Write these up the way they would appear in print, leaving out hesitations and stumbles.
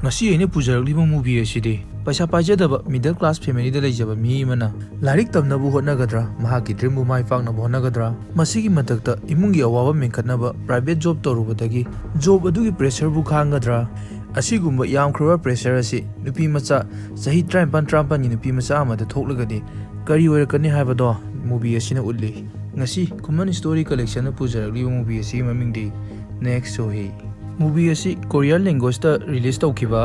Ngasi aina pujaragliba movie asidi paisa paijadaba middle class family da leijaba mi amana larik tamnabu hotnagadra mahaki dream bu mai paknabu hotnagadra masigi matakta imungi awaba menkhatnaba private job torubadagi job adugi pressure bu khangadra asigumba yamkhroba pressure asi nupi macha sahi 35 ni nupi macha amada thoklagadi kari oirakani haibado movie asina ulli ngasi common story collection na pujaragliba movie asi mamingdi next Sohee movie asi Korean language ta release tawkiba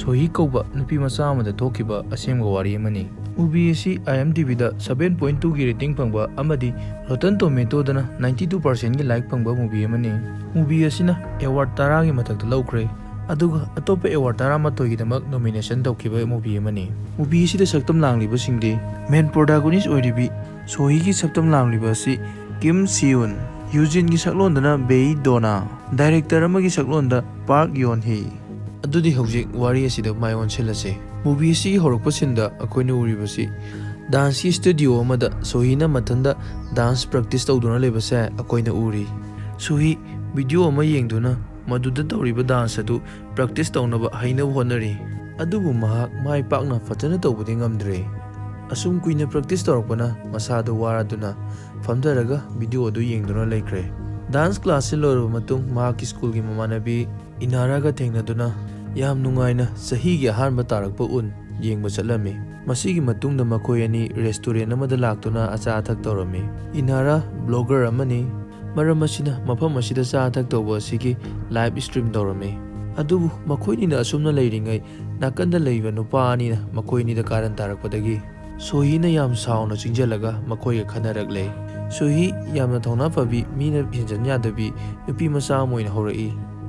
Sohee kauba nupi macha amada thokiba asemga wari amani movie asi IMDb da 7.2 gi rating phangba amadi Rotten Tomato dana 92% gi like phangba movie amani movie asina award 10 gi mathakta lawkre aduga atopa award 13 gi damak nomination tawkiba movie amani movie asi da saktam langliba singdi main protagonist oiribi Sohee gi saktam langliba asi Kim Seon Eugene gi saklondana Bae Dona director amagi saklonda Park Yeon Hee adudi hojik wari asida mayon chelase movie si horokpa sinda akoina uribasi dance studio amada Sohee na mathanda dance practice tawduna lebase akoina uri Sohee video ama yengduna maduda tawriba dance adu practice tawnaba haina honari adubu mahak mai pakna fatana tawbudi ngamdre asum kuina practice tawrokpana masada waraduna famdaraga video adu yengduna laikre dance class se loro matung mahaki school gi mamanabi inaraga thengnaduna yam nungaina sahi gi ahanba tarakpa un yengba chatlami masigi matungda makoi ani restaurant amada laktuna acha athak tawrami inara blogger amani maram asina mafam asida cha athak tawba asigi live stream tawrami adubu makoi ni na asumna leiringai nakanda leiba nupa ani na makoi ni da karan tarakpadagi Sohee na yam sauna chingjalaga makoi ga khanaragle Sohee yamna thona pabi mina hinjan yadabi nupi macha moina horai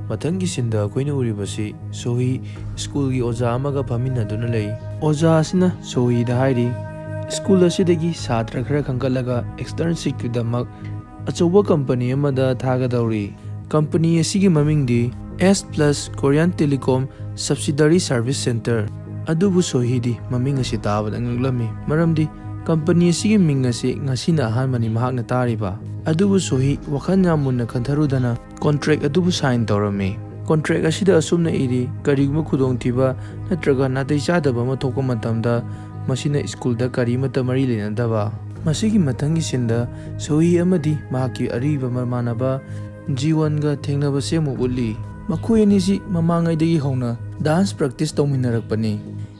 mathangi sinda koina uribasi Sohee school gi oja amaga phaminaduna lei oja asina Sohee da hairi school asidagi satra khara khangkalaga externship ki damak achoba company amada thagadawri company asigi mamingdi S+ Korean Telecom Subsidiary Service Center adubu Sohee di maming asi tabada ngaglami maramdi company asigi ming asi ngasina ahanmani mahakna tariba adubu Sohee wakhan yamunna kantharudana contract adubu sign tawrami contract asida asumna iri kariguma khudong thiba natraga natai chadaba ma thokpa matamda masina school da kari mata mari lenadaba masigi mathangi sinda Sohee amadi mahaki ariba marmanaba jiwan ga thengnaba semu ulli makoi ani si mamangai dagi hona dance practice tawminarakpani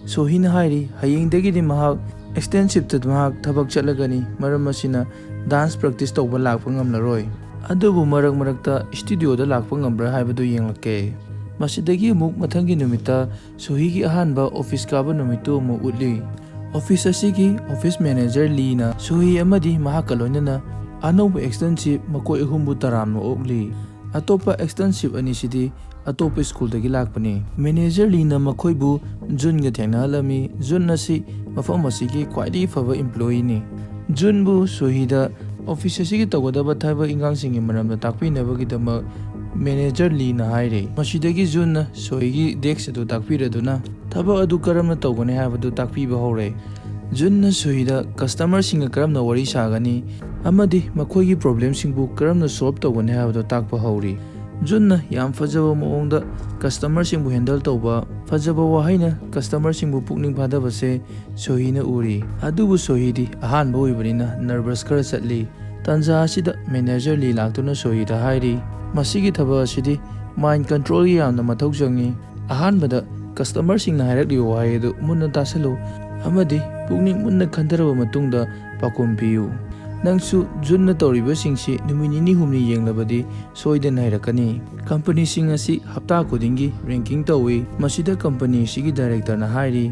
Sohee na hairi hayengdagi di mahak extensive ta mahak thabak chatlagani maram asina dance practice tawba lakpa ngamlaroi adubu marakta studio da lakpa ngambra haibadu yenglake masidagi muk mathangi numita Sohee gi ahanba office kaba numitu mu utli office asigi office manager Lee na Sohee amadi mahak kaloinana anoba extensive makoi humbu taramno okli atopa extensive ani sidi atopa school dagi lakpani manager Lee na makoi bu Jun ga thengnahalami Jun asi mafam asigi kwaidi fava employee ni Jun bu Sohee da office asigi tawgadaba thaiba ingangsing maramda takpinabagi dama manager Lee na haire masidagi Jun na Sohee gi desk adu takpiraduna thaba adu karamna tawgane habadu takpiba hore Jun na Sohee da customer singa karamna wari sagani amadi makoi gi problem singbu karamna solve tawgane habadu takpa hori Jun na yam fajaba maongda customer singbu handle tawba fajaba wahaina customer singbu pukning phadabase Sohee na uri adubu Sohee di ahanba oibanina nervous kara chatli tanja asida manager Lee laktuna Sohee da hairi masigi thaba asidi mind control gi yamna mathau changi ahanbada customer singna hairakli wahai adu munna tasalu amadi pukning munna khantaraba matungda pakum piu nangsu Jun na tawriba singsi numini humni yenglabadi soidan hairakani company sing asi hapta khudingi ranking tawi masida company sigi director na hairi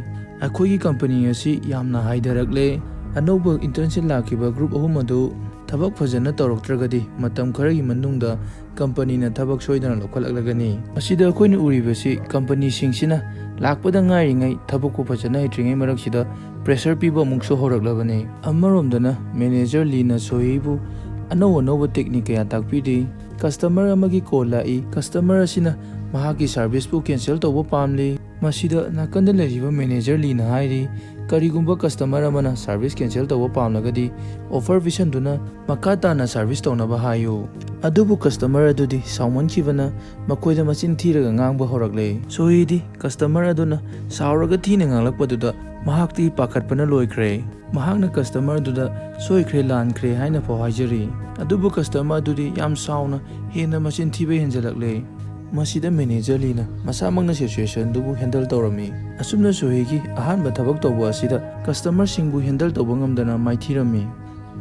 akhoi gi company asi yamna haidarakle anoba internship lakiba group ahum adu thabak phajana tawroktragadi matam kharagi manungda company na thabak soidana lokhalaglagani asida akoina uribasi company singsina lakpada ngairingai thabakku phajana hitringai maraksida pressure piba mukso horaklabani amaromdana manager Lee na Sohee bu anoba technique ya takpidi customer amagi call lai customer asina ꯃꯍꯥꯛꯀꯤ ꯁꯔꯚꯤꯁꯄꯨ cancel ꯇꯧꯕ ꯄꯥꯝꯂꯤ꯫ ꯃꯁꯤꯗ ꯅꯥꯀꯟꯗ ꯂꯩꯔꯤꯕ manager ꯂꯤꯅ ꯍꯥꯏꯔꯤ, ꯀꯔꯤꯒꯨꯝꯕ customer ꯑꯃꯅ service cancel ꯇꯧꯕ ꯄꯥꯝꯂꯒꯗꯤ ꯑꯣꯐꯔ ꯄꯤꯁꯟꯗꯨꯅ ꯃꯈꯥ ꯇꯥꯅ ꯁꯔꯚꯤꯁ ꯇꯧꯅꯕ ꯍꯥꯏꯌꯨ꯫ ꯑꯗꯨꯕꯨ ꯀꯁꯇꯃꯔ ꯑꯗꯨꯗꯤ ꯁꯥꯎꯃꯟꯈꯤꯕꯅ ꯃꯈꯣꯏꯗ ꯃꯆꯤꯟ ꯊꯤꯔꯒ ꯉꯥꯡꯕ ꯍꯧꯔꯛꯂꯦ꯫ ꯁꯣꯍꯤꯗꯤ ꯀꯁꯇꯃꯔ ꯑꯗꯨꯅ ꯁꯥꯎꯔꯒ ꯊꯤꯅ ꯉꯥꯡꯂꯛꯄꯗꯨꯗ ꯃꯍꯥꯛꯇꯤ ꯄꯥꯈꯠꯄꯅ ꯂꯣꯏꯈ꯭ꯔꯦ꯫ ꯃꯍꯥꯛꯅ ꯀꯁꯇꯃꯔ ꯑꯗꯨꯗ ꯁꯣꯏꯈ꯭ꯔꯦ ꯂꯥꯟꯈ꯭ꯔꯦ ꯍꯥꯏꯅ ꯐꯥꯎ ꯍꯥꯏꯖꯔꯤ꯫ ꯑꯗꯨꯕꯨ ꯀꯁꯇꯃꯔ ꯑꯗꯨꯗꯤ ꯌꯥꯝ ꯁꯥꯎꯅ ꯍꯦꯟꯅ ꯃꯆꯤꯟ ꯊꯤꯕ ꯍꯦꯟꯖꯜꯂꯛꯂꯦ꯫ ꯃꯁꯤꯗ ꯃꯦꯅꯦꯖꯔ ꯂꯤꯅ ꯃꯁꯥꯃꯛꯅ ꯁꯤꯆꯨꯑꯦꯁꯟꯗꯨꯕꯨ ꯍꯦꯟꯗꯜ ꯇꯧꯔꯝꯃꯤ꯫ ꯑꯁꯨꯝꯅ ꯁꯣꯍꯤꯒꯤ ꯑꯍꯥꯟꯕ ꯊꯕꯛ ꯇꯧꯕ ꯑꯁꯤꯗ ꯀꯁꯇꯃꯔꯁꯤꯡꯕꯨ ꯍꯦꯟꯗꯜ ꯇꯧꯕ ꯉꯝꯗꯅ ꯃꯥꯏꯊꯤꯔꯝꯃꯤ꯫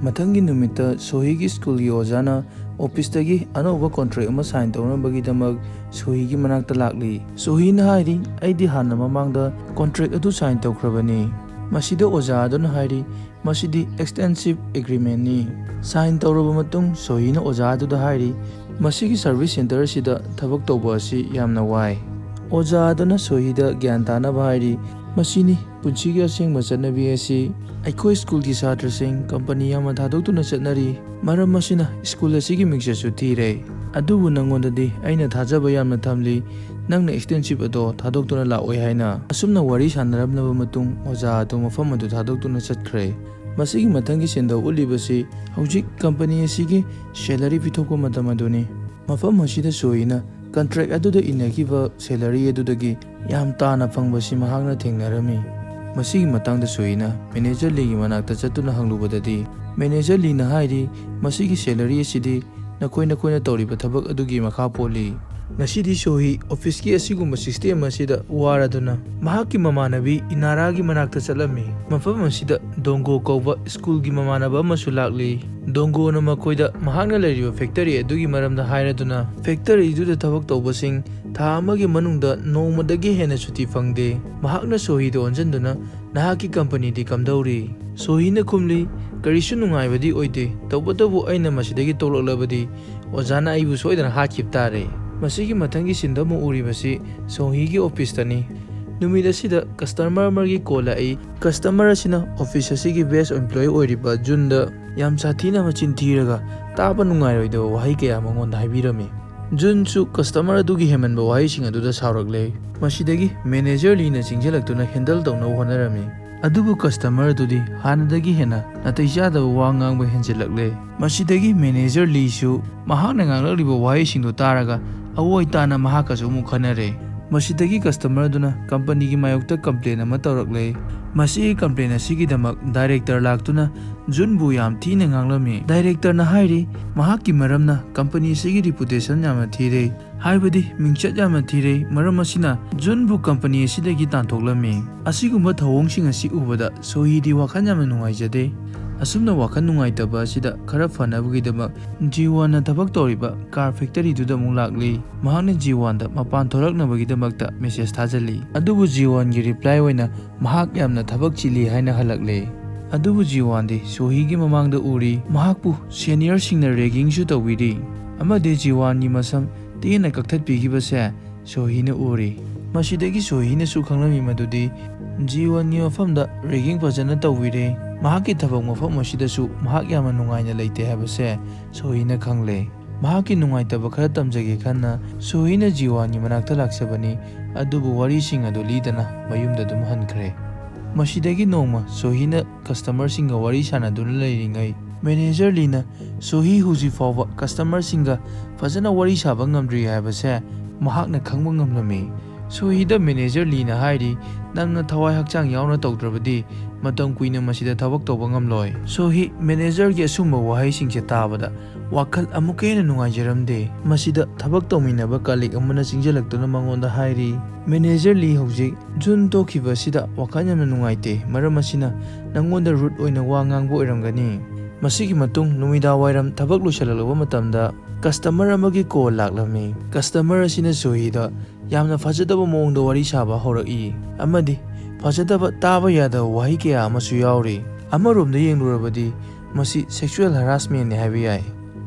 ꯃꯊꯪꯒꯤ ꯅꯨꯃꯤꯠꯇ ꯁꯣꯍꯤꯒꯤ ꯁ꯭ꯀꯨꯜꯒꯤ ꯑꯣꯖꯥꯅ ꯑꯣꯐꯤꯁꯇꯒꯤ ꯑꯅꯧꯕ ꯀꯣꯟꯇ꯭ꯔꯦꯛ ꯑꯃ ꯁꯥꯏꯟ ꯇꯧꯅꯕꯒꯤꯗꯃꯛ ꯁꯣꯍꯤꯒꯤ ꯃꯅꯥꯛꯇ ꯂꯥꯛꯂꯤ꯫ ꯁꯣꯍꯤꯅ ꯍꯥꯏꯔꯤ, ꯑꯩꯗꯤ ꯍꯥꯟꯅ ꯃꯃꯥꯡꯗ ꯀꯣꯟꯇ꯭ꯔꯦꯛ ꯑꯗꯨ ꯁꯥꯏꯟ ꯇꯧꯈ꯭ꯔꯕꯅꯤ꯫ ꯃꯁꯤꯗ ꯑꯣꯖꯥ ꯑꯗꯨꯅ ꯍꯥꯏꯔꯤ, ꯃꯁꯤꯗꯤ ꯑꯦꯛꯁꯇꯦꯟꯁꯤꯞ ꯑꯦꯒ꯭ꯔꯤꯃꯦꯟꯅꯤ꯫ ꯁꯥꯏꯟ ꯇꯧꯔꯕ ꯃꯇꯨꯡ ꯁꯣꯍꯤꯅ ꯑꯣꯖꯥ ꯑꯗꯨꯗ ꯍꯥꯏꯔꯤ, ꯃꯁꯤꯒꯤ ꯁꯔꯚꯤꯁ ꯁꯦꯟꯇꯔ ꯑꯁꯤꯗ ꯊꯕꯛ ꯇꯧꯕ ꯑꯁꯤ ꯌꯥꯝꯅ ꯋꯥꯏ꯫ ꯑꯣꯖꯥ ꯑꯗꯨꯅ ꯁꯣꯍꯤꯗ ꯒ꯭ꯌꯥꯟ ꯇꯥꯅꯕ ꯍꯥꯏꯔꯤ, ꯃꯁꯤꯅꯤ ꯄꯨꯟꯁꯤꯒꯤ ꯑꯁꯦꯡꯕ ꯆꯠꯅꯕꯤ ꯑꯁꯤ꯫ ꯑꯩꯈꯣꯏ ꯁ꯭ꯀꯨꯜꯒꯤ ꯁꯥꯇ꯭ꯔꯁꯤꯡ ꯀꯝꯄꯅꯤ ꯌꯥꯝꯅ ꯊꯥꯗꯣꯛꯇꯨꯅ ꯆꯠꯅꯔꯤ, ꯃꯔꯝ ꯑꯁꯤꯅ ꯁ꯭ꯀꯨꯜ ꯑꯁꯤꯒꯤ ꯃꯤꯡꯆꯠꯁꯨ ꯊꯤꯔꯦ꯫ ꯑꯗꯨꯕꯨ ꯅꯪꯉꯣꯟꯗꯗꯤ ꯑꯩꯅ ꯊꯥꯖꯕ ꯌꯥꯝꯅ ꯊꯝꯂꯤ, ꯅꯪꯅ ꯑꯦꯛꯁꯇꯦꯟꯁꯤꯞ ꯑꯗꯣ ꯊꯥꯗꯣꯛꯇꯨꯅ ꯂꯥꯛꯑꯣꯏ ꯍꯥꯏꯅ꯫ ꯑꯁꯨꯝꯅ ꯋꯥꯔꯤ ꯁꯥꯟꯅꯔꯝꯂꯕ ꯃꯇꯨꯡ ꯑꯣꯖꯥ ꯑꯗꯨ ꯃꯐꯝ ꯑꯗꯨ ꯊꯥꯗꯣꯛꯇꯨꯅ ꯆꯠꯈ꯭ꯔꯦ꯫ ꯃꯁꯤꯒꯤ ꯃꯊꯪꯒꯤ ꯁꯤꯟꯗ ꯎꯠꯂꯤꯕꯁꯤ ꯍꯧꯖꯤꯛ ꯀꯝꯄꯅꯤ ꯑꯁꯤꯒꯤ ꯁꯦꯂꯔꯤ ꯄꯤꯊꯣꯛꯄ ꯃꯇꯝ ꯑꯗꯨꯅꯤ꯫ ꯃꯐꯝ ꯑꯁꯤꯗ ꯁꯣꯍꯤꯅ ꯀꯟꯇ꯭ꯔꯦꯛ ꯑꯗꯨꯗ ꯏꯟꯅꯈꯤꯕ ꯁꯦꯂꯔꯤ ꯑꯗꯨꯗꯒꯤ ꯌꯥꯝ ꯇꯥꯅ ꯐꯪꯕꯁꯤ ꯃꯍꯥꯛꯅ ꯊꯦꯡꯅꯔꯝꯃꯤ꯫ ꯃꯁꯤꯒꯤ ꯃꯇꯥꯡꯗ ꯁꯣꯍꯤꯅ ꯃꯦꯅꯦꯖꯔ ꯂꯤꯒꯤ ꯃꯅꯥꯛꯇ ꯆꯠꯇꯨꯅ ꯍꯪꯂꯨꯕꯗꯗꯤ ꯃꯦꯅꯦꯖꯔ ꯂꯤꯅ ꯍꯥꯏꯔꯤ, ꯃꯁꯤꯒꯤ ꯁꯦꯂꯔꯤ ꯑꯁꯤꯗꯤ ꯅꯈꯣꯏꯅ ꯇꯧꯔꯤꯕ ꯊꯕꯛ ꯑꯗꯨꯒꯤ ꯃꯈꯥ ꯄꯣꯜꯂꯤ꯫ ꯉꯁꯤꯗꯤ ꯁꯣꯍꯤ ꯑꯣꯐꯤꯁꯀꯤ ꯑꯁꯤꯒꯨꯝꯕ ꯁꯤꯁꯇꯦꯝ ꯑꯁꯤꯗ ꯋꯥꯔꯗꯨꯅ ꯃꯍꯥꯛꯀꯤ ꯃꯃꯥꯟꯅꯕꯤ ꯏꯅꯥꯔꯥꯒꯤ ꯃꯅꯥꯛꯇ ꯆꯠꯂꯝꯃꯤ꯫ ꯃꯐꯝ ꯑꯁꯤꯗ ꯗꯣꯡꯒꯣ ꯀꯧꯕ ꯁ꯭ꯀꯨꯜꯒꯤ ꯃꯃꯥꯟꯅꯕ ꯑꯃꯁꯨ ꯂꯥꯛꯂꯤ꯫ ꯗꯣꯡꯒꯣꯅ ꯃꯈꯣꯏꯗ ꯃꯍꯥꯛꯅ ꯂꯩꯔꯤꯕ ꯐꯦꯛꯇꯔꯤ ꯑꯗꯨꯒꯤ ꯃꯔꯝꯗ ꯍꯥꯏꯔꯗꯨꯅ ꯐꯦꯛꯇꯔꯤꯗꯨꯗ ꯊꯕꯛ ꯇꯧꯕꯁꯤꯡ ꯊꯥ ꯑꯃꯒꯤ ꯃꯅꯨꯡꯗ ꯅꯣꯡꯃꯗꯒꯤ ꯍꯦꯟꯅ ꯁꯨꯇꯤ ꯐꯪꯗꯦ꯫ ꯃꯍꯥꯛꯅ ꯁꯣꯍꯤꯗ ꯑꯣꯟꯁꯤꯟꯗꯨꯅ ꯅꯍꯥꯛꯀꯤ ꯀꯝꯄꯅꯤꯗꯤ ꯀꯝꯗꯧꯔꯤ? ꯁꯣꯍꯤꯅ ꯈꯨꯝꯂꯤ, ꯀꯔꯤꯁꯨ ꯅꯨꯡꯉꯥꯏꯕꯗꯤ ꯑꯣꯏꯗꯦ, ꯇꯧꯕꯇꯕꯨ ꯑꯩꯅ ꯃꯁꯤꯗꯒꯤ ꯇꯣꯛꯂꯛꯂꯕꯗꯤ ꯑꯣꯖꯥꯅ ꯑꯩꯕꯨ ꯁꯣꯏꯗꯅ ꯍꯥꯠꯈꯤꯕ ꯇꯥꯔꯦ꯫ ꯃꯁꯤꯒꯤ ꯃꯊꯪꯒꯤ ꯁꯤꯟꯗ ꯑꯃꯨꯛ ꯎꯔꯤꯕꯁꯤ ꯁꯣꯍꯤꯒꯤ ꯑꯣꯐꯤꯁꯇꯅꯤ꯫ ꯅꯨꯃꯤꯠ ꯑꯁꯤꯗ ꯀꯁꯇꯃꯔ ꯑꯃꯒꯤ ꯀꯣꯜ ꯂꯥꯛꯏ꯫ ꯀꯁꯇꯃꯔ ꯑꯁꯤꯅ ꯑꯣꯐꯤꯁ ꯑꯁꯤꯒꯤ ꯕꯦꯁ ꯑꯦꯝꯄ꯭ꯂꯣꯌꯤ ꯑꯣꯏꯔꯤꯕ ꯖꯨꯟꯗ ꯌꯥꯝ ꯁꯥꯊꯤꯅ ꯃꯆꯤꯟ ꯊꯤꯔꯒ ꯇꯥꯕ ꯅꯨꯡꯉꯥꯏꯔꯣꯏꯗꯕ ꯋꯥꯍꯩ ꯀꯌꯥ ꯃꯉꯣꯟꯗ ꯍꯥꯏꯕꯤꯔꯝꯃꯤ꯫ ꯖꯨꯟꯁꯨ ꯀꯁꯇꯃꯔ ꯑꯗꯨꯒꯤ ꯍꯦꯟꯃꯟꯕ ꯋꯥꯍꯩꯁꯤꯡ ꯑꯗꯨꯗ ꯁꯥꯎꯔꯛꯂꯦ꯫ ꯃꯁꯤꯗꯒꯤ ꯃꯦꯅꯦꯖꯔ ꯂꯤꯅ ꯆꯪꯁꯤꯜꯂꯛꯇꯨꯅ ꯍꯦꯟꯗꯜ ꯇꯧꯅꯕ ꯍꯣꯠꯅꯔꯝꯃꯤ꯫ ꯑꯗꯨꯕꯨ ꯀꯁꯇꯃꯔ ꯑꯗꯨꯗꯤ ꯍꯥꯟꯅꯗꯒꯤ ꯍꯦꯟꯅ ꯅꯥꯇꯩ ꯆꯥꯗꯕ ꯋꯥ ꯉꯥꯡꯕ ꯍꯦꯟꯖꯤꯜꯂꯛꯂꯦ꯫ ꯃꯁꯤꯗꯒꯤ ꯃꯦꯅꯦꯖꯔ ꯂꯤꯁꯨ ꯃꯍꯥꯛꯅ ꯉꯥꯡꯂꯛꯂꯤꯕ ꯋꯥꯍꯩꯁꯤꯡꯗꯨ ꯇꯥꯔꯒ ꯑꯋꯣꯏ ꯇꯥꯅ ꯃꯍꯥꯛꯀꯁꯨ ꯑꯃꯨꯛ ꯈꯟꯅꯔꯦ꯫ ꯃꯁꯤꯗꯒꯤ ꯀꯁꯇꯃꯔ ꯑꯗꯨꯅ ꯀꯝꯄꯅꯤꯒꯤ ꯃꯥꯌꯣꯛꯇ ꯀꯝꯄ꯭ꯂꯦꯟ ꯑꯃ ꯇꯧꯔꯛꯂꯦ꯫ ꯃꯁꯤꯒꯤ ꯀꯝꯄ꯭ꯂꯦꯟ ꯑꯁꯤꯒꯤꯗꯃꯛ ꯗꯥꯏꯔꯦꯛꯇꯔ ꯂꯥꯛꯇꯨꯅ ꯖꯨꯟꯕꯨ ꯌꯥꯝ ꯊꯤꯅ ꯉꯥꯡꯂꯝꯃꯤ꯫ ꯗꯥꯏꯔꯦꯛꯇꯔꯅ ꯍꯥꯏꯔꯤ, ꯃꯍꯥꯛꯀꯤ ꯃꯔꯝꯅ ꯀꯝꯄꯅꯤ ꯑꯁꯤꯒꯤ ꯔꯤꯄꯨꯇꯦꯁꯟ ꯌꯥꯝꯅ ꯊꯤꯔꯦ, ꯍꯥꯏꯕꯗꯤ ꯃꯤꯡꯆꯠ ꯌꯥꯝꯅ ꯊꯤꯔꯦ, ꯃꯔꯝ ꯑꯁꯤꯅ ꯖꯨꯟꯕꯨ ꯀꯝꯄꯅꯤ ꯑꯁꯤꯗꯒꯤ ꯇꯥꯟꯊꯣꯛꯂꯝꯃꯤ꯫ ꯑꯁꯤꯒꯨꯝꯕ ꯊꯧꯑꯣꯡꯁꯤꯡ ꯑꯁꯤ ꯎꯕꯗ ꯁꯣꯍꯤꯗꯤ ꯋꯥꯈꯜ ꯌꯥꯝꯅ ꯅꯨꯡꯉꯥꯏꯖꯗꯦ꯫ ꯑꯁꯨꯝꯅ ꯋꯥꯈꯜ ꯅꯨꯡꯉꯥꯏꯇꯕ ꯑꯁꯤꯗ ꯈꯔ ꯐꯅꯕꯒꯤꯗꯃꯛ ꯖꯤꯋꯥꯟꯅ ꯊꯕꯛ ꯇꯧꯔꯤꯕ ꯀꯥꯔ ꯐꯦꯛꯇꯔꯤꯗꯨꯗ ꯑꯃꯨꯛ ꯂꯥꯛꯂꯤ꯫ ꯃꯍꯥꯛꯅ ꯖꯤꯋꯥꯟꯗ ꯃꯄꯥꯟ ꯊꯣꯛꯂꯛꯅꯕꯒꯤꯗꯃꯛꯇ ꯃꯦꯁꯦꯖ ꯊꯥꯖꯤꯜꯂꯤ꯫ ꯑꯗꯨꯕꯨ ꯖꯤꯋꯥꯟꯒꯤ ꯔꯤꯄ꯭ꯂꯥꯏ ꯑꯣꯏꯅ ꯃꯍꯥꯛ ꯌꯥꯝꯅ ꯊꯕꯛ ꯆꯤꯜꯂꯤ ꯍꯥꯏꯅ ꯍꯜꯂꯛꯂꯦ꯫ ꯑꯗꯨꯕꯨ ꯖꯤꯋꯥꯟꯗꯤ ꯁꯣꯍꯤꯒꯤ ꯃꯃꯥꯡꯗ ꯎꯔꯤ, ꯃꯍꯥꯛꯄꯨ ꯁꯦꯅꯤꯌꯔꯁꯤꯡꯅ ꯔꯦꯒꯤꯡꯁꯨ ꯇꯧꯕꯤꯔꯤ꯫ ꯑꯃꯗꯤ ꯖꯤꯋꯥꯟꯒꯤ ꯃꯁꯝ ꯇꯦꯟꯅ ꯀꯛꯊꯠꯄꯤꯈꯤꯕꯁꯦ ꯁꯣꯍꯤꯅ ꯎꯔꯤ꯫ ꯃꯁꯤꯗꯒꯤ ꯁꯣꯍꯤꯅꯁꯨ ꯈꯪꯂꯝꯃꯤ ꯃꯗꯨꯗꯤ ꯖꯤꯋꯥꯟꯒꯤ ꯃꯐꯝꯗ ꯔꯦꯒꯤꯡ ꯐꯖꯅ ꯇꯧꯕꯤꯔꯦ꯫ ꯃꯍꯥꯛꯀꯤ ꯊꯕꯛ ꯃꯐꯝ ꯑꯁꯤꯗꯁꯨ ꯃꯍꯥꯛ ꯌꯥꯝꯅ ꯅꯨꯡꯉꯥꯏꯅ ꯂꯩꯇꯦ ꯍꯥꯏꯕꯁꯦ ꯁꯣꯍꯤꯅ ꯈꯪꯂꯦ꯫ ꯃꯍꯥꯛꯀꯤ ꯅꯨꯡꯉꯥꯏꯇꯕ ꯈꯔ ꯇꯝꯖꯒꯦ ꯈꯟꯅ ꯁꯣꯍꯤꯅ ꯖꯤꯋꯥꯟꯒꯤ ꯃꯅꯥꯛꯇ ꯂꯥꯛꯆꯕꯅꯤ꯫ ꯑꯗꯨꯕꯨ ꯋꯥꯔꯤꯁꯤꯡ ꯑꯗꯨ ꯂꯤꯗꯅ ꯃꯌꯨꯝꯗ ꯑꯗꯨꯝ ꯍꯟꯈ꯭ꯔꯦ꯫ ꯃꯁꯤꯗꯒꯤ ꯅꯣꯡꯃ ꯁꯣꯍꯤꯅ ꯀꯁꯇꯃꯔꯁꯤꯡꯒ ꯋꯥꯔꯤ ꯁꯥꯟꯅꯗꯨꯅ ꯂꯩꯔꯤꯉꯩ ꯃꯦꯅꯦꯖꯔ ꯂꯤꯅ ꯁꯣꯍꯤ ꯍꯧꯖꯤꯛ ꯐꯥꯎꯕ ꯀꯁꯇꯃꯔꯁꯤꯡꯒ ꯐꯖꯅ ꯋꯥꯔꯤ ꯁꯥꯕ ꯉꯝꯗ꯭ꯔꯤ ꯍꯥꯏꯕꯁꯦ ꯃꯍꯥꯛꯅ ꯈꯪꯕ ꯉꯝꯂꯝꯃꯤ꯫ ꯁꯣꯍꯤꯗ ꯃꯦꯅꯦꯖꯔ ꯂꯤꯅ ꯍꯥꯏꯔꯤ, ꯅꯪꯅ ꯊꯋꯥꯏ ꯍꯛꯆꯥꯡ ꯌꯥꯎꯅ ꯇꯧꯗ꯭ꯔꯕꯗꯤ ꯃꯇꯝ ꯀꯨꯏꯅ ꯃꯁꯤꯗ ꯊꯕꯛ ꯇꯧꯕ ꯉꯝꯂꯣꯏ꯫ ꯁꯣꯍꯤ ꯃꯦꯅꯦꯖꯔꯒꯤ ꯑꯁꯨꯝꯕ ꯋꯥꯍꯩꯁꯤꯡꯁꯦ ꯇꯥꯕꯗ ꯋꯥꯈꯜ ꯑꯃꯨꯛꯀ ꯍꯦꯟꯅ ꯅꯨꯡꯉꯥꯏꯖꯔꯝꯗꯦ꯫ ꯃꯁꯤꯗ ꯊꯕꯛ ꯇꯧꯃꯤꯟꯅꯕ ꯀꯂꯤꯛ ꯑꯃꯅ ꯆꯪꯁꯤꯜꯂꯛꯇꯨꯅ ꯃꯉꯣꯟꯗ ꯍꯥꯏꯔꯤ, ꯃꯦꯅꯦꯖꯔ ꯂꯤ ꯍꯧꯖꯤꯛ ꯖꯨꯟ ꯇꯣꯛꯈꯤꯕ ꯑꯁꯤꯗ ꯋꯥꯈꯜ ꯌꯥꯝꯅ ꯅꯨꯡꯉꯥꯏꯇꯦ, ꯃꯔꯝ ꯑꯁꯤꯅ ꯅꯪꯉꯣꯟꯗ ꯔꯨꯠ ꯑꯣꯏꯅ ꯋꯥ ꯉꯥꯡꯕ ꯑꯣꯏꯔꯝꯒꯅꯤ꯫ ꯃꯁꯤꯒꯤ ꯃꯇꯨꯡ ꯅꯨꯃꯤꯗꯥꯡꯋꯥꯏꯔꯝ ꯊꯕꯛ ꯂꯣꯏꯁꯤꯜꯂꯛꯂꯕ ꯃꯇꯝꯗ ꯀꯁꯇꯃꯔ ꯑꯃꯒꯤ ꯀꯣꯜ ꯂꯥꯛꯂꯝꯃꯤ꯫ ꯀꯁꯇꯃꯔ ꯑꯁꯤꯅ ꯁꯣꯍꯤꯗ ꯌꯥꯝꯅ ꯐꯖꯗꯕ ꯃꯑꯣꯡꯗ ꯋꯥꯔꯤ ꯁꯥꯕ ꯍꯧꯔꯛꯏ ꯑꯃꯗꯤ ꯐꯖꯗꯕ ꯇꯥꯕ ꯌꯥꯗꯕ ꯋꯥꯍꯩ ꯀꯌꯥ ꯑꯃꯁꯨ ꯌꯥꯎꯔꯤ꯫ ꯑꯃꯔꯣꯝꯗ ꯌꯦꯡꯂꯨꯔꯕꯗꯤ ꯃꯁꯤ ꯁꯦꯛꯁꯨꯑꯦꯜ ꯍꯔꯥꯁꯃꯦꯟꯠꯅꯤ ꯍꯥꯏꯕ ꯌꯥꯏ꯫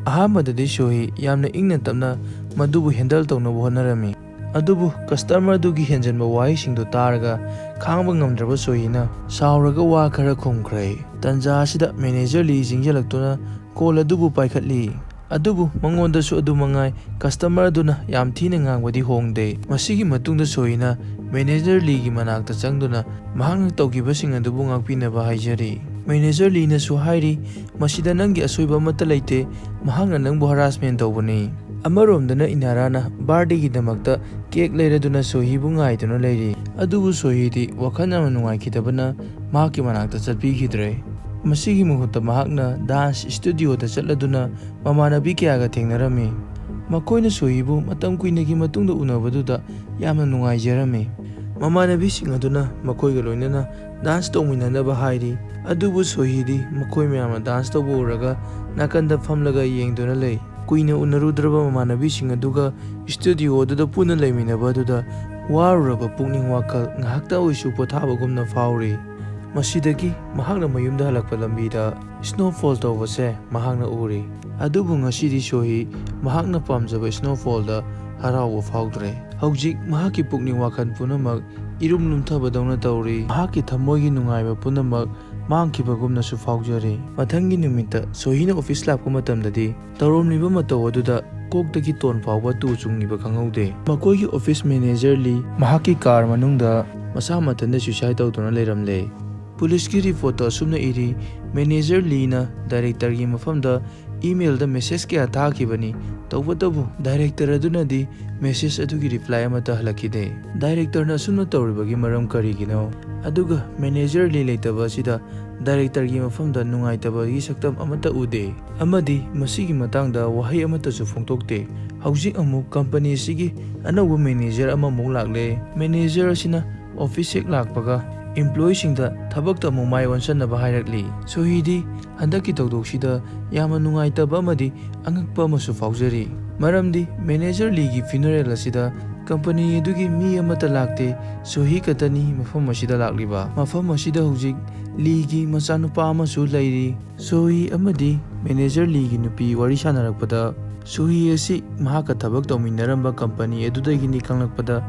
ꯑꯍꯥꯟꯕꯗꯗꯤ ꯁꯣꯍꯤ ꯌꯥꯝꯅ ꯏꯪꯅ ꯇꯞꯅ ꯃꯗꯨꯕꯨ ꯍꯦꯟꯗꯜ ꯇꯧꯅꯕ ꯍꯣꯠꯅꯔꯝꯃꯤ꯫ ꯑꯗꯨꯕꯨ ꯀꯁꯇꯃꯔ ꯑꯗꯨꯒꯤ ꯍꯦꯟꯖꯟꯕ ꯋꯥꯍꯩꯁꯤꯡꯗꯨ ꯇꯥꯔꯒ ꯈꯥꯡꯕ ꯉꯝꯗ꯭ꯔꯕ ꯁꯣꯍꯤꯅ ꯁꯥꯎꯔꯒ ꯋꯥ ꯈꯔ ꯈꯨꯝꯈ꯭ꯔꯦ꯫ ꯇꯟꯖꯥ ꯑꯁꯤꯗ ꯃꯦꯅꯦꯖꯔ ꯂꯤ ꯆꯪꯁꯤꯜꯂꯛꯇꯨꯅ ꯀꯣꯜ ꯑꯗꯨꯕꯨ ꯄꯥꯏꯈꯠꯂꯤ꯫ ꯑꯗꯨꯕꯨ ꯃꯉꯣꯟꯗꯁꯨ ꯑꯗꯨꯃꯉꯥꯏ ꯀꯁꯇꯃꯔ ꯑꯗꯨꯅ ꯌꯥꯝ ꯊꯤꯅ ꯉꯥꯡꯕꯗꯤ ꯍꯣꯡꯗꯦ꯫ ꯃꯁꯤꯒꯤ ꯃꯇꯨꯡꯗ ꯁꯣꯍꯤꯅ ꯃꯦꯅꯦꯖꯔ ꯂꯤꯒꯤ ꯃꯅꯥꯛꯇ ꯆꯪꯗꯨꯅ ꯃꯍꯥꯛꯅ ꯇꯧꯈꯤꯕꯁꯤꯡ ꯑꯗꯨꯕꯨ ꯉꯥꯛꯄꯤꯅꯕ ꯍꯥꯏꯖꯔꯤ꯫ ꯃꯦꯅꯦꯖꯔ ꯂꯤꯅꯁꯨ ꯍꯥꯏꯔꯤ ꯃꯁꯤꯗ ꯅꯪꯒꯤ ꯑꯁꯣꯏꯕ ꯑꯃꯠꯇ ꯂꯩꯇꯦ, ꯃꯍꯥꯛꯅ ꯅꯪꯕꯨ ꯍꯔꯥꯁꯃꯦꯟ ꯇꯧꯕꯅꯤ꯫ ꯑꯃꯔꯣꯝꯗꯅ ꯏꯅꯥꯔꯥꯅ ꯕꯥꯔꯗꯦꯒꯤꯗꯃꯛꯇ ꯀꯦꯛ ꯂꯩꯔꯗꯨꯅ ꯁꯣꯍꯤꯕꯨ ꯉꯥꯏꯗꯨꯅ ꯂꯩꯔꯤ꯫ ꯑꯗꯨꯕꯨ ꯁꯣꯍꯤꯗꯤ ꯋꯥꯈꯜ ꯌꯥꯝꯅ ꯅꯨꯡꯉꯥꯏꯈꯤꯗꯕꯅ ꯃꯍꯥꯛꯀꯤ ꯃꯅꯥꯛꯇ ꯆꯠꯄꯤꯈꯤꯗ꯭ꯔꯦ꯫ ꯃꯁꯤꯒꯤ ꯃꯍꯨꯠꯇ ꯃꯍꯥꯛꯅ ꯗꯥꯟꯁ ꯁ꯭ꯇꯨꯗꯤꯑꯣꯗ ꯆꯠꯂꯗꯨꯅ ꯃꯃꯥꯟꯅꯕꯤ ꯀꯌꯥꯒ ꯊꯦꯡꯅꯔꯝꯃꯤ꯫ ꯃꯈꯣꯏꯅ ꯁꯣꯍꯤꯕꯨ ꯃꯇꯝ ꯀꯨꯏꯅꯒꯤ ꯃꯇꯨꯡꯗ ꯎꯅꯕꯗꯨꯗ ꯌꯥꯝꯅ ꯅꯨꯡꯉꯥꯏꯖꯔꯝꯃꯤ꯫ ꯃꯃꯥꯟꯅꯕꯤꯁꯤꯡ ꯑꯗꯨꯅ ꯃꯈꯣꯏꯒ ꯂꯣꯏꯅꯅ ꯗꯥꯟꯁ ꯇꯧꯃꯤꯟꯅꯅꯕ ꯍꯥꯏꯔꯤ꯫ ꯑꯗꯨꯕꯨ ꯁꯣꯍꯤꯗꯤ ꯃꯈꯣꯏ ꯃꯌꯥꯝꯅ ꯗꯥꯟꯁ ꯇꯧꯕ ꯎꯔꯒ ꯅꯥꯀꯟꯗ ꯐꯝꯂꯒ ꯌꯦꯡꯗꯨꯅ ꯂꯩ꯫ ꯀꯨꯏꯅ ꯎꯅꯔꯨꯗ꯭ꯔꯕ ꯃꯃꯥꯟꯅꯕꯤꯁꯤꯡ ꯑꯗꯨꯒ ꯁ꯭ꯇꯨꯗꯤꯑꯣ ꯑꯗꯨꯗ ꯄꯨꯟꯅ ꯂꯩꯃꯤꯟꯅꯕ ꯑꯗꯨꯗ ꯋꯥꯔꯨꯔꯕ ꯄꯨꯛꯅꯤꯡ ꯋꯥꯈꯜ ꯉꯥꯏꯍꯥꯛꯇ ꯑꯣꯏꯁꯨ ꯄꯣꯊꯥꯕꯒꯨꯝꯅ ꯐꯥꯎꯔꯤ꯫ ꯃꯁꯤꯗꯒꯤ ꯃꯍꯥꯛꯅ ꯃꯌꯨꯝꯗ ꯍꯜꯂꯛꯄ ꯂꯝꯕꯤꯗ ꯁ꯭ꯅꯣꯐꯣꯜ ꯇꯧꯕꯁꯦ ꯃꯍꯥꯛꯅ ꯎꯔꯤ꯫ ꯑꯗꯨꯕꯨ ꯉꯁꯤꯗꯤ ꯁꯣꯍꯤ ꯃꯍꯥꯛꯅ ꯄꯥꯝꯖꯕ ꯁ꯭ꯅꯣꯐꯣꯜꯗ ꯍꯔꯥꯎꯕ ꯐꯥꯎꯗ꯭ꯔꯦ꯫ ꯍꯧꯖꯤꯛ ꯃꯍꯥꯛꯀꯤ ꯄꯨꯛꯅꯤꯡ ꯋꯥꯈꯜ ꯄꯨꯝꯅꯃꯛ ꯏꯔꯨꯝ ꯂꯨꯝꯊꯕꯗꯧꯅ ꯇꯧꯔꯤ꯫ ꯃꯍꯥꯛꯀꯤ ꯊꯃꯣꯏꯒꯤ ꯅꯨꯡꯉꯥꯏꯕ ꯄꯨꯝꯅꯃꯛ ꯃꯥꯡꯈꯤꯕꯒꯨꯝꯅꯁꯨ ꯐꯥꯎꯖꯔꯤ꯫ ꯃꯊꯪꯒꯤ ꯅꯨꯃꯤꯠꯇ ꯁꯣꯍꯤꯅ ꯑꯣꯐꯤꯁ ꯂꯥꯛꯄ ꯃꯇꯝꯗꯗꯤ ꯇꯧꯔꯝꯂꯤꯕ ꯃꯇꯧ ꯑꯗꯨꯗ ꯀꯣꯛꯇꯒꯤ ꯇꯣꯟ ꯐꯥꯎꯕ ꯇꯨ ꯆꯨꯡꯉꯤꯕ ꯈꯪꯍꯧꯗꯦ꯫ ꯃꯈꯣꯏꯒꯤ ꯑꯣꯐꯤꯁ ꯃꯦꯅꯦꯖꯔ ꯂꯤ ꯃꯍꯥꯛꯀꯤ ꯀꯥꯔ ꯃꯅꯨꯡꯗ ꯃꯁꯥ ꯃꯊꯟꯇ ꯁꯨꯏꯁꯥꯏꯗ ꯇꯧꯗꯨꯅ ꯂꯩꯔꯝꯂꯦ꯫ ꯄꯨꯂꯤꯁꯀꯤ ꯔꯤꯄꯣꯔꯠꯇ ꯑꯁꯨꯝꯅ ꯏꯔꯤ ꯃꯦꯅꯦꯖꯔ ꯂꯤꯅ ꯗꯥꯏꯔꯦꯛꯇꯔꯒꯤ ꯃꯐꯝꯗ ꯏꯃꯦꯜꯗ ꯃꯦꯁꯦꯖ ꯀꯌꯥ ꯊꯥꯈꯤꯕꯅꯤ, ꯇꯧꯕꯇꯕꯨ ꯗꯥꯏꯔꯦꯛꯇꯔ ꯑꯗꯨꯅꯗꯤ ꯃꯦꯁꯦꯖ ꯑꯗꯨꯒꯤ ꯔꯤꯄ꯭ꯂꯥꯏ ꯑꯃꯠꯇ ꯍꯜꯂꯛꯈꯤꯗꯦ꯫ ꯗꯥꯏꯔꯦꯛꯇꯔꯅ ꯑꯁꯨꯝꯅ ꯇꯧꯔꯤꯕꯒꯤ ꯃꯔꯝ ꯀꯔꯤꯒꯤꯅꯣ? ꯑꯗꯨꯒ ꯃꯦꯅꯦꯖꯔ ꯂꯤ ꯂꯩꯇꯕ ꯑꯁꯤꯗ ꯗꯥꯏꯔꯦꯛꯇꯔꯒꯤ ꯃꯐꯝꯗ ꯅꯨꯡꯉꯥꯏꯇꯕꯒꯤ ꯁꯛꯇꯝ ꯑꯃꯠꯇ ꯎꯗꯦ ꯑꯃꯗꯤ ꯃꯁꯤꯒꯤ ꯃꯇꯥꯡꯗ ꯋꯥꯍꯩ ꯑꯃꯠꯇꯁꯨ ꯐꯣꯡꯗꯣꯛꯇꯦ꯫ ꯍꯧꯖꯤꯛ ꯑꯃꯨꯛ ꯀꯝꯄꯅꯤ ꯑꯁꯤꯒꯤ ꯑꯅꯧꯕ ꯃꯦꯅꯦꯖꯔ ꯑꯃꯃꯨꯛ ꯂꯥꯛꯂꯦ꯫ ꯃꯦꯅꯦꯖꯔ ꯑꯁꯤꯅ ꯑꯣꯐꯤꯁ ꯍꯦꯛ ꯂꯥꯛꯄꯒ ꯏꯝꯄ꯭ꯂꯣꯌꯤꯁꯤꯡꯗ ꯊꯕꯛꯇ ꯑꯃꯨꯛ ꯃꯥꯏ ꯑꯣꯟꯁꯟꯅꯕ ꯍꯥꯏꯔꯛꯂꯤ꯫ ꯁꯣꯍꯤꯗꯤ ꯍꯟꯗꯛꯀꯤ ꯊꯧꯗꯣꯛꯁꯤꯗ ꯌꯥꯝꯅ ꯅꯨꯡꯉꯥꯏꯇꯕ ꯑꯃꯗꯤ ꯑꯉꯛꯄ ꯑꯃꯁꯨ ꯐꯥꯎꯖꯔꯤ꯫ ꯃꯔꯝꯗꯤ ꯃꯦꯅꯦꯖꯔ ꯂꯤꯒꯤ ꯐ꯭ꯌꯨꯅꯔꯦꯜ ꯑꯁꯤꯗ ꯀꯝꯄꯅꯤ ꯑꯗꯨꯒꯤ ꯃꯤ ꯑꯃꯠꯇ ꯂꯥꯛꯇꯦ, ꯁꯣꯍꯤ ꯈꯛꯇꯅꯤ ꯃꯐꯝ ꯑꯁꯤꯗ ꯂꯥꯛꯂꯤꯕ꯫ ꯃꯐꯝ ꯑꯁꯤꯗ ꯍꯧꯖꯤꯛ ꯂꯤꯒꯤ ꯃꯆꯥꯅꯨꯄꯥ ꯑꯃꯁꯨ ꯂꯩꯔꯤ꯫ ꯁꯣꯍꯤ ꯑꯃꯗꯤ ꯃꯦꯅꯦꯖꯔ ꯂꯤꯒꯤ ꯅꯨꯄꯤ ꯋꯥꯔꯤ ꯁꯥꯟꯅꯔꯛꯄꯗ ꯁꯣꯍꯤ ꯑꯁꯤ ꯃꯍꯥꯛꯀ ꯊꯕꯛ ꯇꯧꯃꯤꯟꯅꯔꯝꯕ ꯀꯝꯄꯅꯤ ꯑꯗꯨꯗꯒꯤꯅꯤ ꯈꯪꯂꯛꯄꯗ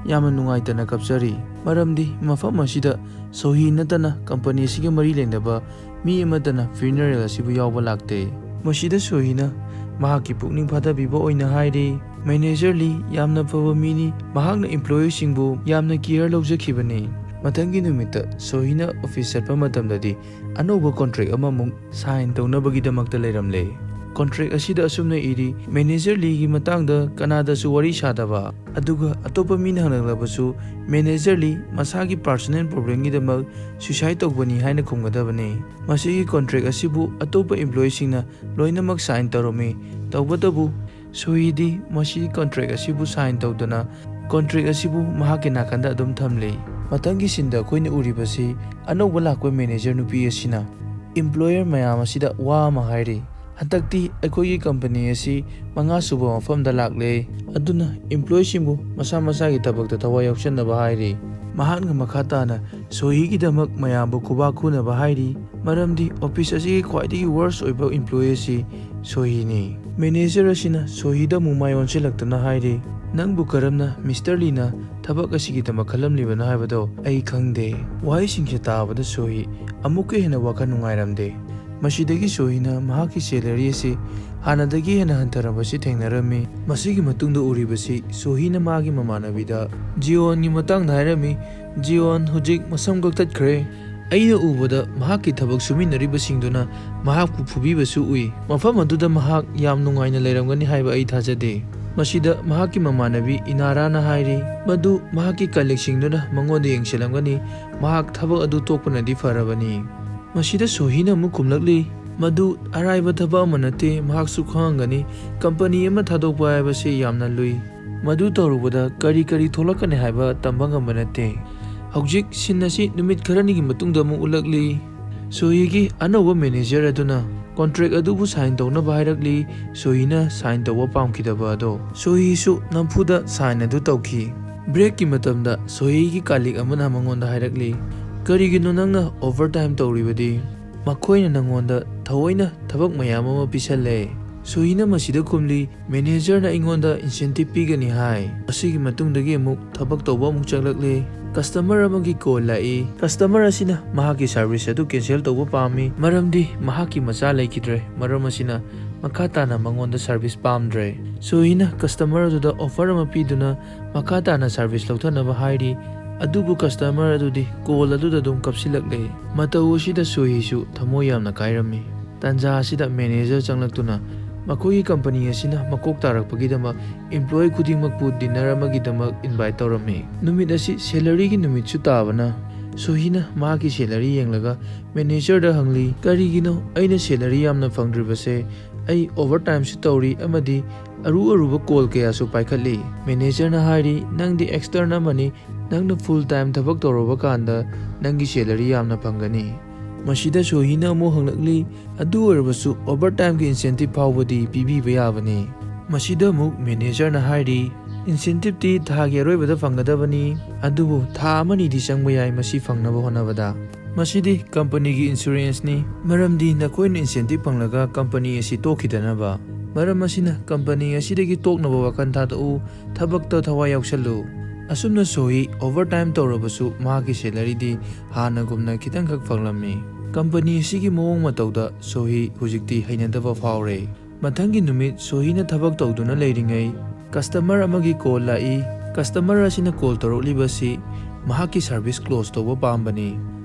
ꯌꯥꯝꯅ ꯅꯨꯡꯉꯥꯏꯇꯅ ꯀꯞꯆꯔꯤ꯫ ꯃꯔꯝꯗꯤ ꯃꯐꯝ ꯑꯁꯤꯗ ꯁꯣꯍꯤ ꯅꯠꯇꯅ ꯀꯝꯄꯅꯤ ꯑꯁꯤꯒ ꯃꯔꯤ ꯂꯩꯅꯕ ꯃꯤ ꯑꯃꯠꯇꯅ ꯐ꯭ꯌꯨꯅꯔꯦꯜ ꯑꯁꯤꯕꯨ ꯌꯥꯎꯕ ꯂꯥꯛꯇꯦ꯫ ꯃꯁꯤꯗ ꯁꯣꯍꯤꯅ ꯃꯍꯥꯛꯀꯤ ꯄꯨꯛꯅꯤꯡ ꯐꯥꯊꯕꯤꯕ ꯑꯣꯏꯅ ꯍꯥꯏꯔꯤ ꯃꯦꯅꯦꯖꯔ ꯂꯤ ꯌꯥꯝꯅ ꯐꯕ ꯃꯤꯅꯤ, ꯃꯍꯥꯛꯅ ꯏꯝꯄ꯭ꯂꯣꯌꯤꯁꯤꯡꯕꯨ ꯌꯥꯝꯅ ꯀꯤꯌꯔ ꯂꯧꯖꯈꯤꯕꯅꯤ꯫ ꯃꯊꯪꯒꯤ ꯅꯨꯃꯤꯠꯇ ꯁꯣꯍꯤꯅ ꯑꯣꯐꯤꯁ ꯆꯠꯄ ꯃꯇꯝꯗꯗꯤ ꯑꯅꯧꯕ ꯀꯣꯟꯇ꯭ꯔꯦꯛ ꯑꯃꯃꯨꯛ ꯁꯥꯏꯟ ꯇꯧꯅꯕꯒꯤꯗꯃꯛꯇ ꯂꯩꯔꯝꯂꯦ꯫ ꯀꯣꯟꯇ꯭ꯔꯦꯛ ꯑꯁꯤꯗ ꯑꯁꯨꯝꯅ ꯏꯔꯤ ꯃꯦꯅꯦꯖꯔ ꯂꯤꯒꯤ ꯃꯇꯥꯡꯗ ꯀꯅꯥꯗꯁꯨ ꯋꯥꯔꯤ ꯁꯥꯗꯕ, ꯑꯗꯨꯒ ꯑꯇꯣꯞꯄ ꯃꯤꯅ ꯍꯪꯂꯛꯂꯕꯁꯨ ꯃꯦꯅꯦꯖꯔ ꯂꯤ ꯃꯁꯥꯒꯤ ꯄꯥꯔꯁꯣꯅꯦꯜ ꯄ꯭ꯔꯣꯕ꯭ꯂꯦꯝꯒꯤꯗꯃꯛ ꯁꯨꯏꯁꯥꯏꯗ ꯇꯧꯕꯅꯤ ꯍꯥꯏꯅ ꯈꯨꯝꯒꯗꯕꯅꯤ꯫ ꯃꯁꯤꯒꯤ ꯀꯣꯟꯇ꯭ꯔꯦꯛ ꯑꯁꯤꯕꯨ ꯑꯇꯣꯞꯄ ꯏꯝꯄ꯭ꯂꯣꯌꯤꯁꯤꯡꯅ ꯂꯣꯏꯅꯃꯛ ꯁꯥꯏꯟ ꯇꯧꯔꯝꯃꯤ, ꯇꯧꯕꯇꯕꯨ ꯁꯣꯍꯤꯗꯤ ꯃꯁꯤꯒꯤ ꯀꯣꯟꯇ꯭ꯔꯦꯛ ꯑꯁꯤꯕꯨ ꯁꯥꯏꯟ ꯇꯧꯗꯅ ꯀꯣꯟꯇ꯭ꯔꯦꯛ ꯑꯁꯤꯕꯨ ꯃꯍꯥꯛꯀꯤ ꯅꯥꯀꯟꯗ ꯑꯗꯨꯝ ꯊꯝꯂꯤ꯫ ꯃꯊꯪꯒꯤ ꯁꯤꯟꯗ ꯑꯩꯈꯣꯏꯅ ꯎꯔꯤꯕꯁꯤ ꯑꯅꯧꯕ ꯂꯥꯛꯄ ꯃꯦꯅꯦꯖꯔ ꯅꯨꯄꯤ ꯑꯁꯤꯅ ꯏꯝꯄ꯭ꯂꯣꯌꯔ ꯃꯌꯥꯝ ꯑꯁꯤꯗ ꯋꯥ ꯑꯃ ꯍꯥꯏꯔꯤ ꯍꯟꯗꯛꯇꯤ ꯑꯩꯈꯣꯏꯒꯤ ꯀꯝꯄꯅꯤ ꯑꯁꯤ 5ꯁꯨꯕ ꯃꯐꯝꯗ ꯂꯥꯛꯂꯦ, ꯑꯗꯨꯅ ꯏꯝꯄ꯭ꯂꯣꯌꯤꯁꯤꯡꯕꯨ ꯃꯁꯥ ꯃꯁꯥꯒꯤ ꯊꯕꯛꯇ ꯊꯋꯥꯏ ꯌꯥꯎꯁꯟꯅꯕ ꯍꯥꯏꯔꯤ꯫ ꯃꯍꯥꯛꯅ ꯃꯈꯥ ꯇꯥꯅ ꯁꯣꯍꯤꯒꯤꯗꯃꯛ ꯃꯌꯥꯝꯕꯨ ꯈꯨꯕꯥꯛ ꯈꯨꯅꯕ ꯍꯥꯏꯔꯤ, ꯃꯔꯝꯗꯤ ꯑꯣꯐꯤꯁ ꯑꯁꯤꯒꯤ ꯈ꯭ꯋꯥꯏꯗꯒꯤ ꯋꯥꯔꯁ ꯑꯣꯏꯕ ꯏꯝꯄ꯭ꯂꯣꯌꯤ ꯑꯁꯤ ꯁꯣꯍꯤꯅꯤ꯫ ꯃꯦꯅꯦꯖꯔ ꯑꯁꯤꯅ ꯁꯣꯍꯤꯗ ꯑꯃꯨꯛ ꯃꯥꯏ ꯑꯣꯟꯁꯤꯜꯂꯛꯇꯨꯅ ꯍꯥꯏꯔꯤ ꯅꯪꯕꯨ ꯀꯔꯝꯅ ꯃꯤꯁꯇꯔ ꯂꯤꯅ ꯊꯕꯛ ꯑꯁꯤꯒꯤꯗꯃꯛ ꯈꯜꯂꯝꯂꯤꯕꯅꯣ ꯍꯥꯏꯕꯗꯣ ꯑꯩ ꯈꯪꯗꯦ꯫ ꯋꯥꯍꯩꯁꯤꯡꯁꯦ ꯇꯥꯕꯗ ꯁꯣꯍꯤ ꯑꯃꯨꯛꯀ ꯍꯦꯟꯅ ꯋꯥꯈꯜ ꯅꯨꯡꯉꯥꯏꯔꯝꯗꯦ꯫ ꯃꯁꯤꯗꯒꯤ ꯁꯣꯍꯤꯅ ꯃꯍꯥꯛꯀꯤ ꯁꯦꯂꯔꯤ ꯑꯁꯤ ꯍꯥꯟꯅꯗꯒꯤ ꯍꯦꯟꯅ ꯍꯟꯊꯔꯝꯕꯁꯤ ꯊꯦꯡꯅꯔꯝꯃꯤ꯫ ꯃꯁꯤꯒꯤ ꯃꯇꯨꯡꯗ ꯎꯔꯤꯕꯁꯤ ꯁꯣꯍꯤꯅ ꯃꯥꯒꯤ ꯃꯃꯥꯟꯅꯕꯤꯗ ꯖꯤꯌꯣꯟꯒꯤ ꯃꯇꯥꯡꯗ ꯍꯥꯏꯔꯝꯃꯤ꯫ ꯖꯤꯌꯣꯟ ꯍꯧꯖꯤꯛ ꯃꯁꯝ ꯀꯛꯊꯠꯈ꯭ꯔꯦ, ꯑꯩꯅ ꯎꯕꯗ ꯃꯍꯥꯛꯀꯤ ꯊꯕꯛ ꯁꯨꯃꯤꯟꯅꯔꯤꯕꯁꯤꯡꯗꯨꯅ ꯃꯍꯥꯛꯄꯨ ꯐꯨꯕꯤꯕꯁꯨ ꯎꯏ, ꯃꯐꯝ ꯑꯗꯨꯗ ꯃꯍꯥꯛ ꯌꯥꯝ ꯅꯨꯡꯉꯥꯏꯅ ꯂꯩꯔꯝꯒꯅꯤ ꯍꯥꯏꯕ ꯑꯩ ꯊꯥꯖꯗꯦ꯫ ꯃꯁꯤꯗ ꯃꯍꯥꯛꯀꯤ ꯃꯃꯥꯟꯅꯕꯤ ꯏꯅꯥꯔꯥꯅ ꯍꯥꯏꯔꯤ ꯃꯗꯨ ꯃꯍꯥꯛꯀꯤ ꯀꯂꯤꯛꯁꯤꯡꯗꯨꯅ ꯃꯉꯣꯟꯗ ꯌꯦꯡꯁꯤꯜꯂꯝꯒꯅꯤ, ꯃꯍꯥꯛ ꯊꯕꯛ ꯑꯗꯨ ꯇꯣꯛꯄꯅꯗꯤ ꯐꯔꯕꯅꯤ꯫ ꯃꯁꯤꯗ ꯁꯣꯍꯤꯅ ꯑꯃꯨꯛ ꯈꯨꯝꯂꯛꯂꯤ ꯃꯗꯨ ꯑꯔꯥꯏꯕ ꯊꯕꯛ ꯑꯃ ꯅꯠꯇꯦ, ꯃꯍꯥꯛꯁꯨ ꯈꯪꯂꯝꯒꯅꯤ ꯀꯝꯄꯅꯤ ꯑꯃ ꯊꯥꯗꯣꯛꯄ ꯍꯥꯏꯕꯁꯤ ꯌꯥꯝꯅ ꯂꯨꯏ, ꯃꯗꯨ ꯇꯧꯔꯨꯕꯗ ꯀꯔꯤ ꯀꯔꯤ ꯊꯣꯛꯂꯛꯀꯅꯤ ꯍꯥꯏꯕ ꯇꯝꯕ ꯉꯝꯕ ꯅꯠꯇꯦ꯫ ꯍꯧꯖꯤꯛ ꯁꯤꯟ ꯑꯁꯤ ꯅꯨꯃꯤꯠ ꯈꯔꯅꯤꯒꯤ ꯃꯇꯨꯡꯗ ꯑꯃꯨꯛ ꯎꯠꯂꯛꯂꯤ꯫ ꯁꯣꯍꯤꯒꯤ ꯑꯅꯧꯕ ꯃꯦꯅꯦꯖꯔ ꯑꯗꯨꯅ ꯀꯣꯟꯇ꯭ꯔꯦꯛ ꯑꯗꯨꯕꯨ ꯁꯥꯏꯟ ꯇꯧꯅꯕ ꯍꯥꯏꯔꯛꯂꯤ꯫ ꯁꯣꯍꯤꯅ ꯁꯥꯏꯟ ꯇꯧꯕ ꯄꯥꯝꯈꯤꯗꯕ ꯑꯗꯣ ꯁꯣꯍꯤꯁꯨ ꯅꯝꯐꯨꯗ ꯁꯥꯏꯟ ꯑꯗꯨ ꯇꯧꯈꯤ꯫ ꯕ꯭ꯔꯦꯛꯀꯤ ꯃꯇꯝꯗ ꯁꯣꯍꯤꯒꯤ ꯀꯥꯂꯤꯛ ꯑꯃꯅ ꯃꯉꯣꯟꯗ ꯍꯥꯏꯔꯛꯂꯤ ꯀꯔꯤꯒꯤꯅꯣ ꯅꯪꯅ ꯑꯣꯚꯔꯇꯥꯏꯝ ꯇꯧꯔꯤꯕꯗꯤ? ꯃꯈꯣꯏꯅ ꯅꯪꯉꯣꯟꯗ ꯊꯑꯣꯏꯅ ꯊꯕꯛ ꯃꯌꯥꯝ ꯑꯃ ꯄꯤꯁꯜꯂꯦ꯫ ꯁꯣꯍꯤꯅ ꯃꯁꯤꯗ ꯈꯨꯝꯂꯤ ꯃꯦꯅꯦꯖꯔꯅ ꯑꯩꯉꯣꯟꯗ ꯏꯟꯁꯦꯟꯇꯤꯚ ꯄꯤꯒꯅꯤ ꯍꯥꯏ꯫ ꯃꯁꯤꯒꯤ ꯃꯇꯨꯡꯗꯒꯤ ꯑꯃꯨꯛ ꯊꯕꯛ ꯇꯧꯕ ꯑꯃꯨꯛ ꯆꯠꯂꯛꯂꯤ꯫ ꯀꯁꯇꯃꯔ ꯑꯃꯒꯤ ꯀꯣꯜ ꯂꯥꯛꯏ꯫ ꯀꯁꯇꯃꯔ ꯑꯁꯤꯅ ꯃꯍꯥꯛꯀꯤ ꯁꯥꯔꯚꯤꯁ ꯑꯗꯨ ꯀꯦꯟꯁꯦꯜ ꯇꯧꯕ ꯄꯥꯝꯃꯤ, ꯃꯔꯝꯗꯤ ꯃꯍꯥꯛꯀꯤ ꯃꯆꯥ ꯂꯩꯈꯤꯗ꯭ꯔꯦ, ꯃꯔꯝ ꯑꯁꯤꯅ ꯃꯈꯥ ꯇꯥꯅ ꯃꯉꯣꯟꯗ ꯁꯔꯚꯤꯁ ꯄꯥꯝꯗ꯭ꯔꯦ꯫ ꯁꯣꯍꯤꯅ ꯀꯁꯇꯃꯔ ꯑꯗꯨꯗ ꯑꯣꯐꯔ ꯑꯃ ꯄꯤꯗꯨꯅ ꯃꯈꯥ ꯇꯥꯅ ꯁꯔꯚꯤꯁ ꯂꯧꯊꯅꯕ ꯍꯥꯏꯔꯤ, ꯑꯗꯨꯕꯨ ꯀꯁꯇꯃꯔ ꯑꯗꯨꯗꯤ ꯀꯣꯜ ꯑꯗꯨꯗ ꯑꯗꯨꯝ ꯀꯞꯁꯤꯜꯂꯛꯂꯦ꯫ ꯃꯇꯧ ꯑꯁꯤꯗ ꯁꯣꯍꯤꯁꯨ ꯊꯃꯣꯏ ꯌꯥꯝꯅ ꯀꯥꯏꯔꯝꯃꯤ꯫ ꯇꯥꯟꯖꯥ ꯑꯁꯤꯗ ꯃꯦꯅꯦꯖꯔ ꯆꯪꯂꯛꯇꯨꯅ ꯃꯈꯣꯏꯒꯤ ꯀꯝꯄꯅꯤ ꯑꯁꯤꯅ ꯃꯀꯣꯛ ꯇꯥꯔꯛꯄꯒꯤꯗꯃꯛ ꯏꯝꯄ꯭ꯂꯣꯌꯤ ꯈꯨꯗꯤꯡꯃꯛꯄꯨ ꯗꯤꯅꯔ ꯑꯃꯒꯤꯗꯃꯛ ꯏꯟꯚꯥꯏꯠ ꯇꯧꯔꯝꯃꯤ꯫ ꯅꯨꯃꯤꯠ ꯑꯁꯤ ꯁꯦꯂꯔꯤꯒꯤ ꯅꯨꯃꯤꯠꯁꯨ ꯇꯥꯕꯅ ꯁꯣꯍꯤꯅ ꯃꯍꯥꯛꯀꯤ ꯁꯦꯂꯔꯤ ꯌꯦꯡꯂꯒ ꯃꯦꯅꯦꯖꯔꯗ ꯍꯪꯂꯤ, ꯀꯔꯤꯒꯤꯅꯣ ꯑꯩꯅ ꯁꯦꯂꯔꯤ ꯌꯥꯝꯅ ꯐꯪꯗ꯭ꯔꯤꯕꯁꯦ? ꯑꯩ ꯑꯣꯚꯔꯇꯥꯏꯝꯁꯨ ꯇꯧꯔꯤ ꯑꯃꯗꯤ ꯑꯔꯨꯕ ꯀꯣꯜ ꯀꯌꯥꯁꯨ ꯄꯥꯏꯈꯠꯂꯤ꯫ ꯃꯦꯅꯦꯖꯔꯅ ꯍꯥꯏꯔꯤ, ꯅꯪꯗꯤ ꯑꯦꯛꯁꯇꯔꯟ ꯑꯃꯅꯤ, ꯅꯪꯅ ꯐꯨꯜ ꯇꯥꯏꯝ ꯊꯕꯛ ꯇꯧꯔꯕ ꯀꯥꯟꯗ ꯅꯪꯒꯤ ꯁꯦꯂꯔꯤ ꯌꯥꯝꯅ ꯐꯪꯒꯅꯤ꯫ ꯃꯁꯤꯗ ꯁꯣꯍꯤꯅ ꯑꯃꯨꯛ ꯍꯪꯂꯛꯂꯤ, ꯑꯗꯨ ꯑꯣꯏꯔꯕꯁꯨ ꯑꯣꯚꯔꯇꯥꯏꯝꯒꯤ ꯏꯟꯁꯦꯟꯇꯤꯚ ꯐꯥꯎꯕꯗꯤ ꯄꯤꯕꯤꯕ ꯌꯥꯕꯅꯤ꯫ ꯃꯁꯤꯗ ꯑꯃꯨꯛ ꯃꯦꯅꯦꯖꯔꯅ ꯍꯥꯏꯔꯤ, ꯏꯟꯁꯦꯟꯇꯤꯚꯇꯤ ꯊꯥꯒꯤ ꯑꯔꯣꯏꯕꯗ ꯐꯪꯒꯗꯕꯅꯤ, ꯑꯗꯨꯕꯨ ꯊꯥ ꯑꯃꯅꯤꯗꯤ ꯆꯪꯕ ꯌꯥꯏ ꯃꯁꯤ ꯐꯪꯅꯕ ꯍꯣꯠꯅꯕꯗ꯫ ꯃꯁꯤꯗꯤ ꯀꯝꯄꯅꯤꯒꯤ ꯏꯟꯁꯨꯔꯦꯟꯁꯅꯤ, ꯃꯔꯝꯗꯤ ꯅꯈꯣꯏꯅ ꯏꯟꯁꯦꯟꯇꯤꯚ ꯐꯪꯂꯒ ꯀꯝꯄꯅꯤ ꯑꯁꯤ ꯇꯣꯛꯈꯤꯗꯅꯕ꯫ ꯃꯔꯝ ꯑꯁꯤꯅ ꯀꯝꯄꯅꯤ ꯑꯁꯤꯗꯒꯤ ꯇꯣꯛꯅꯕ ꯋꯥꯈꯜ ꯊꯥꯗꯣꯛꯎ, ꯊꯕꯛꯇ ꯊꯋꯥꯏ ꯌꯥꯎꯁꯜꯂꯨ꯫ ꯑꯁꯨꯝꯅ ꯁꯣꯍꯤ ꯑꯣꯚꯔꯇꯥꯏꯝ ꯇꯧꯔꯕꯁꯨ ꯃꯍꯥꯛꯀꯤ ꯁꯦꯂꯔꯤꯗꯤ ꯍꯥꯟꯅꯒꯨꯝꯅ ꯈꯤꯇꯪꯈꯛ ꯐꯪꯂꯝꯃꯤ꯫ ꯀꯝꯄꯅꯤ ꯑꯁꯤꯒꯤ ꯃꯑꯣꯡ ꯃꯇꯧꯗ ꯁꯣꯍꯤ ꯍꯧꯖꯤꯛꯇꯤ ꯍꯩꯅꯗꯕ ꯐꯥꯎꯔꯦ꯫ ꯃꯊꯪꯒꯤ ꯅꯨꯃꯤꯠ ꯁꯣꯍꯤꯅ ꯊꯕꯛ ꯇꯧꯗꯨꯅ ꯂꯩꯔꯤꯉꯩ ꯀꯁꯇꯃꯔ ꯑꯃꯒꯤ ꯀꯣꯜ ꯂꯥꯛꯏ꯫ ꯀꯁꯇꯃꯔ ꯑꯁꯤꯅ ꯀꯣꯜ ꯇꯧꯔꯛꯂꯤꯕꯁꯤ ꯃꯍꯥꯛꯀꯤ ꯁꯔꯚꯤꯁ ꯀ꯭ꯂꯣꯖ ꯇꯧꯕ ꯄꯥꯝꯕꯅꯤ꯫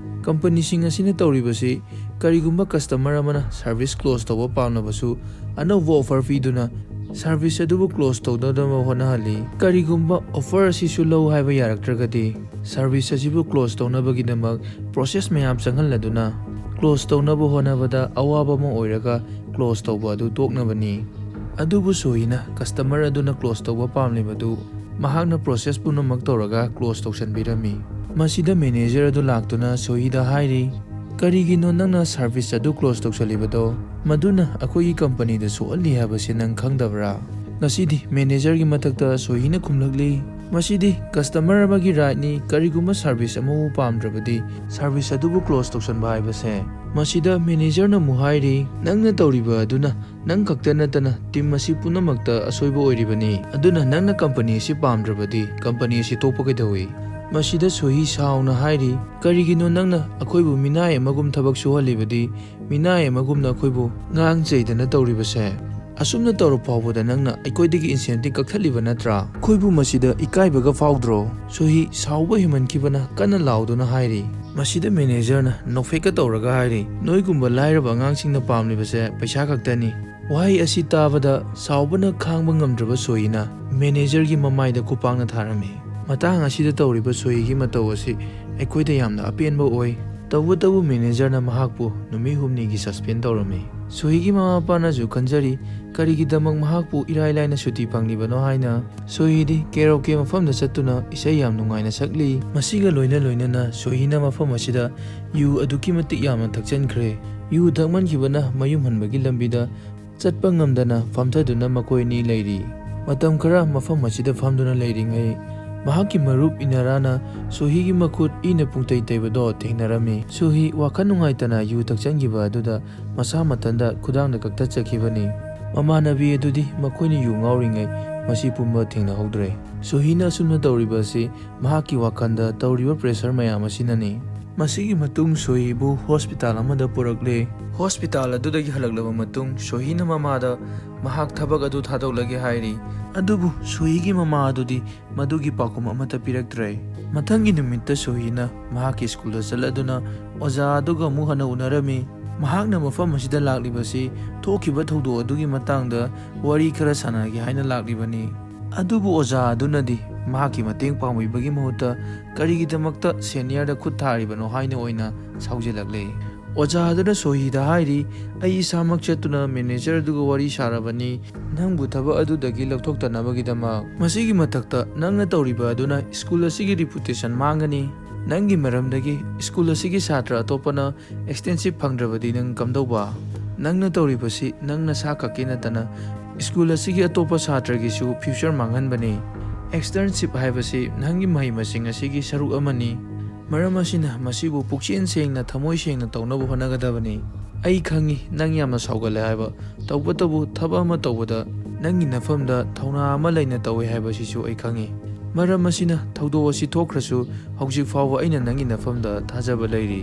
ꯀꯝꯄꯅꯤꯁꯤꯡ ꯑꯁꯤꯅ ꯇꯧꯔꯤꯕꯁꯤ ꯀꯔꯤꯒꯨꯝꯕ ꯀꯁꯇꯃꯔ ꯑꯃꯅ ꯁꯔꯚꯤꯁ ꯀ꯭ꯂꯣꯖ ꯇꯧꯕ ꯄꯥꯝꯂꯕꯁꯨ ꯑꯅꯧꯕ ꯑꯣꯐꯔ ꯄꯤꯗꯨꯅ ꯁꯔꯚꯤꯁ ꯑꯗꯨꯕꯨ ꯀ꯭ꯂꯣꯖ ꯇꯧꯅꯕ ꯍꯣꯠꯅꯍꯜꯂꯤ꯫ ꯀꯔꯤꯒꯨꯝꯕ ꯑꯣꯐꯔ ꯑꯁꯤꯁꯨ ꯂꯧ ꯍꯥꯏꯕ ꯌꯥꯔꯛꯇ꯭ꯔꯒꯗꯤ ꯁꯔꯚꯤꯁ ꯑꯁꯤꯕꯨ ꯀ꯭ꯂꯣꯖ ꯇꯧꯅꯕꯒꯤꯗꯃꯛ ꯄ꯭ꯔꯣꯁꯦꯁ ꯃꯌꯥꯝ ꯆꯪꯍꯜꯂꯗꯨꯅ ꯀ꯭ꯂꯣꯖ ꯇꯧꯅꯕ ꯍꯣꯠꯅꯕꯗ ꯑꯋꯥꯕ ꯑꯃ ꯑꯣꯏꯔꯒ ꯀ꯭ꯂꯣꯖ ꯇꯧꯕ ꯑꯗꯨ ꯇꯣꯛꯅꯕꯅꯤ꯫ ꯑꯗꯨꯕꯨ ꯁꯣꯍꯤꯅ ꯀꯁꯇꯃꯔ ꯑꯗꯨꯅ ꯀ꯭ꯂꯣꯖ ꯇꯧꯕ ꯄꯥꯝꯂꯤꯕꯗꯨ ꯃꯍꯥꯛꯅ ꯄ꯭ꯔꯣꯁꯦꯁ ꯄꯨꯝꯅꯃꯛ ꯇꯧꯔꯒ ꯀ꯭ꯂꯣꯖ ꯇꯧꯁꯟꯕꯤꯔꯝꯃꯤ꯫ ꯃꯁꯤꯗ ꯃꯦꯅꯦꯖꯔ ꯑꯗꯨ ꯂꯥꯛꯇꯨꯅ ꯁꯣꯍꯤꯗ ꯍꯥꯏꯔꯤ, ꯀꯔꯤꯒꯤꯅꯣ ꯅꯪꯅ ꯁꯔꯚꯤꯁ ꯑꯗꯨ ꯀ꯭ꯂꯣꯖ ꯇꯧꯁꯜꯂꯤꯕꯗꯣ? ꯃꯗꯨꯅ ꯑꯩꯈꯣꯏꯒꯤ ꯀꯝꯄꯅꯤꯗ ꯁꯣꯛꯍꯜꯂꯤ ꯍꯥꯏꯕꯁꯤ ꯅꯪ ꯈꯪꯗꯕ꯭ꯔꯥ? ꯉꯁꯤꯗꯤ ꯃꯦꯅꯦꯖꯔꯒꯤ ꯃꯊꯛꯇ ꯁꯣꯍꯤꯅ ꯈꯨꯝꯂꯛꯂꯤ, ꯃꯁꯤꯗꯤ ꯀꯁꯇꯃꯔ ꯑꯃꯒꯤ ꯔꯥꯏꯠꯅꯤ, ꯀꯔꯤꯒꯨꯝꯕ ꯁꯔꯚꯤꯁ ꯑꯃꯕꯨ ꯄꯥꯝꯗ꯭ꯔꯕꯗꯤ ꯁꯔꯚꯤꯁ ꯑꯗꯨꯕꯨ ꯀ꯭ꯂꯣꯖ ꯇꯧꯁꯟꯕ ꯍꯥꯏꯕꯁꯦ꯫ ꯃꯁꯤꯗ ꯃꯦꯅꯦꯖꯔꯅ ꯑꯃꯨꯛ ꯍꯥꯏꯔꯤ, ꯅꯪꯅ ꯇꯧꯔꯤꯕ ꯑꯗꯨꯅ ꯅꯪ ꯈꯛꯇ ꯅꯠꯇꯅ ꯇꯤꯝ ꯑꯁꯤ ꯄꯨꯝꯅꯃꯛꯇ ꯑꯁꯣꯏꯕ ꯑꯣꯏꯔꯤꯕꯅꯤ, ꯑꯗꯨꯅ ꯅꯪꯅ ꯀꯝꯄꯅꯤ ꯑꯁꯤ ꯄꯥꯝꯗ꯭ꯔꯕꯗꯤ ꯀꯝꯄꯅꯤ ꯑꯁꯤ ꯇꯣꯛꯄ ꯀꯩꯗꯧꯏ? ꯃꯁꯤꯗ ꯁꯣꯍꯤ ꯁꯥꯎꯅ ꯍꯥꯏꯔꯤ, ꯀꯔꯤꯒꯤꯅꯣ ꯅꯪꯅ ꯑꯩꯈꯣꯏꯕꯨ ꯃꯤꯅꯥꯏ ꯑꯃꯒꯨꯝ ꯊꯕꯛ ꯁꯨꯍꯜꯂꯤꯕꯗꯤ? ꯃꯤꯅꯥꯏ ꯑꯃꯒꯨꯝꯅ ꯑꯩꯈꯣꯏꯕꯨ ꯉꯥꯡ ꯆꯩꯗꯅ ꯇꯧꯔꯤꯕꯁꯦ? ꯑꯁꯨꯝꯅ ꯇꯧꯔ ꯐꯥꯎꯕꯗ ꯅꯪꯅ ꯑꯩꯈꯣꯏꯗꯒꯤ ꯏꯟꯁꯦꯟꯇꯤꯚ ꯀꯛꯊꯠꯂꯤꯕ ꯅꯠꯇ꯭ꯔꯥ? ꯑꯩꯈꯣꯏꯕꯨ ꯃꯁꯤꯗ ꯏꯀꯥꯏꯕꯒ ꯐꯥꯎꯗ꯭ꯔꯣ? ꯁꯣꯍꯤ ꯁꯥꯎꯕ ꯍꯦꯟꯃꯟꯈꯤꯕꯅ ꯀꯟꯅ ꯂꯥꯎꯗꯨꯅ ꯍꯥꯏꯔꯤ꯫ ꯃꯁꯤꯗ ꯃꯦꯅꯦꯖꯔꯅ ꯅꯣꯛꯐꯦꯠꯀ ꯇꯧꯔꯒ ꯍꯥꯏꯔꯤ, ꯅꯣꯏꯒꯨꯝꯕ ꯂꯥꯏꯔꯕ ꯑꯉꯥꯡꯁꯤꯡꯅ ꯄꯥꯝꯂꯤꯕꯁꯦ ꯄꯩꯁꯥ ꯈꯛꯇꯅꯤ꯫ ꯋꯥꯍꯩ ꯑꯁꯤ ꯇꯥꯕꯗ ꯁꯥꯎꯕꯅ ꯈꯥꯡꯕ ꯉꯝꯗ꯭ꯔꯕ ꯁꯣꯍꯤꯅ ꯃꯦꯅꯦꯖꯔꯒꯤ ꯃꯃꯥꯏꯗ ꯈꯨꯄꯥꯛꯅ ꯊꯥꯔꯝꯃꯤ꯫ ꯃꯇꯥꯡ ꯑꯁꯤꯗ ꯇꯧꯔꯤꯕ ꯁꯣꯍꯤꯒꯤ ꯃꯇꯧ ꯑꯁꯤ ꯑꯩꯈꯣꯏꯗ ꯌꯥꯝꯅ ꯑꯄꯦꯟꯕ ꯑꯣꯏ꯫ ꯇꯧꯕꯇꯕꯨ ꯃꯦꯅꯦꯖꯔꯅ ꯃꯍꯥꯛꯄꯨ ꯅꯨꯃꯤꯠ ꯍꯨꯝꯅꯤꯒꯤ ꯁꯁꯄꯦꯟ ꯇꯧꯔꯝꯃꯤ꯫ ꯁꯣꯍꯤꯒꯤ ꯃꯃꯥ ꯃꯄꯥꯅꯁꯨ ꯈꯟꯖꯔꯤ ꯀꯔꯤꯒꯤꯗꯃꯛ ꯃꯍꯥꯛꯄꯨ ꯏꯔꯥꯏ ꯂꯥꯏꯅ ꯁꯨꯇꯤ ꯐꯪꯂꯤꯕꯅꯣ ꯍꯥꯏꯅ꯫ ꯁꯣꯍꯤꯗꯤ ꯀꯦꯔꯣꯀꯦ ꯃꯐꯝꯗ ꯆꯠꯇꯨꯅ ꯏꯁꯩ ꯌꯥꯝ ꯅꯨꯡꯉꯥꯏꯅ ꯁꯛꯂꯤ꯫ ꯃꯁꯤꯒ ꯂꯣꯏꯅꯅ ꯁꯣꯍꯤꯅ ꯃꯐꯝ ꯑꯁꯤꯗ ꯌꯨ ꯑꯗꯨꯛꯀꯤ ꯃꯇꯤꯛ ꯌꯥꯝꯅ ꯊꯛꯆꯟꯈ꯭ꯔꯦ꯫ ꯌꯨ ꯊꯛꯃꯟꯈꯤꯕꯅ ꯃꯌꯨꯝ ꯍꯟꯕꯒꯤ ꯂꯝꯕꯤꯗ ꯆꯠꯄ ꯉꯝꯗꯅ ꯐꯝꯊꯗꯨꯅ ꯃꯈꯣꯏ ꯑꯅꯤ ꯂꯩꯔꯤ꯫ ꯃꯇꯝ ꯈꯔ ꯃꯐꯝ ꯑꯁꯤꯗ ꯐꯝꯗꯨꯅ ꯂꯩꯔꯤꯉꯩ ꯃꯍꯥꯛꯀꯤ ꯃꯔꯨꯞ ꯏꯅꯥꯔꯥꯅ ꯁꯣꯍꯤꯒꯤ ꯃꯈꯨꯠ ꯏꯅ ꯄꯨꯡꯇꯩ ꯇꯩꯕꯗꯣ ꯊꯦꯡꯅꯔꯝꯃꯤ꯫ ꯁꯣꯍꯤ ꯋꯥꯈꯜ ꯅꯨꯡꯉꯥꯏꯇꯅ ꯌꯨ ꯊꯛꯆꯟꯈꯤꯕ ꯑꯗꯨꯗ ꯃꯁꯥ ꯃꯊꯟꯇ ꯈꯨꯗꯥꯡꯗ ꯀꯛꯊꯠꯆꯈꯤꯕꯅꯤ꯫ ꯃꯃꯥꯟꯅꯕꯤ ꯑꯗꯨꯗꯤ ꯃꯈꯣꯏꯅ ꯌꯨ ꯉꯥꯎꯔꯤꯉꯩ ꯃꯁꯤ ꯄꯨꯝꯕ ꯊꯦꯡꯅꯍꯧꯗ꯭ꯔꯦ꯫ ꯁꯣꯍꯤꯅ ꯑꯁꯨꯝꯅ ꯇꯧꯔꯤꯕ ꯑꯁꯤ ꯃꯍꯥꯛꯀꯤ ꯋꯥꯈꯜꯗ ꯇꯧꯔꯤꯕ ꯄ꯭ꯔꯦꯁꯔ ꯃꯌꯥꯝ ꯑꯁꯤꯅꯅꯤ꯫ ꯃꯁꯤꯒꯤ ꯃꯇꯨꯡ ꯁꯣꯍꯤꯕꯨ ꯍꯣꯁꯄꯤꯇꯥꯜ ꯑꯃꯗ ꯄꯨꯔꯛꯂꯦ꯫ ꯍꯣꯁꯄꯤꯇꯥꯜ ꯑꯗꯨꯗꯒꯤ ꯍꯜꯂꯛꯂꯕ ꯃꯇꯨꯡ ꯁꯣꯍꯤꯅ ꯃꯃꯥꯗ ꯃꯍꯥꯛ ꯊꯕꯛ ꯑꯗꯨ ꯊꯥꯗꯣꯛꯂꯒꯦ ꯍꯥꯏꯔꯤ꯫ ꯑꯗꯨꯕꯨ ꯁꯣꯍꯤꯒꯤ ꯃꯃꯥ ꯑꯗꯨꯗꯤ ꯃꯗꯨꯒꯤ ꯄꯥꯎꯈꯨꯝ ꯑꯃꯠꯇ ꯄꯤꯔꯛꯇ꯭ꯔꯦ꯫ ꯃꯊꯪꯒꯤ ꯅꯨꯃꯤꯠꯇ ꯁꯣꯍꯤꯅ ꯃꯍꯥꯛꯀꯤ ꯁ꯭ꯀꯨꯜꯗ ꯆꯠꯂꯗꯨꯅ ꯑꯣꯖꯥ ꯑꯗꯨꯒ ꯑꯃꯨꯛ ꯍꯟꯅ ꯎꯅꯔꯝꯃꯤ꯫ ꯃꯍꯥꯛꯅ ꯃꯐꯝ ꯑꯁꯤꯗ ꯂꯥꯛꯂꯤꯕꯁꯤ ꯊꯣꯛꯈꯤꯕ ꯊꯧꯗꯣꯛ ꯑꯗꯨꯒꯤ ꯃꯇꯥꯡꯗ ꯋꯥꯔꯤ ꯈꯔ ꯁꯥꯟꯅꯒꯦ ꯍꯥꯏꯅ ꯂꯥꯛꯂꯤꯕꯅꯤ꯫ ꯑꯗꯨꯕꯨ ꯑꯣꯖꯥ ꯑꯗꯨꯅꯗꯤ ꯃꯍꯥꯛꯀꯤ ꯃꯇꯦꯡ ꯄꯥꯡꯕꯤꯕꯒꯤ ꯃꯍꯨꯠꯇ ꯀꯔꯤꯒꯤꯗꯃꯛꯇ ꯁꯦꯅꯤꯌꯔꯗ ꯈꯨꯠ ꯊꯥꯔꯤꯕꯅꯣ ꯍꯥꯏꯅ ꯑꯣꯏꯅ ꯁꯥꯎꯖꯤꯜꯂꯛꯂꯦ꯫ ꯑꯣꯖꯥ ꯑꯗꯨꯅ ꯁꯣꯍꯤꯗ ꯍꯥꯏꯔꯤ, ꯑꯩ ꯏꯁꯥꯃꯛ ꯆꯠꯇꯨꯅ ꯃꯦꯅꯦꯖꯔ ꯑꯗꯨꯒ ꯋꯥꯔꯤ ꯁꯥꯔꯕꯅꯤ ꯅꯪꯕꯨ ꯊꯕꯛ ꯑꯗꯨꯗꯒꯤ ꯂꯧꯊꯣꯛꯇꯅꯕꯒꯤꯗꯃꯛ꯫ ꯃꯁꯤꯒꯤ ꯃꯊꯛꯇ ꯅꯪꯅ ꯇꯧꯔꯤꯕ ꯑꯗꯨꯅ ꯁ꯭ꯀꯨꯜ ꯑꯁꯤꯒꯤ ꯔꯤꯄꯨꯇꯦꯁꯟ ꯃꯥꯡꯒꯅꯤ꯫ ꯅꯪꯒꯤ ꯃꯔꯝꯗꯒꯤ ꯁ꯭ꯀꯨꯜ ꯑꯁꯤꯒꯤ ꯁꯥꯇ꯭ꯔ ꯑꯇꯣꯞꯄꯅ ꯑꯦꯛꯁꯇꯦꯟꯁꯤꯞ ꯐꯪꯗ꯭ꯔꯕꯗꯤ ꯅꯪ ꯀꯝꯗꯧꯕ? ꯅꯪꯅ ꯇꯧꯔꯤꯕꯁꯤ ꯅꯪ ꯅꯁꯥ ꯈꯛꯀꯤ ꯅꯠꯇꯅ ꯁ꯭ꯀꯨल ꯑꯁꯤꯒꯤ ꯑꯇꯣꯞꯄ ꯁꯥꯇ꯭ꯔꯒꯤꯁꯨ ꯐ꯭ꯌꯨꯆꯔ ꯃꯥꯡꯍꯟꯕꯅꯤ꯫ ꯑꯦꯛꯁꯇꯔꯟꯁꯤꯞ ꯍꯥꯏꯕꯁꯤ ꯅꯪꯒꯤ ꯃꯍꯩ ꯃꯁꯤꯡ ꯑꯁꯤꯒꯤ ꯁꯔꯨꯛ ꯑꯃꯅꯤ꯫ ꯃꯔꯝ ꯑꯁꯤꯅ ꯃꯁꯤꯕꯨ ꯄꯨꯛꯆꯦꯜ ꯁꯦꯡꯅ ꯊꯃꯣꯏ ꯁꯦꯡꯅ ꯇꯧꯅꯕ ꯍꯣꯠꯅꯒꯗꯕꯅꯤ꯫ ꯑꯩ ꯈꯪꯉꯤ ꯅꯪ ꯌꯥꯝꯅ ꯁꯥꯎꯒꯠꯂꯦ ꯍꯥꯏꯕ, ꯇꯧꯕꯇꯕꯨ ꯊꯕꯛ ꯑꯃ ꯇꯧꯕꯗ ꯅꯪꯒꯤ ꯅꯐꯝꯗ ꯊꯧꯅꯥ ꯑꯃ ꯂꯩꯅ ꯇꯧꯏ ꯍꯥꯏꯕꯁꯤꯁꯨ ꯑꯩ ꯈꯪꯉꯤ꯫ ꯃꯔꯝ ꯑꯁꯤꯅ ꯊꯧꯗꯣꯛ ꯑꯁꯤ ꯊꯣꯛꯈ꯭ꯔꯁꯨ ꯍꯧꯖꯤꯛ ꯐꯥꯎꯕ ꯑꯩꯅ ꯅꯪꯒꯤ ꯅꯐꯝꯗ ꯊꯥꯖꯕ ꯂꯩꯔꯤ꯫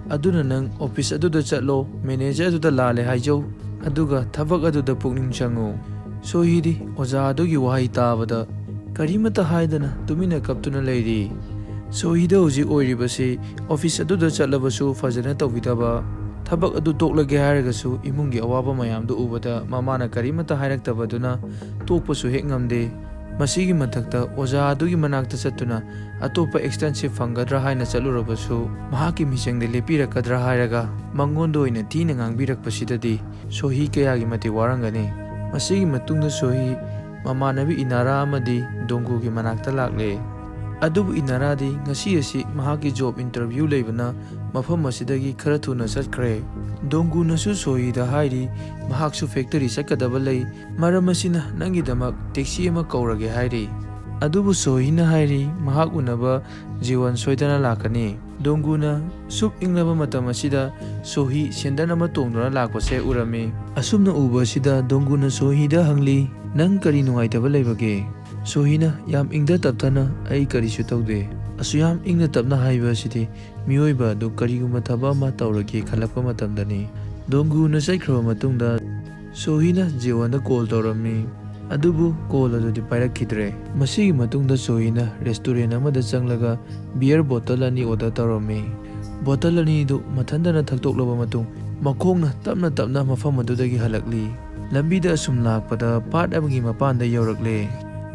ꯑꯗꯨꯅ ꯅꯪ ꯑꯣꯐꯤꯁ ꯑꯗꯨꯗ ꯆꯠꯂꯣ, ꯃꯦꯅꯦꯖꯔ ꯑꯗꯨꯗ ꯂꯥꯜꯂꯦ ꯍꯥꯏꯖꯧ, ꯑꯗꯨꯒ ꯊꯕꯛ ꯑꯗꯨꯗ ꯄꯨꯛꯅꯤꯡ ꯆꯪꯉꯨ꯫ ꯁꯣꯍꯤꯗꯤ ꯑꯣꯖꯥ ꯑꯗꯨꯒꯤ ꯋꯥꯍꯩ ꯇꯥꯕꯗ ꯀꯔꯤꯃꯠꯇ ꯍꯥꯏꯗꯅ ꯇꯨꯃꯤꯟꯅ ꯀꯞꯇꯨꯅ ꯂꯩꯔꯤ꯫ ꯁꯣꯍꯤꯗ ꯍꯧꯖꯤꯛ ꯑꯣꯏꯔꯤꯕꯁꯤ ꯑꯣꯐꯤꯁ ꯑꯗꯨꯗ ꯆꯠꯂꯕꯁꯨ ꯐꯖꯅ ꯇꯧꯕꯤꯗꯕ, ꯊꯕꯛ ꯑꯗꯨ ꯇꯣꯛꯂꯒꯦ ꯍꯥꯏꯔꯒꯁꯨ ꯏꯃꯨꯡꯒꯤ ꯑꯋꯥꯕ ꯃꯌꯥꯝꯗꯨ ꯎꯕꯗ ꯃꯃꯥꯅ ꯀꯔꯤꯃꯠꯇ ꯍꯥꯏꯔꯛꯇꯕꯗꯨꯅ ꯇꯣꯛꯄꯁꯨ ꯍꯦꯛ ꯉꯝꯗꯦ꯫ ꯃꯁꯤꯒꯤ ꯃꯊꯛꯇ ꯑꯣꯖꯥ ꯑꯗꯨꯒꯤ ꯃꯅꯥꯛꯇ ꯆꯠꯇꯨꯅ ꯑꯇꯣꯞꯄ ꯑꯦꯛꯁꯇꯦꯟꯁꯤꯞ ꯐꯪꯒꯗ꯭ꯔꯥ ꯍꯥꯏꯅ ꯆꯠꯂꯨꯔꯕꯁꯨ ꯃꯍꯥꯛꯀꯤ ꯃꯤꯆꯪꯗ ꯂꯦꯞꯄꯤꯔꯛꯀꯗ꯭ꯔꯥ ꯍꯥꯏꯔꯒ ꯃꯉꯣꯟꯗ ꯑꯣꯏꯅ ꯊꯤꯅ ꯉꯥꯡꯕꯤꯔꯛꯄꯁꯤꯗꯗꯤ ꯁꯣꯍꯤ ꯀꯌꯥꯒꯤ ꯃꯇꯤꯛ ꯋꯥꯔꯝꯒꯅꯤ꯫ ꯃꯁꯤꯒꯤ ꯃꯇꯨꯡꯗ ꯁꯣꯍꯤ ꯃꯃꯥꯟꯅꯕꯤ ꯏꯅꯥꯔꯥ ꯑꯃꯗꯤ ꯗꯣꯡꯒꯨꯒꯤ ꯃꯅꯥꯛꯇ ꯂꯥꯛꯂꯦ꯫ ꯑꯗꯨꯕꯨ ꯏꯅꯥꯔꯥꯗꯤ ꯉꯁꯤ ꯑꯁꯤ ꯃꯍꯥꯛꯀꯤ ꯖꯣꯕ ꯏꯟꯇꯔꯚ꯭ꯌꯨ ꯂꯩꯕꯅ ꯃꯐꯝ ꯑꯁꯤꯗꯒꯤ ꯈꯔ ꯊꯨꯅ ꯆꯠꯈ꯭ꯔꯦ꯫ ꯗꯣꯡꯒꯨꯅꯁꯨ ꯁꯣꯍꯤꯗ ꯍꯥꯏꯔꯤ ꯃꯍꯥꯛꯁꯨ ꯐꯦꯛꯇꯔꯤ ꯆꯠꯀꯗꯕ ꯂꯩ, ꯃꯔꯝ ꯑꯁꯤꯅ ꯅꯪꯒꯤꯗꯃꯛ ꯇꯦꯛꯁꯤ ꯑꯃ ꯀꯧꯔꯒꯦ ꯍꯥꯏꯔꯤ꯫ ꯑꯗꯨꯕꯨ ꯁꯣꯍꯤꯅ ꯍꯥꯏꯔꯤ ꯃꯍꯥꯛ ꯎꯅꯕ ꯖꯤꯋꯟ ꯁꯣꯏꯗꯅ ꯂꯥꯛꯀꯅꯤ꯫ ꯗꯣꯡꯒꯨꯅ ꯁꯨꯛ ꯏꯪꯂꯕ ꯃꯇꯝ ꯑꯁꯤꯗ ꯁꯣꯍꯤ ꯁꯦꯟꯗꯟ ꯑꯃ ꯇꯣꯡꯗꯨꯅ ꯂꯥꯛꯄꯁꯦ ꯎꯔꯝꯃꯤ꯫ ꯑꯁꯨꯝꯅ ꯎꯕ ꯑꯁꯤꯗ ꯗꯣꯡꯒꯨꯅ ꯁꯣꯍꯤꯗ ꯍꯪꯂꯤ, ꯅꯪ ꯀꯔꯤ ꯅꯨꯡꯉꯥꯏꯇꯕ ꯂꯩꯕꯒꯦ? ꯁꯣꯍꯤꯅ ꯌꯥꯝ ꯏꯪꯗ ꯇꯞꯊꯅ ꯑꯩ ꯀꯔꯤꯁꯨ ꯇꯧꯗꯦ꯫ ꯑꯁꯨꯌꯥꯝ ꯏꯪꯅ ꯇꯞꯅ ꯍꯥꯏꯕ ꯑꯁꯤꯗꯤ ꯃꯤꯑꯣꯏꯕ ꯑꯗꯨ ꯀꯔꯤꯒꯨꯝꯕ ꯊꯕꯛ ꯑꯃ ꯇꯧꯔꯒꯦ ꯈꯜꯂꯛꯄ ꯃꯇꯝꯗꯅꯤ꯫ ꯗꯣꯡꯒꯨꯅ ꯆꯠꯈ꯭ꯔꯕ ꯃꯇꯨꯡꯗ ꯁꯣꯍꯤꯅ ꯖꯤꯋꯟꯗ ꯀꯣꯜ ꯇꯧꯔꯝꯃꯤ, ꯑꯗꯨꯕꯨ ꯀꯣꯜ ꯑꯗꯨꯗꯤ ꯄꯥꯏꯔꯛꯈꯤꯗ꯭ꯔꯦ꯫ ꯃꯁꯤꯒꯤ ꯃꯇꯨꯡꯗ ꯁꯣꯍꯤꯅ ꯔꯦꯁꯇꯨꯔꯦꯟ ꯑꯃꯗ ꯆꯪꯂꯒ ꯕꯤꯌꯔ ꯕꯣꯇꯜ 2 ꯑꯣꯔꯗꯔ ꯇꯧꯔꯝꯃꯤ꯫ ꯕꯣꯇꯜ 2ꯗꯨ ꯃꯊꯟꯇꯅ ꯊꯛꯇꯣꯛꯂꯕ ꯃꯇꯨꯡ ꯃꯈꯣꯡꯅ ꯇꯞꯅ ꯇꯞꯅ ꯃꯐꯝ ꯑꯗꯨꯗꯒꯤ ꯍꯜꯂꯛꯂꯤ꯫ ꯂꯝꯕꯤꯗ ꯑꯁꯨꯝ ꯂꯥꯛꯄꯗ ꯄꯥꯠ ꯑꯃꯒꯤ ꯃꯄꯥꯟꯗ ꯌꯧꯔꯛꯂꯦ꯫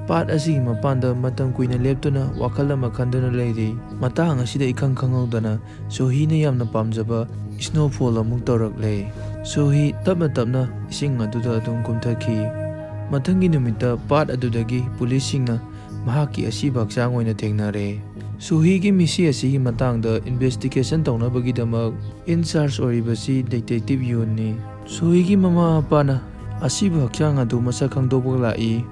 ꯄꯥꯠ ꯑꯁꯤꯒꯤ ꯃꯄꯥꯟꯗ ꯃꯇꯝ ꯀꯨꯏꯅ ꯂꯦꯞꯇꯨꯅ ꯋꯥꯈꯜ ꯑꯃ ꯈꯟꯗꯨꯅ ꯂꯩꯔꯤ꯫ ꯃꯇꯥꯡ ꯑꯁꯤꯗ ꯏꯈꯪ ꯈꯪꯍꯧꯗꯅ ꯁꯣꯍꯤꯅ ꯌꯥꯝꯅ ꯄꯥꯝꯖꯕ ꯁ꯭ꯅꯣꯐꯣꯜ ꯑꯃꯨꯛ ꯇꯧꯔꯛꯂꯦ꯫ ꯁꯣꯍꯤ ꯇꯞꯅ ꯇꯞꯅ ꯏꯁꯤꯡ ꯑꯗꯨꯗ ꯑꯗꯨꯝ ꯀꯨꯝꯊꯈꯤ꯫ ꯃꯊꯪꯒꯤ ꯅꯨꯃꯤꯠꯇ ꯄꯥꯠ ꯑꯗꯨꯗꯒꯤ ꯄꯨꯂꯤꯁꯁꯤꯡꯅ ꯃꯍꯥꯛꯀꯤ ꯑꯁꯤꯕ ꯍꯛꯆꯥꯡ ꯑꯣꯏꯅ ꯊꯦꯡꯅꯔꯦ꯫ ꯁꯣꯍꯤꯒꯤ ꯃꯤꯁꯤ ꯑꯁꯤꯒꯤ ꯃꯇꯥꯡꯗ ꯏꯟꯚꯦꯁꯇꯤꯒꯦꯁꯟ ꯇꯧꯅꯕꯒꯤꯗꯃꯛ ꯏꯟꯆꯥꯔꯖ ꯑꯣꯏꯔꯤꯕꯁꯤ ꯗꯤꯇꯦꯛꯇꯤꯚ ꯌꯨꯟꯅꯤ꯫ ꯁꯣꯍꯤꯒꯤ ꯃꯃꯥ ꯃꯄꯥꯅ ꯑꯁꯤꯕ ꯍꯛꯆꯥꯡ ꯑꯗꯨ ꯃꯁꯛ ꯈꯪꯗꯣꯛꯄ ꯂꯥꯛꯏ꯫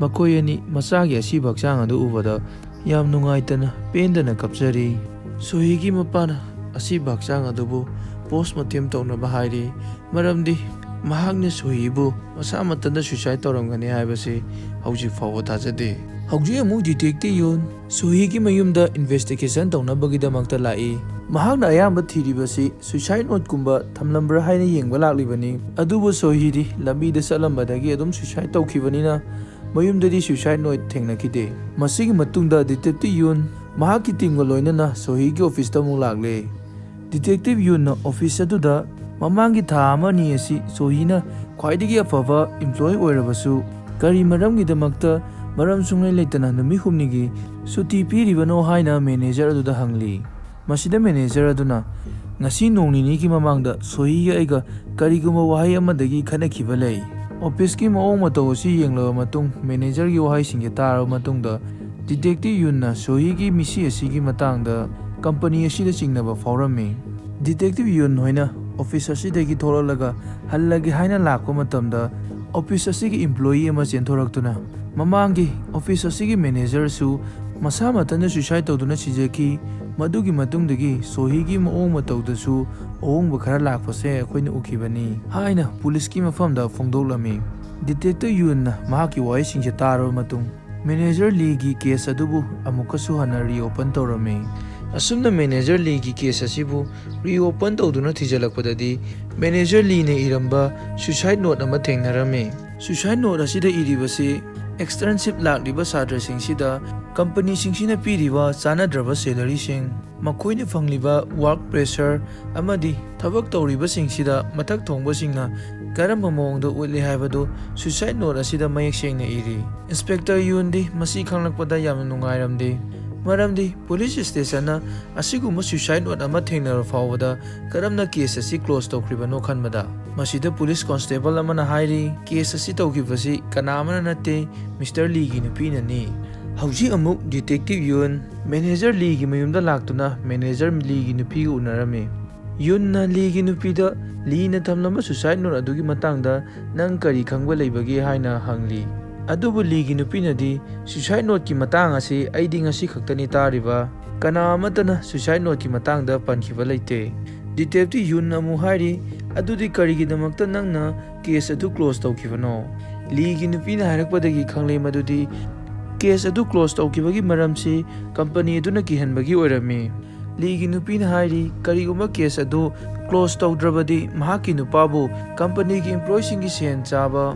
ꯃꯈꯣꯏ ꯑꯅꯤ ꯃꯆꯥꯒꯤ ꯑꯁꯤꯕ ꯍꯛꯆꯥꯡ ꯑꯗꯨ ꯎꯕꯗ ꯌꯥꯝ ꯅꯨꯡꯉꯥꯏꯇꯅ ꯄꯦꯟꯗꯅ ꯀꯞꯆꯔꯤ꯫ ꯁꯣꯍꯤꯒꯤ ꯃꯄꯥꯅ ꯑꯁꯤꯕ ꯍꯛꯆꯥꯡ ꯑꯗꯨꯕꯨ ꯄꯣꯁꯃꯣꯔꯇꯦꯝ ꯇꯧꯅꯕ ꯍꯥꯏꯔꯤ, ꯃꯔꯝꯗꯤ ꯃꯍꯥꯛꯅ ꯁꯣꯍꯤꯕꯨ ꯃꯁꯥ ꯃꯊꯟꯇ ꯁꯨꯏꯁꯥꯏꯗ ꯇꯧꯔꯝꯒꯅꯤ ꯍꯥꯏꯕꯁꯤ ꯍꯧꯖꯤꯛ ꯐꯥꯎꯕ ꯊꯥꯖꯗꯦ꯫ ꯍꯧꯖꯤꯛ ꯑꯃꯨꯛ ꯗꯤꯇꯦꯛꯇꯤꯚ ꯌꯨꯟ ꯁꯣꯍꯤꯒꯤ ꯃꯌꯨꯝꯗ ꯏꯟꯚꯦꯁꯇꯤꯒꯦꯁꯟ ꯇꯧꯅꯕꯒꯤꯗꯃꯛꯇ ꯂꯥꯛꯏ꯫ ꯃꯍꯥꯛꯅ ꯑꯌꯥꯝꯕ ꯊꯤꯔꯤꯕꯁꯤ ꯁꯨꯏꯁꯥꯏꯗ ꯅꯣꯠꯀꯨꯝꯕ ꯊꯝꯂꯝꯕ꯭ꯔꯥ ꯍꯥꯏꯅ ꯌꯦꯡꯕ ꯂꯥꯛꯂꯤꯕꯅꯤ꯫ ꯑꯗꯨꯕꯨ ꯁꯣꯍꯤꯗꯤ ꯂꯝꯕꯤꯗ ꯆꯠꯂꯝꯕꯗꯒꯤ ꯑꯗꯨꯝ ꯁꯨꯏꯁꯥꯏꯗ ꯇꯧꯈꯤꯕꯅꯤꯅ ꯃꯌꯨꯝꯗꯗꯤ ꯁꯨꯏꯁꯥꯏꯗ ꯅꯣꯠ ꯊꯦꯡꯅꯈꯤꯗꯦ꯫ ꯃꯁꯤꯒꯤ ꯃꯇꯨꯡꯗ ꯗꯤꯇꯦꯛꯇꯤꯚ ꯌꯨꯟ ꯃꯍꯥꯛꯀꯤ ꯇꯤꯝꯒ ꯂꯣꯏꯅꯅ ꯁꯣꯍꯤꯒꯤ ꯑꯣꯐꯤꯁꯇ ꯑꯃꯨꯛ ꯂꯥꯛꯂꯦ꯫ ꯗꯤꯇꯦꯛꯇꯤꯚ ꯌꯨꯟꯅ ꯑꯣꯐꯤꯁ ꯑꯗꯨꯗ ꯃꯃꯥꯡꯒꯤ ꯊꯥ ꯑꯃꯅꯤ ꯑꯁꯤ ꯁꯣꯍꯤꯅ ꯈ꯭ꯋꯥꯏꯗꯒꯤ ꯑꯐꯕ ꯏꯝꯄ꯭ꯂꯣꯌꯤ ꯑꯣꯏꯔꯕꯁꯨ ꯀꯔꯤ ꯃꯔꯝꯒꯤꯗꯃꯛꯇ ꯃꯔꯝ ꯁꯨꯡꯂꯩ ꯂꯩꯇꯅ ꯅꯨꯃꯤꯠ 5ꯅꯤꯒꯤ ꯁꯨꯇꯤ ꯄꯤꯔꯤꯕꯅꯣ ꯍꯥꯏꯅ ꯃꯦꯅꯦꯖꯔ ꯑꯗꯨꯗ ꯍꯪꯂꯤ꯫ ꯃꯁꯤꯗ ꯃꯦꯅꯦꯖꯔ ꯑꯗꯨꯅ ꯉꯁꯤ ꯅꯣꯡ ꯅꯤꯅꯤꯒꯤ ꯃꯃꯥꯡꯗ ꯁꯣꯍꯤꯒ ꯑꯩꯒ ꯀꯔꯤꯒꯨꯝꯕ ꯋꯥꯍꯩ ꯑꯃꯗꯒꯤ ꯈꯠꯅꯈꯤꯕ ꯂꯩ꯫ ꯑꯣꯐꯤꯁꯀꯤ ꯃꯑꯣꯡ ꯃꯇꯧ ꯑꯁꯤ ꯌꯦꯡꯂꯕ ꯃꯇꯨꯡ ꯃꯦꯅꯦꯖꯔꯒꯤ ꯋꯥꯍꯩꯁꯤꯡꯁꯦ ꯇꯥꯔꯕ ꯃꯇꯨꯡꯗ ꯗꯤꯇꯦꯛꯇꯤꯚ ꯌꯨꯟꯅ ꯁꯣꯍꯤꯒꯤ ꯃꯤꯁꯤ ꯑꯁꯤꯒꯤ ꯃꯇꯥꯡꯗ ꯀꯝꯄꯅꯤ ꯑꯁꯤꯗ ꯆꯤꯡꯅꯕ ꯐꯥꯎꯔꯝꯃꯤ꯫ ꯗꯤꯇꯦꯛꯇꯤꯚ ꯌꯨꯟ ꯍꯣꯏꯅ ꯑꯣꯐꯤꯁ ꯑꯁꯤꯗꯒꯤ ꯊꯣꯛꯂꯛꯂꯒ ꯍꯜꯂꯒꯦ ꯍꯥꯏꯅ ꯂꯥꯛꯄ ꯃꯇꯝꯗ ꯑꯣꯐꯤꯁ ꯑꯁꯤꯒꯤ ꯏꯝꯄ꯭ꯂꯣꯌꯤ ꯑꯃ ꯆꯦꯟꯊꯣꯔꯛꯇꯨꯅ ꯃꯃꯥꯡꯒꯤ ꯑꯣꯐꯤꯁ ꯑꯁꯤꯒꯤ ꯃꯦꯅꯦꯖꯔꯁꯨ ꯃꯁꯥ ꯃꯊꯟꯇ ꯁꯨꯏꯁꯥꯏꯗ ꯇꯧꯗꯨꯅ ꯁꯤꯖꯈꯤ, ꯃꯗꯨꯒꯤ ꯃꯇꯨꯡꯗꯒꯤ ꯁꯣꯍꯤꯒꯤ ꯃꯑꯣꯡ ꯃꯇꯧꯗꯁꯨ ꯑꯍꯣꯡꯕ ꯈꯔ ꯂꯥꯛꯄꯁꯦ ꯑꯩꯈꯣꯏꯅ ꯎꯈꯤꯕꯅꯤ ꯍꯥꯏꯅ ꯄꯨꯂꯤꯁꯀꯤ ꯃꯐꯝꯗ ꯐꯣꯡꯗꯣꯛꯂꯝꯃꯤ꯫ ꯗꯤꯇꯦꯛꯇꯤꯚ ꯌꯨꯟꯅ ꯃꯍꯥꯛꯀꯤ ꯋꯥꯍꯩꯁꯤꯡꯁꯦ ꯇꯥꯔꯕ ꯃꯇꯨꯡ ꯃꯦꯅꯦꯖꯔ ꯂꯤꯒꯤ ꯀꯦꯁ ꯑꯗꯨꯕꯨ ꯑꯃꯨꯛꯀꯁꯨ ꯍꯟꯅ ꯔꯤꯑꯣꯄꯟ ꯇꯧꯔꯝꯃꯤ꯫ ꯑꯁꯨꯝꯅ ꯃꯦꯅꯦꯖꯔ ꯂꯤꯒꯤ ꯀꯦꯁ ꯑꯁꯤꯕꯨ ꯔꯤꯑꯣꯄꯟ ꯇꯧꯗꯨꯅ ꯊꯤꯖꯤꯜꯂꯛꯄꯗꯗꯤ ꯃꯦꯅꯦꯖꯔ ꯂꯤꯅ ꯏꯔꯝꯕ ꯁꯨꯏꯁꯥꯏꯗ ꯅꯣꯠ ꯑꯃ ꯊꯦꯡꯅꯔꯝꯃꯤ꯫ ꯁꯨꯏꯁꯥꯏꯗ ꯅꯣꯠ ꯑꯁꯤꯗ ꯏꯔꯤꯕꯁꯤ ꯑꯦꯛꯁꯇꯔꯟꯁꯤꯞ ꯂꯥꯛꯂꯤꯕ ꯁꯥꯇ꯭ꯔꯁꯤꯡꯁꯤꯗ ꯀꯝꯄꯅꯤꯁꯤꯡꯁꯤꯅ ꯄꯤꯔꯤꯕ ꯆꯥꯅꯗ꯭ꯔꯕ ꯁꯦꯂꯔꯤꯁꯤꯡ, ꯃꯈꯣꯏꯅ ꯐꯪꯂꯤꯕ ꯋꯥꯔꯛ ꯄ꯭ꯔꯦꯁꯔ ꯑꯃꯗꯤ ꯊꯕꯛ ꯇꯧꯔꯤꯕꯁꯤꯡꯁꯤꯗ ꯃꯊꯛ ꯊꯣꯡꯕꯁꯤꯡꯅ ꯀꯔꯝꯕ ꯃꯑꯣꯡꯗ ꯎꯠꯂꯤ ꯍꯥꯏꯕꯗꯨ ꯁꯨꯏꯁꯥꯏꯗ ꯅꯣꯠ ꯑꯁꯤꯗ ꯃꯌꯦꯛ ꯁꯦꯡꯅ ꯏꯔꯤ꯫ ꯏꯟꯁꯄꯦꯛꯇꯔ ꯌꯨꯟꯗꯤ ꯃꯁꯤ ꯈꯪꯂꯛꯄꯗ ꯌꯥꯝꯅ ꯅꯨꯡꯉꯥꯏꯔꯝꯗꯦ, ꯃꯔꯝꯗꯤ ꯄꯨꯂꯤꯁ ꯁ꯭ꯇꯦꯁꯟꯅ ꯑꯁꯤꯒꯨꯝꯕ ꯁꯨꯏꯁꯥꯏꯗ ꯅꯣꯠ ꯑꯃ ꯊꯦꯡꯅꯔꯕ ꯐꯥꯎꯕꯗ ꯀꯔꯝꯅ ꯀꯦꯁ ꯑꯁꯤ ꯀ꯭ꯂꯣꯖ ꯇꯧꯈ꯭ꯔꯤꯕꯅꯣ ꯈꯟꯕꯗ꯫ ꯃꯁꯤꯗ ꯄꯨꯂꯤꯁ ꯀꯣꯟꯁꯇꯦꯕꯜ ꯑꯃꯅ ꯍꯥꯏꯔꯤ, ꯀꯦꯁ ꯑꯁꯤ ꯇꯧꯈꯤꯕꯁꯤ ꯀꯅꯥ ꯑꯃꯅ ꯅꯠꯇꯦ, ꯃꯤꯁꯇꯔ ꯂꯤꯒꯤ ꯅꯨꯄꯤꯅꯅꯤ꯫ ꯍꯧꯖꯤꯛ ꯑꯃꯨꯛ ꯗꯤꯇꯦꯛꯇꯤꯚ ꯌꯨꯟ ꯃꯦꯅꯦꯖꯔ ꯂꯤꯒꯤ ꯃꯌꯨꯝꯗ ꯂꯥꯛꯇꯨꯅ ꯃꯦꯅꯦꯖꯔ ꯂꯤꯒꯤ ꯅꯨꯄꯤꯒ ꯎꯅꯔꯝꯃꯤ꯫ ꯌꯨꯟꯅ ꯂꯤꯒꯤ ꯅꯨꯄꯤꯗ ꯂꯤꯅ ꯊꯝꯂꯝꯕ ꯁꯨꯏꯁꯥꯏꯗ ꯅꯣꯠ ꯑꯗꯨꯒꯤ ꯃꯇꯥꯡꯗ ꯅꯪ ꯀꯔꯤ ꯈꯪꯕ ꯂꯩꯕꯒꯦ ꯍꯥꯏꯅ ꯍꯪꯂꯤ꯫ ꯑꯗꯨꯕꯨ ꯂꯤꯒꯤ ꯅꯨꯄꯤꯅꯗꯤ ꯁꯨꯏꯁꯥꯏꯗ ꯅꯣꯠꯀꯤ ꯃꯇꯥꯡ ꯑꯁꯤ ꯑꯩꯗꯤ ꯉꯁꯤ ꯈꯛꯇꯅꯤ ꯇꯥꯔꯤꯕ, ꯀꯅꯥ ꯑꯃꯠꯇꯅ ꯁꯨꯏꯁꯥꯏꯗ ꯅꯣꯠꯀꯤ ꯃꯇꯥꯡꯗ ꯄꯟꯈꯤꯕ ꯂꯩꯇꯦ꯫ ꯗꯤꯇꯦꯛꯇꯤꯚ ꯌꯨꯟꯅ ꯑꯃꯨꯛ ꯍꯥꯏꯔꯤ, ꯑꯗꯨꯗꯤ ꯀꯔꯤꯒꯤꯗꯃꯛꯇ ꯅꯪꯅ ꯀꯦꯁ ꯑꯗꯨ ꯀ꯭ꯂꯣꯖ ꯇꯧꯈꯤꯕꯅꯣ? ꯂꯤꯒꯤ ꯅꯨꯄꯤꯅ ꯍꯥꯏꯔꯛꯄꯗꯒꯤ ꯈꯪꯂꯦ ꯃꯗꯨꯗꯤ ꯀꯦꯁ ꯑꯗꯨ ꯀ꯭ꯂꯣꯖ ꯇꯧꯈꯤꯕꯒꯤ ꯃꯔꯝꯁꯤ ꯀꯝꯄꯅꯤ ꯑꯗꯨꯅ ꯀꯤꯍꯟꯕꯒꯤ ꯑꯣꯏꯔꯝꯃꯤ꯫ ꯂꯤꯒꯤ ꯅꯨꯄꯤꯅ ꯍꯥꯏꯔꯤ, ꯀꯔꯤꯒꯨꯝꯕ ꯀꯦꯁ ꯑꯗꯨ ꯀ꯭ꯂꯣꯖ ꯇꯧꯗ꯭ꯔꯕꯗꯤ ꯃꯍꯥꯛꯀꯤ ꯅꯨꯄꯥꯕꯨ ꯀꯝꯄꯅꯤꯒꯤ ꯏꯝꯄ꯭ꯂꯣꯌꯤꯁꯤꯡꯒꯤ ꯁꯦꯟ ꯆꯥꯕ,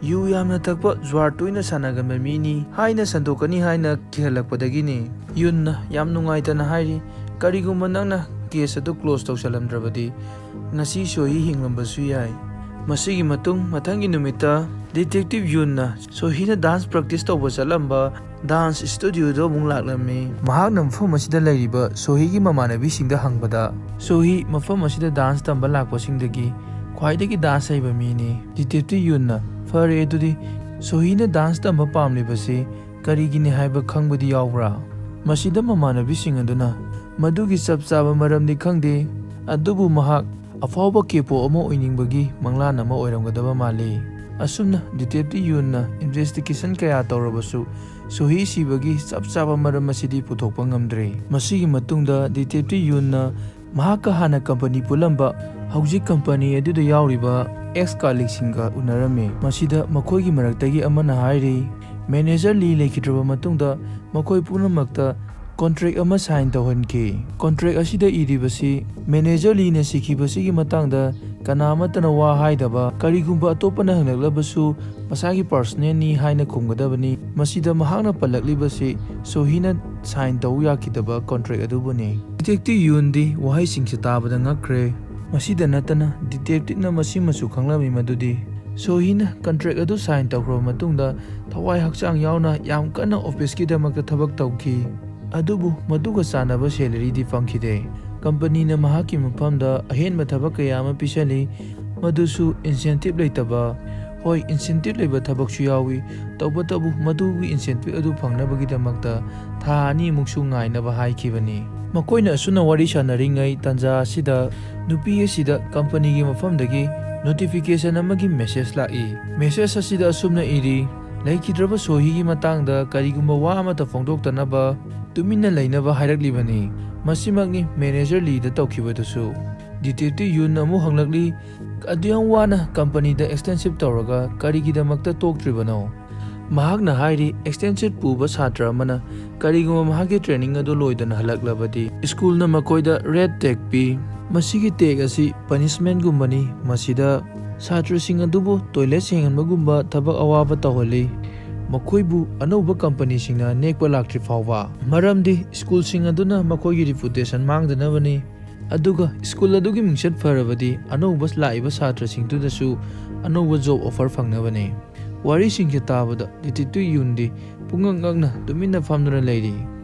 ꯌꯨ ꯌꯥꯝꯅ ꯊꯛꯄ, ꯖ꯭ꯋꯥꯔ ꯇꯣꯏꯅ ꯁꯥꯟꯅꯒꯟꯕ ꯃꯤꯅꯤ ꯍꯥꯏꯅ ꯁꯟꯗꯣꯛꯀꯅꯤ ꯍꯥꯏꯅ ꯀꯤꯍꯜꯂꯛꯄꯗꯒꯤꯅꯤ꯫ ꯌꯨꯟꯅ ꯌꯥꯝ ꯅꯨꯡꯉꯥꯏꯇꯅ ꯍꯥꯏꯔꯤ, ꯀꯔꯤꯒꯨꯝꯕ ꯅꯪꯅ ꯀꯦꯁ ꯑꯗꯨ ꯀ꯭ꯂꯣꯖ ꯇꯧꯁꯜꯂꯝꯗ꯭ꯔꯕꯗꯤ ꯉꯁꯤ ꯁꯣꯍꯤ ꯍꯤꯡꯂꯝꯕꯁꯨ ꯌꯥꯏ꯫ ꯃꯁꯤꯒꯤ ꯃꯊꯪꯒꯤ ꯅꯨꯃꯤꯠꯇ ꯗꯤꯇꯦꯛꯇꯤꯚ ꯌꯨꯟꯅ ꯁꯣꯍꯤꯅ ꯗꯥꯟꯁ ꯄ꯭ꯔꯦꯛꯇꯤꯁ ꯇꯧꯕ ꯆꯠꯂꯝꯕ ꯗꯥꯟꯁ ꯁ꯭ꯇꯨꯗꯤꯑꯣꯗ ꯑꯃꯨꯛ ꯂꯥꯛꯂꯝꯃꯤ꯫ ꯃꯍꯥꯛꯅ ꯃꯐꯝ ꯑꯁꯤꯗ ꯂꯩꯔꯤꯕ ꯁꯣꯍꯤꯒꯤ ꯃꯃꯥꯟꯅꯕꯤꯁꯤꯡꯗ ꯍꯪꯕꯗ, ꯁꯣꯍꯤ ꯃꯐꯝ ꯑꯁꯤꯗ ꯗꯥꯟꯁ ꯇꯝꯕ ꯂꯥꯛꯄꯁꯤꯡꯗꯒꯤ ꯈ꯭ꯋꯥꯏꯗꯒꯤ ꯗꯥꯟꯁ ꯍꯩꯕ ꯃꯤꯅꯤ꯫ ꯗꯤꯇꯦꯛꯇꯤꯚ ꯌꯨꯟꯅ, ꯐꯔꯦ ꯑꯗꯨꯗꯤ ꯁꯣꯍꯤꯅ ꯗꯥꯟꯁ ꯇꯝꯕ ꯄꯥꯝꯂꯤꯕꯁꯤ ꯀꯔꯤꯒꯤꯅꯤ ꯍꯥꯏꯕ ꯈꯪꯕꯗꯤ ꯌꯥꯎꯕ꯭ꯔꯥ? ꯃꯁꯤꯗ ꯃꯃꯥꯟꯅꯕꯤꯁꯤꯡ ꯑꯗꯨꯅ ꯃꯗꯨꯒꯤ ꯆꯞ ꯆꯥꯕ ꯃꯔꯝꯗꯤ ꯈꯪꯗꯦ, ꯑꯗꯨꯕꯨ ꯃꯍꯥꯛ ꯑꯐꯥꯎꯕ ꯀꯦꯄꯣ ꯑꯃ ꯑꯣꯏꯅꯤꯡꯕꯒꯤ ꯃꯪꯂꯥꯟ ꯑꯃ ꯑꯣꯏꯔꯝꯒꯗꯕ ꯃꯥꯜꯂꯤ꯫ ꯑꯁꯨꯝꯅ ꯗꯤꯇꯦꯛꯇꯤꯚ ꯌꯨꯟꯅ ꯏꯟꯚꯦꯁꯇꯤꯒꯦꯁꯟ ꯀꯌꯥ ꯇꯧꯔꯕꯁꯨ ꯁꯣꯍꯤ ꯁꯤꯕꯒꯤ ꯆꯞ ꯆꯥꯕ ꯃꯔꯝ ꯑꯁꯤꯗꯤ ꯄꯨꯊꯣꯛꯄ ꯉꯝꯗ꯭ꯔꯦ꯫ ꯃꯁꯤꯒꯤ ꯃꯇꯨꯡꯗ ꯗꯤꯇꯦꯛꯇꯤꯚ ꯌꯨꯟꯅ ꯃꯍꯥꯛꯀ ꯍꯥꯟꯅ ꯀꯝꯄꯅꯤ ꯄꯨꯜꯂꯝꯕ, ꯍꯧꯖꯤꯛ ꯀꯝꯄꯅꯤ ꯑꯗꯨꯗ ꯌꯥꯎꯔꯤꯕ ꯑꯦꯛꯁ-ꯀꯂꯤꯒꯁꯤꯡꯒ ꯎꯅꯔꯝꯃꯤ꯫ ꯃꯁꯤꯗ ꯃꯈꯣꯏꯒꯤ ꯃꯔꯛꯇꯒꯤ ꯑꯃꯅ ꯍꯥꯏꯔꯤ, ꯃꯦꯅꯦꯖꯔ ꯂꯤ ꯂꯩꯈꯤꯗ꯭ꯔꯕ ꯃꯇꯨꯡꯗ ꯃꯈꯣꯏ ꯄꯨꯝꯅꯃꯛꯇ ꯀꯣꯟꯇ꯭ꯔꯦꯛ ꯑꯃ ꯁꯥꯏꯟ ꯇꯧꯍꯟꯈꯤ꯫ ꯀꯣꯟꯇ꯭ꯔꯦꯛ ꯑꯁꯤꯗ ꯏꯔꯤꯕꯁꯤ ꯃꯦꯅꯦꯖꯔ ꯂꯤꯅ ꯁꯤꯈꯤꯕꯁꯤꯒꯤ ꯃꯇꯥꯡꯗ ꯀꯅꯥ ꯑꯃꯠꯇꯅ ꯋꯥ ꯍꯥꯏꯗꯕ, ꯀꯔꯤꯒꯨꯝꯕ ꯑꯇꯣꯞꯄꯅ ꯍꯪꯂꯛꯂꯕꯁꯨ ꯃꯁꯥꯒꯤ ꯄꯔꯁꯣꯅꯦꯜꯅꯤ ꯍꯥꯏꯅ ꯈꯨꯝꯒꯗꯕꯅꯤ꯫ ꯃꯁꯤꯗ ꯃꯍꯥꯛꯅ ꯄꯜꯂꯛꯂꯤꯕꯁꯤ ꯁꯣꯍꯤꯅ ꯁꯥꯏꯟ ꯇꯧ ꯌꯥꯈꯤꯗꯕ ꯀꯣꯟꯇ꯭ꯔꯦꯛ ꯑꯗꯨꯕꯨꯅꯤ꯫ ꯗꯤꯇꯦꯛꯇꯤꯚ ꯌꯨꯟꯗꯤ ꯋꯥꯍꯩꯁꯤꯡꯁꯤ ꯇꯥꯕꯗ ꯉꯛꯈ꯭ꯔꯦ꯫ ꯃꯁꯤꯗ ꯅꯠꯇꯅ ꯗꯤꯇꯦꯛꯇꯤꯚꯅ ꯃꯁꯤꯃꯁꯨ ꯈꯪꯂꯝꯃꯤ ꯃꯗꯨꯗꯤ ꯁꯣꯍꯤꯅ ꯀꯟꯇ꯭ꯔꯦꯛ ꯑꯗꯨ ꯁꯥꯏꯟ ꯇꯧꯈ꯭ꯔꯕ ꯃꯇꯨꯡꯗ ꯊꯋꯥꯏ ꯍꯛꯆꯥꯡ ꯌꯥꯎꯅ ꯌꯥꯝ ꯀꯟꯅ ꯑꯣꯐꯤꯁꯀꯤꯗꯃꯛꯇ ꯊꯕꯛ ꯇꯧꯈꯤ, ꯑꯗꯨꯕꯨ ꯃꯗꯨꯒ ꯆꯥꯟꯅꯕ ꯁꯦꯂꯔꯤꯗꯤ ꯐꯪꯈꯤꯗꯦ꯫ ꯀꯝꯄꯅꯤꯅ ꯃꯍꯥꯛꯀꯤ ꯃꯐꯝꯗ ꯑꯍꯦꯟꯕ ꯊꯕꯛ ꯀꯌꯥ ꯑꯃ ꯄꯤꯁꯜꯂꯤ, ꯃꯗꯨꯁꯨ ꯏꯟꯁꯦꯟꯇꯤꯚ ꯂꯩꯇꯕ꯫ ꯍꯣꯏ, ꯏꯟꯁꯦꯟꯇꯤꯚ ꯂꯩꯕ ꯊꯕꯛꯁꯨ ꯌꯥꯎꯏ, ꯇꯧꯕꯇꯕꯨ ꯃꯗꯨꯒꯤ ꯏꯟꯁꯦꯟꯇꯤꯚ ꯑꯗꯨ ꯐꯪꯅꯕꯒꯤꯗꯃꯛꯇ ꯊꯥ 2ꯃꯨꯛꯁꯨ ꯉꯥꯏꯅꯕ ꯍꯥꯏꯈꯤꯕꯅꯤ꯫ ꯃꯈꯣꯏꯅ ꯑꯁꯨꯝꯅ ꯋꯥꯔꯤ ꯁꯥꯅꯔꯤꯉꯩ ꯇꯥꯟꯖꯥ ꯑꯁꯤꯗ ꯅꯨꯄꯤ ꯑꯁꯤꯗ ꯀꯝꯄꯅꯤꯒꯤ ꯃꯐꯝꯗꯒꯤ ꯅꯣꯇꯤꯐꯤꯀꯦꯁꯟ ꯑꯃꯒꯤ ꯃꯦꯁꯦꯖ ꯂꯥꯛꯏ꯫ ꯃꯦꯁꯦꯖ ꯑꯁꯤꯗ ꯑꯁꯨꯝꯅ ꯏꯔꯤ, ꯂꯩꯈꯤꯗ꯭ꯔꯕ ꯁꯣꯍꯤꯒꯤ ꯃꯇꯥꯡꯗ ꯀꯔꯤꯒꯨꯝꯕ ꯋꯥ ꯑꯃꯠꯇ ꯐꯣꯡꯗꯣꯛꯇꯅꯕ ꯇꯨꯃꯤꯟꯅ ꯂꯩꯅꯕ ꯍꯥꯏꯔꯛꯂꯤꯕꯅꯤ꯫ ꯃꯁꯤꯃꯛꯅꯤ ꯃꯦꯅꯦꯖꯔ ꯂꯤꯗ ꯇꯧꯈꯤꯕꯗꯨꯁꯨ꯫ ꯗꯤꯇꯦꯛꯇꯤꯚ ꯌꯨꯟꯅ ꯑꯃꯨꯛ ꯍꯪꯂꯛꯂꯤ, ꯑꯗꯨꯌꯥꯝ ꯋꯥꯅ ꯀꯝꯄꯅꯤꯗ ꯑꯦꯛꯁꯇꯦꯟꯁꯤꯞ ꯇꯧꯔꯒ ꯀꯔꯤꯒꯤꯗꯃꯛꯇ ꯇꯣꯛꯇ꯭ꯔꯤꯕꯅꯣ? ꯃꯍꯥꯛꯅ ꯍꯥꯏꯔꯤ, ꯑꯦꯛꯁꯇꯦꯟꯁꯤꯞ ꯄꯨꯕ ꯁꯥꯇ꯭ꯔ ꯑꯃꯅ ꯀꯔꯤꯒꯨꯝꯕ ꯃꯍꯥꯛꯀꯤ ꯇ꯭ꯔꯦꯅꯤꯡ ꯑꯗꯨ ꯂꯣꯏꯗꯅ ꯍꯜꯂꯛꯂꯕꯗꯤ ꯁ꯭ꯀꯨꯜꯅ ꯃꯈꯣꯏꯗ ꯔꯦꯗ ꯇꯦꯒ ꯄꯤ꯫ ꯃꯁꯤꯒꯤ ꯇꯦꯒ ꯑꯁꯤ ꯄꯅꯤꯁꯃꯦꯟꯠꯒꯨꯝꯕꯅꯤ, ꯃꯁꯤꯗ ꯁꯥꯇ꯭ꯔꯁꯤꯡ ꯑꯗꯨꯕꯨ ꯇꯣꯏꯂꯦꯠ ꯁꯦꯡꯍꯟꯕꯒꯨꯝꯕ ꯊꯕꯛ ꯑꯋꯥꯕ ꯇꯧꯍꯜꯂꯤ, ꯃꯈꯣꯏꯕꯨ ꯑꯅꯧꯕ ꯀꯝꯄꯅꯤꯁꯤꯡꯅ ꯅꯦꯛꯄ ꯂꯥꯛꯇ꯭ꯔꯤ ꯐꯥꯎꯕ, ꯃꯔꯝꯗꯤ ꯁ꯭ꯀꯨꯜꯁꯤꯡ ꯑꯗꯨꯅ ꯃꯈꯣꯏꯒꯤ ꯔꯤꯄꯨꯇꯦꯁꯟ ꯃꯥꯡꯗꯅꯕꯅꯤ꯫ ꯑꯗꯨꯒ ꯁ꯭ꯀꯨꯜ ꯑꯗꯨꯒꯤ ꯃꯤꯡꯆꯠ ꯐꯔꯕꯗꯤ ꯑꯅꯧꯕ ꯂꯥꯛꯏꯕ ꯁꯥꯇ꯭ꯔꯁꯤꯡꯗꯨꯗꯁꯨ ꯑꯅꯧꯕ ꯖꯣꯕ ꯑꯣꯐꯔ ꯐꯪꯅꯕꯅꯤ꯫ ꯋꯥꯔꯤꯁꯤꯡꯁꯤ ꯇꯥꯕꯗ ꯗꯤꯇꯦꯛꯇꯤꯚ ꯌꯨꯟꯗꯤ ꯄꯨꯡꯉꯛ ꯉꯛꯅ ꯇꯨꯃꯤꯟꯅ ꯐꯝꯗꯨꯅ ꯂꯩꯔꯤ꯫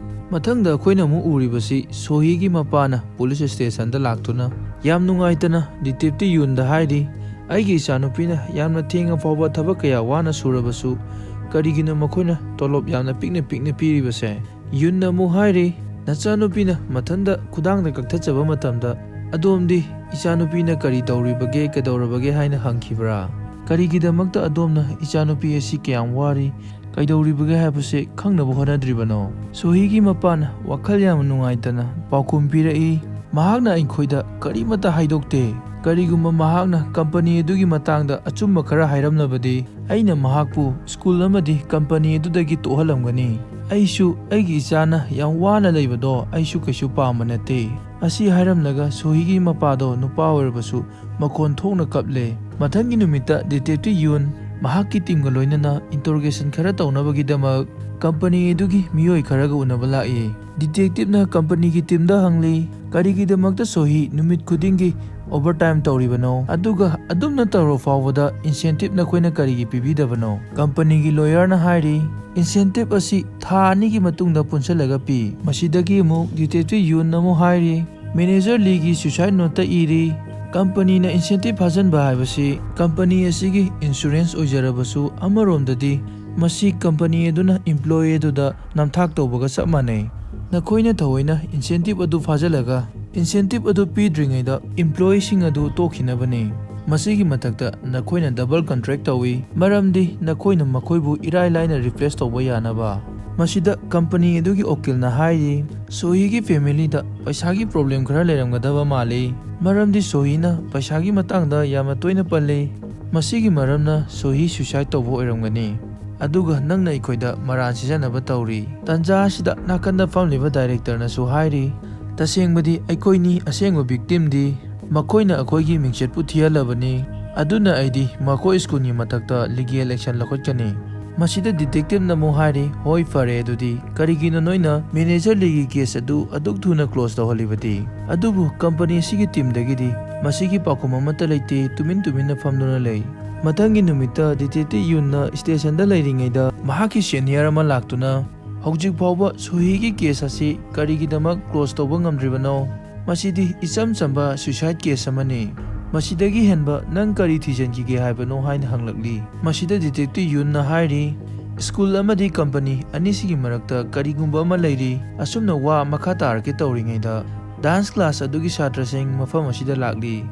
ꯃꯊꯪꯗ ꯑꯩꯈꯣꯏꯅ ꯑꯃꯨꯛ ꯎꯔꯤꯕꯁꯤ ꯁꯣꯍꯤꯒꯤ ꯃꯄꯥꯅ ꯄꯨꯂꯤꯁ ꯁ꯭ꯇꯦꯁꯟꯗ ꯂꯥꯛꯇꯨꯅ ꯌꯥꯝ ꯅꯨꯡꯉꯥꯏꯇꯅ ꯗꯤꯇꯦꯛꯇꯤꯚ ꯌꯨꯟꯗ ꯍꯥꯏꯔꯤ, ꯑꯩꯒꯤ ꯏꯆꯥꯅꯨꯄꯤꯅ ꯌꯥꯝꯅ ꯊꯦꯡꯉ ꯐꯥꯎꯕ ꯊꯕꯛ ꯀꯌꯥ ꯋꯥꯅ ꯁꯨꯔꯕꯁꯨ ꯀꯔꯤꯒꯤꯅꯣ ꯃꯈꯣꯏꯅ ꯇꯣꯂꯣꯞ ꯌꯥꯝꯅ ꯄꯤꯛꯅ ꯄꯤꯔꯤꯕꯁꯦ? ꯌꯨꯟꯅ ꯑꯃꯨꯛ ꯍꯥꯏꯔꯤ, ꯅꯆꯥꯅꯨꯄꯤꯅ ꯃꯊꯟꯇ ꯈꯨꯗꯥꯡꯗ ꯀꯛꯊꯠꯆꯕ ꯃꯇꯝꯗ ꯑꯗꯣꯝꯗꯤ ꯏꯆꯥꯅꯨꯄꯤꯅ ꯀꯔꯤ ꯇꯧꯔꯤꯕꯒꯦ ꯀꯩꯗꯧꯔꯕꯒꯦ ꯍꯥꯏꯅ ꯍꯪꯈꯤꯕ꯭ꯔꯥ? ꯀꯔꯤꯒꯤꯗꯃꯛꯇ ꯑꯗꯣꯝꯅ ꯏꯆꯥꯅꯨꯄꯤ ꯑꯁꯤ ꯀꯌꯥꯝ ꯋꯥꯔꯤ, ꯀꯩꯗꯧꯔꯤꯕꯒꯦ ꯍꯥꯏꯕꯁꯤ ꯈꯪꯅꯕ ꯍꯣꯠꯅꯗ꯭ꯔꯤꯕꯅꯣ? ꯁꯣꯍꯤꯒꯤ ꯃꯄꯥꯅ ꯋꯥꯈꯜ ꯌꯥꯝꯅ ꯅꯨꯡꯉꯥꯏꯇꯅ ꯄꯥꯎꯈꯨꯝ ꯄꯤꯔꯛꯏ, ꯃꯍꯥꯛꯅ ꯑꯩꯈꯣꯏꯗ ꯀꯔꯤꯃꯠꯇ ꯍꯥꯏꯗꯣꯛꯇꯦ꯫ ꯀꯔꯤꯒꯨꯝꯕ ꯃꯍꯥꯛꯅ ꯀꯝꯄꯅꯤ ꯑꯗꯨꯒꯤ ꯃꯇꯥꯡꯗ ꯑꯆꯨꯝꯕ ꯈꯔ ꯍꯥꯏꯔꯝꯂꯕꯗꯤ ꯑꯩꯅ ꯃꯍꯥꯛꯄꯨ ꯁ꯭ꯀꯨꯜ ꯑꯃꯗꯤ ꯀꯝꯄꯅꯤ ꯑꯗꯨꯗꯒꯤ ꯇꯣꯛꯍꯜꯂꯝꯒꯅꯤ꯫ ꯑꯩꯁꯨ ꯑꯩꯒꯤ ꯏꯆꯥꯅ ꯌꯥꯝ ꯋꯥꯅ ꯂꯩꯕꯗꯣ ꯑꯩꯁꯨ ꯀꯩꯁꯨ ꯄꯥꯝꯕ ꯅꯠꯇꯦ꯫ ꯑꯁꯤ ꯍꯥꯏꯔꯝꯂꯒ ꯁꯣꯍꯤꯒꯤ ꯃꯄꯥꯗꯣ ꯅꯨꯄꯥ ꯑꯣꯏꯔꯕꯁꯨ ꯃꯈꯣꯟ ꯊꯣꯛꯅ ꯀꯞꯂꯦ꯫ ꯃꯊꯪꯒꯤ ꯅꯨꯃꯤꯠꯇ ꯗꯤꯇꯦꯛꯇꯤꯚ ꯌꯨꯟ ꯃꯍꯥꯛꯀꯤ ꯇꯤꯝꯒ ꯂꯣꯏꯅꯅ ꯏꯟꯇꯔꯣꯒꯦꯁꯟ ꯈꯔ ꯇꯧꯅꯕꯒꯤꯗꯃꯛ ꯀꯝꯄꯅꯤ ꯑꯗꯨꯒꯤ ꯃꯤꯑꯣꯏ ꯈꯔꯒ ꯎꯅꯕ ꯂꯥꯛꯏ꯫ ꯗꯤꯇꯦꯛꯇꯤꯚꯅ ꯀꯝꯄꯅꯤꯒꯤ ꯇꯤꯝꯗ ꯍꯪꯂꯤ, ꯀꯔꯤꯒꯤꯗꯃꯛꯇ ꯁꯣꯍꯤ ꯅꯨꯃꯤꯠ ꯈꯨꯗꯤꯡꯒꯤ ꯑꯣꯚꯔꯇꯥꯏꯝ ꯇꯧꯔꯤꯕꯅꯣ? ꯑꯗꯨꯒ ꯑꯗꯨꯝꯅ ꯇꯧꯔꯕ ꯐꯥꯎꯕꯗ ꯏꯟꯁꯦꯟꯇꯤꯚ ꯅꯈꯣꯏꯅ ꯀꯔꯤꯒꯤ ꯄꯤꯕꯤꯗꯕꯅꯣ? ꯀꯝꯄꯅꯤꯒꯤ ꯂꯣꯌꯔꯅ ꯍꯥꯏꯔꯤ, ꯏꯟꯁꯦꯟꯇꯤꯚ ꯑꯁꯤ ꯊꯥ 2ꯒꯤ ꯃꯇꯨꯡꯗ ꯄꯨꯟꯁꯤꯜꯂꯒ ꯄꯤ꯫ ꯃꯁꯤꯗꯒꯤ ꯑꯃꯨꯛ ꯗꯤꯇꯦꯛꯇꯤꯚ ꯌꯨꯟꯅ ꯑꯃꯨꯛ ꯍꯥꯏꯔꯤ, ꯃꯦꯅꯦꯖꯔ ꯂꯤꯒꯤ ꯁꯨꯏꯁꯥꯏꯗ ꯅꯣꯠꯇ ꯏꯔꯤ, ꯀꯝꯄꯅꯤꯅ ꯏꯟꯁꯦꯟꯇꯤꯚ ꯐꯥꯖꯟꯕ ꯍꯥꯏꯕꯁꯤ ꯀꯝꯄꯅꯤ ꯑꯁꯤꯒꯤ ꯏꯟꯁꯨꯔꯦꯟꯁ ꯑꯣꯏꯖꯔꯕꯁꯨ ꯑꯃꯔꯣꯝꯗꯗꯤ ꯃꯁꯤ ꯀꯝꯄꯅꯤ ꯑꯗꯨꯅ ꯏꯝꯄ꯭ꯂꯣꯌꯤ ꯑꯗꯨꯗ ꯅꯝꯊꯥꯛ ꯇꯧꯕꯒ ꯆꯞ ꯃꯥꯟꯅꯩ꯫ ꯅꯈꯣꯏꯅ ꯊꯑꯣꯏꯅ ꯏꯟꯁꯦꯟꯇꯤꯚ ꯑꯗꯨ ꯐꯥꯖꯜꯂꯒ ꯏꯟꯁꯦꯟꯇꯤꯚ ꯑꯗꯨ ꯄꯤꯗ꯭ꯔꯤꯉꯩꯗ ꯏꯝꯄ꯭ꯂꯣꯌꯤꯁꯤꯡ ꯑꯗꯨ ꯇꯣꯛꯈꯤꯅꯕꯅꯤ꯫ ꯃꯁꯤꯒꯤ ꯃꯊꯛꯇ ꯅꯈꯣꯏꯅ ꯗꯕꯜ ꯀꯟꯇ꯭ꯔꯦꯛ ꯇꯧꯏ, ꯃꯔꯝꯗꯤ ꯅꯈꯣꯏꯅ ꯃꯈꯣꯏꯕꯨ ꯏꯔꯥꯏ ꯂꯥꯏꯅ ꯔꯤꯄ꯭ꯂꯦꯁ ꯇꯧꯕ ꯌꯥꯅꯕ꯫ ꯃꯁꯤꯗ ꯀꯝꯄꯅꯤ ꯑꯗꯨꯒꯤ ꯎꯀꯤꯜꯅ ꯍꯥꯏꯔꯤ, ꯁꯣꯍꯤꯒꯤ ꯐꯦꯃꯤꯂꯤꯗ ꯄꯩꯁꯥꯒꯤ ꯄ꯭ꯔꯣꯕ꯭ꯂꯦꯝ ꯈꯔ ꯂꯩꯔꯝꯒꯗꯕ ꯃꯥꯜꯂꯤ, ꯃꯔꯝꯗꯤ ꯁꯣꯍꯤꯅ ꯄꯩꯁꯥꯒꯤ ꯃꯇꯥꯡꯗ ꯌꯥꯝꯅ ꯇꯣꯏꯅ ꯄꯜꯂꯤ꯫ ꯃꯁꯤꯒꯤ ꯃꯔꯝꯅ ꯁꯣꯍꯤ ꯁꯨꯏꯁꯥꯏꯗ ꯇꯧꯕ ꯑꯣꯏꯔꯝꯒꯅꯤ, ꯑꯗꯨꯒ ꯅꯪꯅ ꯑꯩꯈꯣꯏꯗ ꯃꯔꯥꯜ ꯁꯤꯖꯟꯅꯕ ꯇꯧꯔꯤ꯫ ꯇꯥꯟꯖꯥ ꯑꯁꯤꯗ ꯅꯥꯀꯟꯗ ꯐꯝꯂꯤꯕ ꯗꯥꯏꯔꯦꯛꯇꯔꯅꯁꯨ ꯍꯥꯏꯔꯤ, ꯇꯁꯦꯡꯕꯗꯤ ꯑꯩꯈꯣꯏꯅꯤ ꯑꯁꯦꯡꯕ ꯚꯤꯛꯇꯤꯝꯗꯤ ꯃꯈꯣꯏꯅ ꯑꯩꯈꯣꯏꯒꯤ ꯃꯤꯡꯆꯠꯄꯨ ꯊꯤꯍꯜꯂꯕꯅꯤ ꯑꯗꯨꯅ ꯑꯩꯗꯤ ꯃꯈꯣꯏ ꯁ꯭ꯀꯨꯜꯒꯤ ꯃꯊꯛꯇ ꯂꯤꯒꯦꯜ ꯑꯦꯛꯁꯟ ꯂꯧꯈꯠꯀꯅꯤ ꯃꯁꯤꯗ ꯗꯤꯇꯦꯛꯇꯤꯚꯅ ꯑꯃꯨꯛ ꯍꯥꯏꯔꯤ ꯍꯣꯏ ꯐꯔꯦ ꯑꯗꯨꯗꯤ ꯀꯔꯤꯒꯤꯅꯣ ꯅꯣꯏꯅ ꯃꯦꯅꯦꯖꯔ ꯂꯤꯒꯤ ꯀꯦꯁ ꯑꯗꯨ ꯑꯗꯨꯛ ꯊꯨꯅ ꯀ꯭ꯂꯣꯖ ꯇꯧꯍꯜꯂꯤꯕꯗꯤ ꯑꯗꯨꯕꯨ ꯀꯝꯄꯅꯤ ꯑꯁꯤꯒꯤ ꯇꯤꯝꯗꯒꯤꯗꯤ ꯃꯁꯤꯒꯤ ꯄꯥꯎꯈꯨꯝ ꯑꯃꯠꯇ ꯂꯩꯇꯦ ꯇꯨꯃꯤꯟꯅ ꯐꯝꯗꯨꯅ ꯂꯩ ꯃꯊꯪꯒꯤ ꯅꯨꯃꯤꯠꯇ ꯗꯤꯇꯦꯛꯇꯤꯚ ꯌꯨꯟꯅ ꯁ꯭ꯇꯦꯁꯟꯗ ꯂꯩꯔꯤꯉꯩꯗ ꯃꯍꯥꯛꯀꯤ ꯁꯦꯅꯤꯌꯔ ꯑꯃ ꯂꯥꯛꯇꯨꯅ ꯍꯧꯖꯤꯛ ꯐꯥꯎꯕ ꯁꯣꯍꯤꯒꯤ ꯀꯦꯁ ꯑꯁꯤ ꯀꯔꯤꯒꯤꯗꯃꯛ ꯀ꯭ꯂꯣꯖ ꯇꯧꯕ ꯉꯝꯗ꯭ꯔꯤꯕꯅꯣ ꯃꯁꯤꯗꯤ ꯏꯆꯝ ꯆꯝꯕ ꯁꯨꯏꯁꯥꯏꯗ ꯀꯦꯁ ꯑꯃꯅꯤ ꯃꯁꯤꯗꯒꯤ ꯍꯦꯟꯕ ꯅꯪ ꯀꯔꯤ ꯊꯤꯖꯤꯟꯈꯤꯒꯦ ꯍꯥꯏꯕꯅꯣ ꯍꯥꯏꯅ ꯍꯪꯂꯛꯂꯤ ꯃꯁꯤꯗ ꯗꯤꯇꯦꯛꯇꯤꯚ ꯌꯨꯟꯅ ꯍꯥꯏꯔꯤ ꯁ꯭ꯀꯨꯜ ꯑꯃꯗꯤ ꯀꯝꯄꯅꯤ ꯑꯅꯤꯁꯤꯒꯤ ꯃꯔꯛꯇ ꯀꯔꯤꯒꯨꯝꯕ ꯑꯃ ꯂꯩꯔꯤ ꯑꯁꯨꯝꯅ ꯋꯥ ꯃꯈꯥ ꯇꯥꯔꯛꯀꯦ ꯇꯧꯔꯤꯉꯩꯗ ꯗꯥꯟꯁ ꯀ꯭ꯂꯥꯁ ꯑꯗꯨꯒꯤ ꯁꯥꯇ꯭ꯔꯁꯤꯡ ꯃꯐꯝ ꯑꯁꯤꯗ ꯂꯥꯛꯂꯤ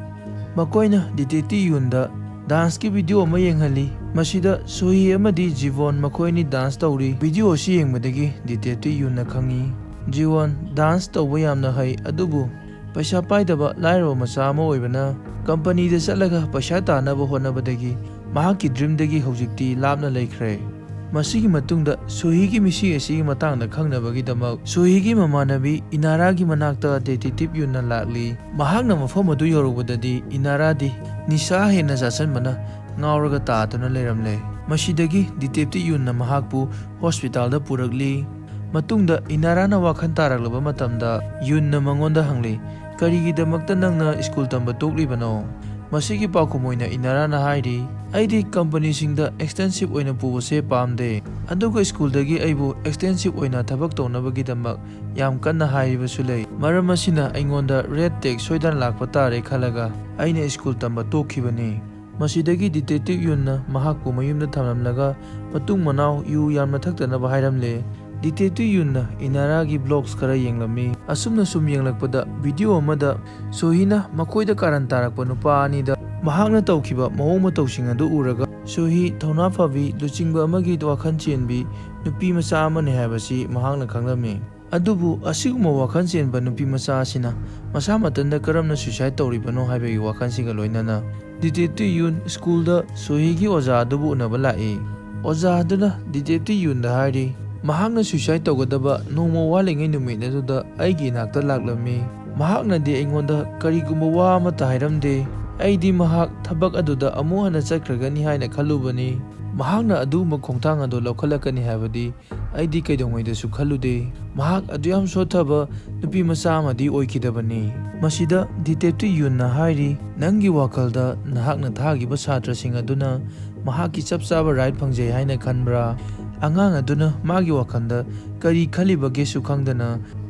ꯃꯈꯣꯏꯅ ꯗꯤꯇꯦꯛꯇꯤꯚ ꯌꯨꯟꯗ ꯗꯥꯟꯁꯀꯤ ꯚꯤꯗꯤꯑꯣ ꯑꯃ ꯌꯦꯡꯍꯜꯂꯤ ꯃꯁꯤꯗ ꯁꯣꯍꯤ ꯑꯃꯗꯤ ꯖꯤꯕꯣꯟ ꯃꯈꯣꯏꯅꯤ ꯗꯥꯟꯁ ꯇꯧꯔꯤ ꯚꯤꯗꯤꯑꯣ ꯑꯁꯤ ꯌꯦꯡꯕꯗꯒꯤ ꯗꯤꯇꯦꯛꯇꯤꯚ ꯌꯨꯟꯅ ꯈꯪꯉꯤ ꯖꯤꯋꯣꯟ ꯗꯥꯟꯁ ꯇꯧꯕ ꯌꯥꯝꯅ ꯍꯩ ꯑꯗꯨꯕꯨ ꯄꯩꯁꯥ ꯄꯥꯏꯗꯕ ꯂꯥꯏꯔꯕ ꯃꯆꯥ ꯑꯃ ꯑꯣꯏꯕꯅ ꯀꯝꯄꯅꯤꯗ ꯆꯠꯂꯒ ꯄꯩꯁꯥ ꯇꯥꯅꯕ ꯍꯣꯠꯅꯕꯗꯒꯤ ꯃꯍꯥꯛꯀꯤ ꯗ꯭ꯔꯤꯝꯗꯒꯤ ꯍꯧꯖꯤꯛꯇꯤ ꯂꯥꯞꯅ ꯂꯩꯈ꯭ꯔꯦ ꯃꯁꯤꯒꯤ ꯃꯇꯨꯡꯗ ꯁꯣꯍꯤꯒꯤ ꯃꯤꯁꯤ ꯑꯁꯤꯒꯤ ꯃꯇꯥꯡꯗ ꯈꯪꯅꯕꯒꯤꯗꯃꯛ ꯁꯣꯍꯤꯒꯤ ꯃꯃꯥꯟꯅꯕꯤ ꯏꯅꯥꯔꯥꯒꯤ ꯃꯅꯥꯛꯇ ꯗꯤꯇꯦꯛꯇꯤꯚ ꯌꯨꯟꯅ ꯂꯥꯛꯂꯤ ꯃꯍꯥꯛꯅ ꯃꯐꯝ ꯑꯗꯨ ꯌꯧꯔꯛꯄꯗꯗꯤ ꯏꯅꯥꯔꯥꯗꯤ ꯅꯤꯁꯥ ꯍꯦꯟꯅ ꯆꯥꯁꯤꯟꯕꯅ ꯉꯥꯎꯔꯒ ꯇꯥꯗꯨꯅ ꯂꯩꯔꯝꯂꯦ ꯃꯁꯤꯗꯒꯤ ꯗꯤꯇꯦꯛꯇꯤꯚ ꯌꯨꯟꯅ ꯃꯍꯥꯛꯄꯨ ꯍꯣꯁꯄꯤꯇꯥꯜꯗ ꯄꯨꯔꯛꯂꯤ ꯃꯇꯨꯡꯗ ꯏꯅꯥꯔꯥꯅ ꯋꯥꯈꯜ ꯇꯥꯔꯛꯂꯕ ꯃꯇꯝꯗ ꯌꯨꯟꯅ ꯃꯉꯣꯟꯗ ꯍꯪꯂꯤ ꯀꯔꯤꯒꯤꯗꯃꯛꯇ ꯅꯪꯅ ꯁ꯭ꯀꯨꯜ ꯇꯝꯕ ꯇꯣꯛꯂꯤꯕꯅꯣ ꯃꯁꯤꯒꯤ ꯄꯥꯎꯈꯨꯝ ꯑꯣꯏꯅ ꯏꯅꯥꯔꯥꯅ ꯍꯥꯏꯔꯤ ꯑꯩꯗꯤ ꯀꯝꯄꯅꯤꯁꯤꯡꯗ ꯑꯦꯛꯁꯇꯦꯟꯁꯤꯞ ꯑꯣꯏꯅ ꯄꯨꯕꯁꯦ ꯄꯥꯝꯗꯦ ꯑꯗꯨꯒ ꯁ꯭ꯀꯨꯜꯗꯒꯤ ꯑꯩꯕꯨ ꯑꯦꯛꯁꯇꯦꯟꯁꯤꯞ ꯑꯣꯏꯅ ꯊꯕꯛ ꯇꯧꯅꯕꯒꯤꯗꯃꯛ ꯌꯥꯝ ꯀꯟꯅ ꯍꯥꯏꯔꯤꯕꯁꯨ ꯂꯩ ꯃꯔꯝ ꯑꯁꯤꯅ ꯑꯩꯉꯣꯟꯗ ꯔꯦꯠ ꯇꯦꯛ ꯁꯣꯏꯗꯅ ꯂꯥꯛꯄ ꯇꯥꯔꯦ ꯈꯜꯂꯒ ꯑꯩꯅ ꯁ꯭ꯀꯨꯜ ꯇꯝꯕ ꯇꯣꯛꯈꯤꯕꯅꯤ ꯃꯁꯤꯗꯒꯤ ꯗꯤꯇꯦꯛꯇꯤꯚ ꯌꯨꯟꯅ ꯃꯍꯥꯛꯄꯨ ꯃꯌꯨꯝꯗ ꯊꯝꯂꯝꯂꯒ ꯃꯇꯨꯡ ꯃꯅꯥꯎ ꯌꯨ ꯌꯥꯝꯅ ꯊꯛꯇꯅꯕ ꯍꯥꯏꯔꯝꯂꯦ ꯗꯤꯇꯦꯛꯇꯤꯚ ꯌꯨꯟꯅ ꯏꯅꯥꯔꯥꯒꯤ ꯕ꯭ꯂꯣꯒꯁ ꯈꯔ ꯌꯦꯡꯂꯝꯃꯤ ꯑꯁꯨꯝꯅ ꯁꯨꯝ ꯌꯦꯡꯂꯛꯄꯗ ꯚꯤꯗꯤꯑꯣ ꯑꯃꯗ ꯁꯣꯍꯤꯅ ꯃꯈꯣꯏꯗ ꯀꯥꯔꯟ ꯇꯥꯔꯛꯄ ꯅꯨꯄꯥ ꯑꯅꯤꯗ ꯃꯍꯥꯛꯅ ꯇꯧꯈꯤꯕ ꯃꯑꯣꯡ ꯃꯇꯧꯁꯤꯡ ꯑꯗꯨ ꯎꯔꯒ ꯁꯣꯍꯤ ꯊꯧꯅꯥ ꯐꯕꯤ ꯂꯨꯆꯤꯡꯕ ꯑꯃꯒꯤ ꯋꯥꯈꯜ ꯆꯦꯟꯕꯤ ꯅꯨꯄꯤ ꯃꯆꯥ ꯑꯃꯅꯤ ꯍꯥꯏꯕꯁꯤ ꯃꯍꯥꯛꯅ ꯈꯪꯂꯝꯃꯤ ꯑꯗꯨꯕꯨ ꯑꯁꯤꯒꯨꯝꯕ ꯋꯥꯈꯜ ꯆꯦꯟꯕ ꯅꯨꯄꯤ ꯃꯆꯥ ꯑꯁꯤꯅ ꯃꯁꯥ ꯃꯊꯟꯇ ꯀꯔꯝꯅ ꯁꯨꯏꯁꯥꯏꯗ ꯇꯧꯔꯤꯕꯅꯣ ꯍꯥꯏꯕꯒꯤ ꯋꯥꯈꯜꯁꯤꯡꯒ ꯂꯣꯏꯅꯅ ꯗꯤꯇꯦꯛꯇꯤꯚ ꯌꯨꯟ ꯁ꯭ꯀꯨꯜꯗ ꯁꯣꯍꯤꯒꯤ ꯑꯣꯖꯥ ꯑꯗꯨꯕꯨ ꯎꯅꯕ ꯂꯥꯛꯏ ꯑꯣꯖꯥ ꯑꯗꯨꯅ ꯗꯤꯇꯦꯛꯇꯤꯚ ꯌꯨꯟꯗ ꯍꯥꯏꯔꯤ ꯃꯍꯥꯛꯅ ꯁꯨꯏꯁꯥꯏꯗ ꯇꯧꯒꯗꯕ ꯅꯣꯡꯃ ꯋꯥꯠꯂꯤꯉꯩ ꯅꯨꯃꯤꯠ ꯑꯗꯨꯗ ꯑꯩꯒꯤ ꯏꯅꯥꯛꯇ ꯂꯥꯛꯂꯝꯃꯤ ꯃꯍꯥꯛꯅꯗꯤ ꯑꯩꯉꯣꯟꯗ ꯀꯔꯤꯒꯨꯝꯕ ꯋꯥ ꯑꯃꯠꯇ ꯍꯥꯏꯔꯝꯗꯦ ꯑꯩꯗꯤ ꯃꯍꯥꯛ ꯊꯕꯛ ꯑꯗꯨꯗ ꯑꯃꯨꯛ ꯍꯟꯅ ꯆꯠꯈ꯭ꯔꯒꯅꯤ ꯍꯥꯏꯅ ꯈꯜꯂꯨꯕꯅꯤ ꯃꯍꯥꯛꯅ ꯑꯗꯨꯒꯨꯝꯕ ꯈꯣꯡꯊꯥꯡ ꯑꯗꯨ ꯂꯧꯈꯠꯂꯛꯀꯅꯤ ꯍꯥꯏꯕꯗꯤ ꯑꯩꯗꯤ ꯀꯩꯗꯧꯉꯩꯗꯁꯨ ꯈꯜꯂꯨꯗꯦ ꯃꯍꯥꯛ ꯑꯗꯨꯌꯥꯝ ꯁꯣꯠꯊꯕ ꯅꯨꯄꯤ ꯃꯆꯥ ꯑꯃꯗꯤ ꯑꯣꯏꯈꯤꯗꯕꯅꯤ ꯃꯁꯤꯗ ꯗꯤꯇꯦꯛꯇꯤꯚ ꯌꯨꯟꯅ ꯍꯥꯏꯔꯤ ꯅꯪꯒꯤ ꯋꯥꯈꯜꯗ ꯅꯍꯥꯛꯅ ꯊꯥꯈꯤꯕ ꯁꯥꯇ꯭ꯔꯁꯤꯡ ꯑꯗꯨꯅ ꯃꯍꯥꯛꯀꯤ ꯆꯞ ꯆꯥꯕ ꯔꯥꯏꯠ ꯐꯪꯖꯩ ꯍꯥꯏꯅ ꯈꯟꯕ꯭ꯔꯥ ꯑꯉꯥꯡ ꯑꯗꯨꯅ ꯃꯥꯒꯤ ꯋꯥꯈꯜꯗ ꯀꯔꯤ ꯈꯜꯂꯤꯕꯒꯦꯁꯨ ꯈꯪꯗꯅ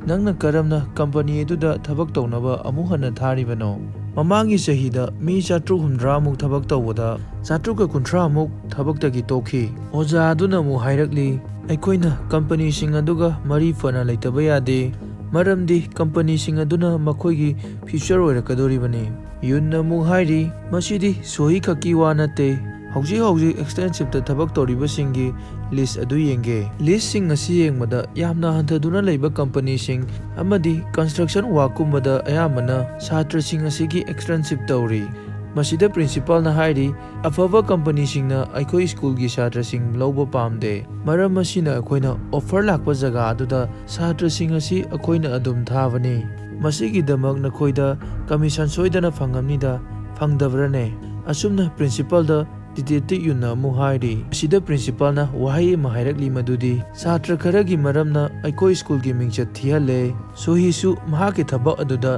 ꯅꯪꯅ ꯀꯔꯝꯅ ꯀꯝꯄꯅꯤ ꯑꯗꯨꯗ ꯊꯕꯛ ꯇꯧꯅꯕ ꯑꯃꯨꯛ ꯍꯟꯅ ꯊꯥꯔꯤꯕꯅꯣ ꯃꯃꯥꯡꯒꯤ ꯆꯍꯤꯗ ꯃꯤ 750 ꯊꯕꯛ ꯇꯧꯕꯗ 730 ꯊꯕꯛꯇꯒꯤ ꯇꯣꯛꯈꯤ ꯑꯣꯖꯥ ꯑꯗꯨꯅ ꯑꯃꯨꯛ ꯍꯥꯏꯔꯛꯂꯤ ꯑꯩꯈꯣꯏꯅ ꯀꯝꯄꯅꯤꯁꯤꯡ ꯑꯗꯨꯒ ꯃꯔꯤ ꯐꯅ ꯂꯩꯇꯕ ꯌꯥꯗꯦ ꯃꯔꯝꯗꯤ ꯀꯝꯄꯅꯤꯁꯤꯡ ꯑꯗꯨꯅ ꯃꯈꯣꯏꯒꯤ ꯐ꯭ꯌꯨꯆꯔ ꯑꯣꯏꯔꯛꯀꯗꯧꯔꯤꯕꯅꯤ ꯌꯨꯟꯅ ꯑꯃꯨꯛ ꯍꯥꯏꯔꯤ ꯃꯁꯤꯗꯤ ꯁꯣꯍꯤ ꯈꯛꯀꯤ ꯋꯥ ꯅꯠꯇꯦ ꯍꯧꯖꯤꯛ ꯑꯦꯛꯁꯇꯦꯟꯁꯤꯞꯇ ꯊꯕꯛ ꯇꯧꯔꯤꯕꯁꯤꯡꯒꯤ ꯂꯤꯁ ꯑꯗꯨ ꯌꯦꯡꯒꯦ ꯂꯤꯁꯁꯤꯡ ꯑꯁꯤ ꯌꯦꯡꯕꯗ ꯌꯥꯝꯅ ꯍꯟꯊꯗꯨꯅ ꯂꯩꯕ ꯀꯝꯄꯅꯤꯁꯤꯡ ꯑꯃꯗꯤ ꯀꯟꯁꯇ꯭ꯔꯛꯁꯟ ꯋꯥꯔꯛꯀꯨꯝꯕꯗ ꯑꯌꯥꯝꯕꯅ ꯁꯥꯇ꯭ꯔꯁꯤꯡ ꯑꯁꯤꯒꯤ ꯑꯦꯛꯁꯇꯔꯟꯁꯤꯞ ꯇꯧꯔꯤ ꯃꯁꯤꯗ ꯄ꯭ꯔꯤꯟꯁꯤꯄꯥꯜꯅ ꯍꯥꯏꯔꯤ ꯑꯐꯕ ꯀꯝꯄꯅꯤꯁꯤꯡꯅ ꯑꯩꯈꯣꯏ ꯁ꯭ꯀꯨꯜꯒꯤ ꯁꯥꯇ꯭ꯔꯁꯤꯡ ꯂꯧꯕ ꯄꯥꯝꯗꯦ ꯃꯔꯝ ꯑꯁꯤꯅ ꯑꯩꯈꯣꯏꯅ ꯑꯣꯐꯔ ꯂꯥꯛꯄ ꯖꯒꯥ ꯑꯗꯨꯗ ꯁꯥꯇ꯭ꯔꯁꯤꯡ ꯑꯁꯤ ꯑꯩꯈꯣꯏꯅ ꯑꯗꯨꯝ ꯊꯥꯕꯅꯤ ꯃꯁꯤꯒꯤꯗꯃꯛ ꯅꯈꯣꯏꯗ ꯀꯃꯤꯁꯟ ꯁꯣꯏꯗꯅ ꯐꯪꯉꯝꯅꯤꯗ ꯐꯪꯗꯕ꯭ꯔꯅꯦ ꯑꯁꯨꯝꯅ ꯄ꯭ꯔꯤꯟꯁꯤꯄꯥꯜꯗ ꯗꯤꯇꯦꯛꯇꯤꯚ ꯌꯨꯟꯅ ꯑꯃꯨꯛ ꯍꯥꯏꯔꯤ ꯑꯁꯤꯗ ꯄ꯭ꯔꯤꯟꯁꯤꯄꯥꯜꯅ ꯋꯥꯍꯩ ꯑꯃ ꯍꯥꯏꯔꯛꯂꯤ ꯃꯗꯨꯗꯤ ꯁꯥꯇ꯭ꯔ ꯈꯔꯒꯤ ꯃꯔꯝꯅ ꯑꯩꯈꯣꯏ ꯁ꯭ꯀꯨꯜꯒꯤ ꯃꯤꯡꯆꯠ ꯊꯤꯍꯜꯂꯦ ꯁꯣꯍꯤꯁꯨ ꯃꯍꯥꯛꯀꯤ ꯊꯕꯛ ꯑꯗꯨꯗ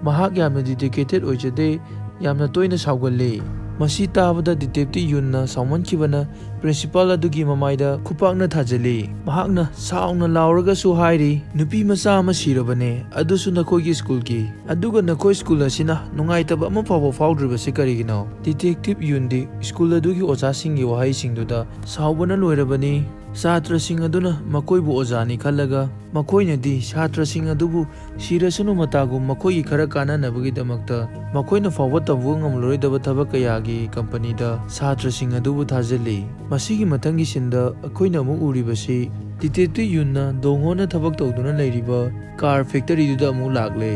ꯃꯍꯥꯛ ꯌꯥꯝꯅ ꯗꯤꯗꯤꯀꯦꯇꯦꯗ ꯑꯣꯏꯖꯗꯦ ꯌꯥꯝꯅ ꯇꯣꯏꯅ ꯁꯥꯎꯒꯜꯂꯤ ꯃꯁꯤ ꯇꯥꯕꯗ ꯗꯤꯇꯦꯛꯇꯤꯚ ꯌꯨꯟꯅ ꯁꯥꯎꯃꯟꯈꯤꯕꯅ ꯄ꯭ꯔꯤꯟꯁꯤꯄꯥꯜ ꯑꯗꯨꯒꯤ ꯃꯃꯥꯏꯗ ꯈꯨꯄꯥꯛꯅ ꯊꯥꯖꯤꯜꯂꯤ ꯃꯍꯥꯛꯅ ꯁꯥꯎꯅ ꯂꯥꯎꯔꯒꯁꯨ ꯍꯥꯏꯔꯤ ꯅꯨꯄꯤ ꯃꯆꯥ ꯑꯃ ꯁꯤꯔꯕꯅꯦ ꯑꯗꯨꯁꯨ ꯅꯈꯣꯏꯒꯤ ꯁ꯭ꯀꯨꯜꯒꯤ ꯑꯗꯨꯒ ꯅꯈꯣꯏ ꯁ꯭ꯀꯨꯜ ꯑꯁꯤꯅ ꯅꯨꯡꯉꯥꯏꯇꯕ ꯑꯃ ꯐꯥꯎꯕ ꯐꯥꯎꯗ꯭ꯔꯤꯕꯁꯤ ꯀꯔꯤꯒꯤꯅꯣ ꯗꯤꯇꯦꯛꯇꯤꯚ ꯌꯨꯟꯗꯤ ꯁ꯭ꯀꯨꯜ ꯑꯗꯨꯒꯤ ꯑꯣꯖꯥꯁꯤꯡꯒꯤ ꯋꯥꯍꯩꯁꯤꯡꯗꯨꯗ ꯁꯥꯎꯕꯅ ꯂꯣꯏꯔꯕꯅꯤ ꯁꯥꯇ꯭ꯔꯁꯤꯡ ꯑꯗꯨꯅ ꯃꯈꯣꯏꯕꯨ ꯑꯣꯖꯥꯅꯤ ꯈꯜꯂꯒ ꯃꯈꯣꯏꯅꯗꯤ ꯁꯥꯇ꯭ꯔꯁꯤꯡ ꯑꯗꯨꯕꯨ ꯁꯤꯔꯁꯅꯨ ꯃꯇꯥꯒꯨꯝ ꯃꯈꯣꯏꯒꯤ ꯈꯔ ꯀꯥꯟꯅꯅꯕꯒꯤꯗꯃꯛꯇ ꯃꯈꯣꯏꯅ ꯐꯥꯎꯕ ꯇꯧꯕ ꯉꯝꯂꯔꯣꯏꯗꯕ ꯊꯕꯛ ꯀꯌꯥꯒꯤ ꯀꯝꯄꯅꯤꯗ ꯁꯥꯇ꯭ꯔꯁꯤꯡ ꯑꯗꯨꯕꯨ ꯊꯥꯖꯤꯜꯂꯤ ꯃꯁꯤꯒꯤ ꯃꯊꯪꯒꯤ ꯁꯤꯟꯗ ꯑꯩꯈꯣꯏꯅ ꯑꯃꯨꯛ ꯎꯔꯤꯕꯁꯤ ꯗꯤꯇꯦꯛꯇꯤꯚ ꯌꯨꯟꯅ ꯗꯣꯡꯍꯣꯅ ꯊꯕꯛ ꯇꯧꯗꯨꯅ ꯂꯩꯔꯤꯕ ꯀꯥꯔ ꯐꯦꯛꯇꯔꯤꯗꯨꯗ ꯑꯃꯨꯛ ꯂꯥꯛꯂꯦ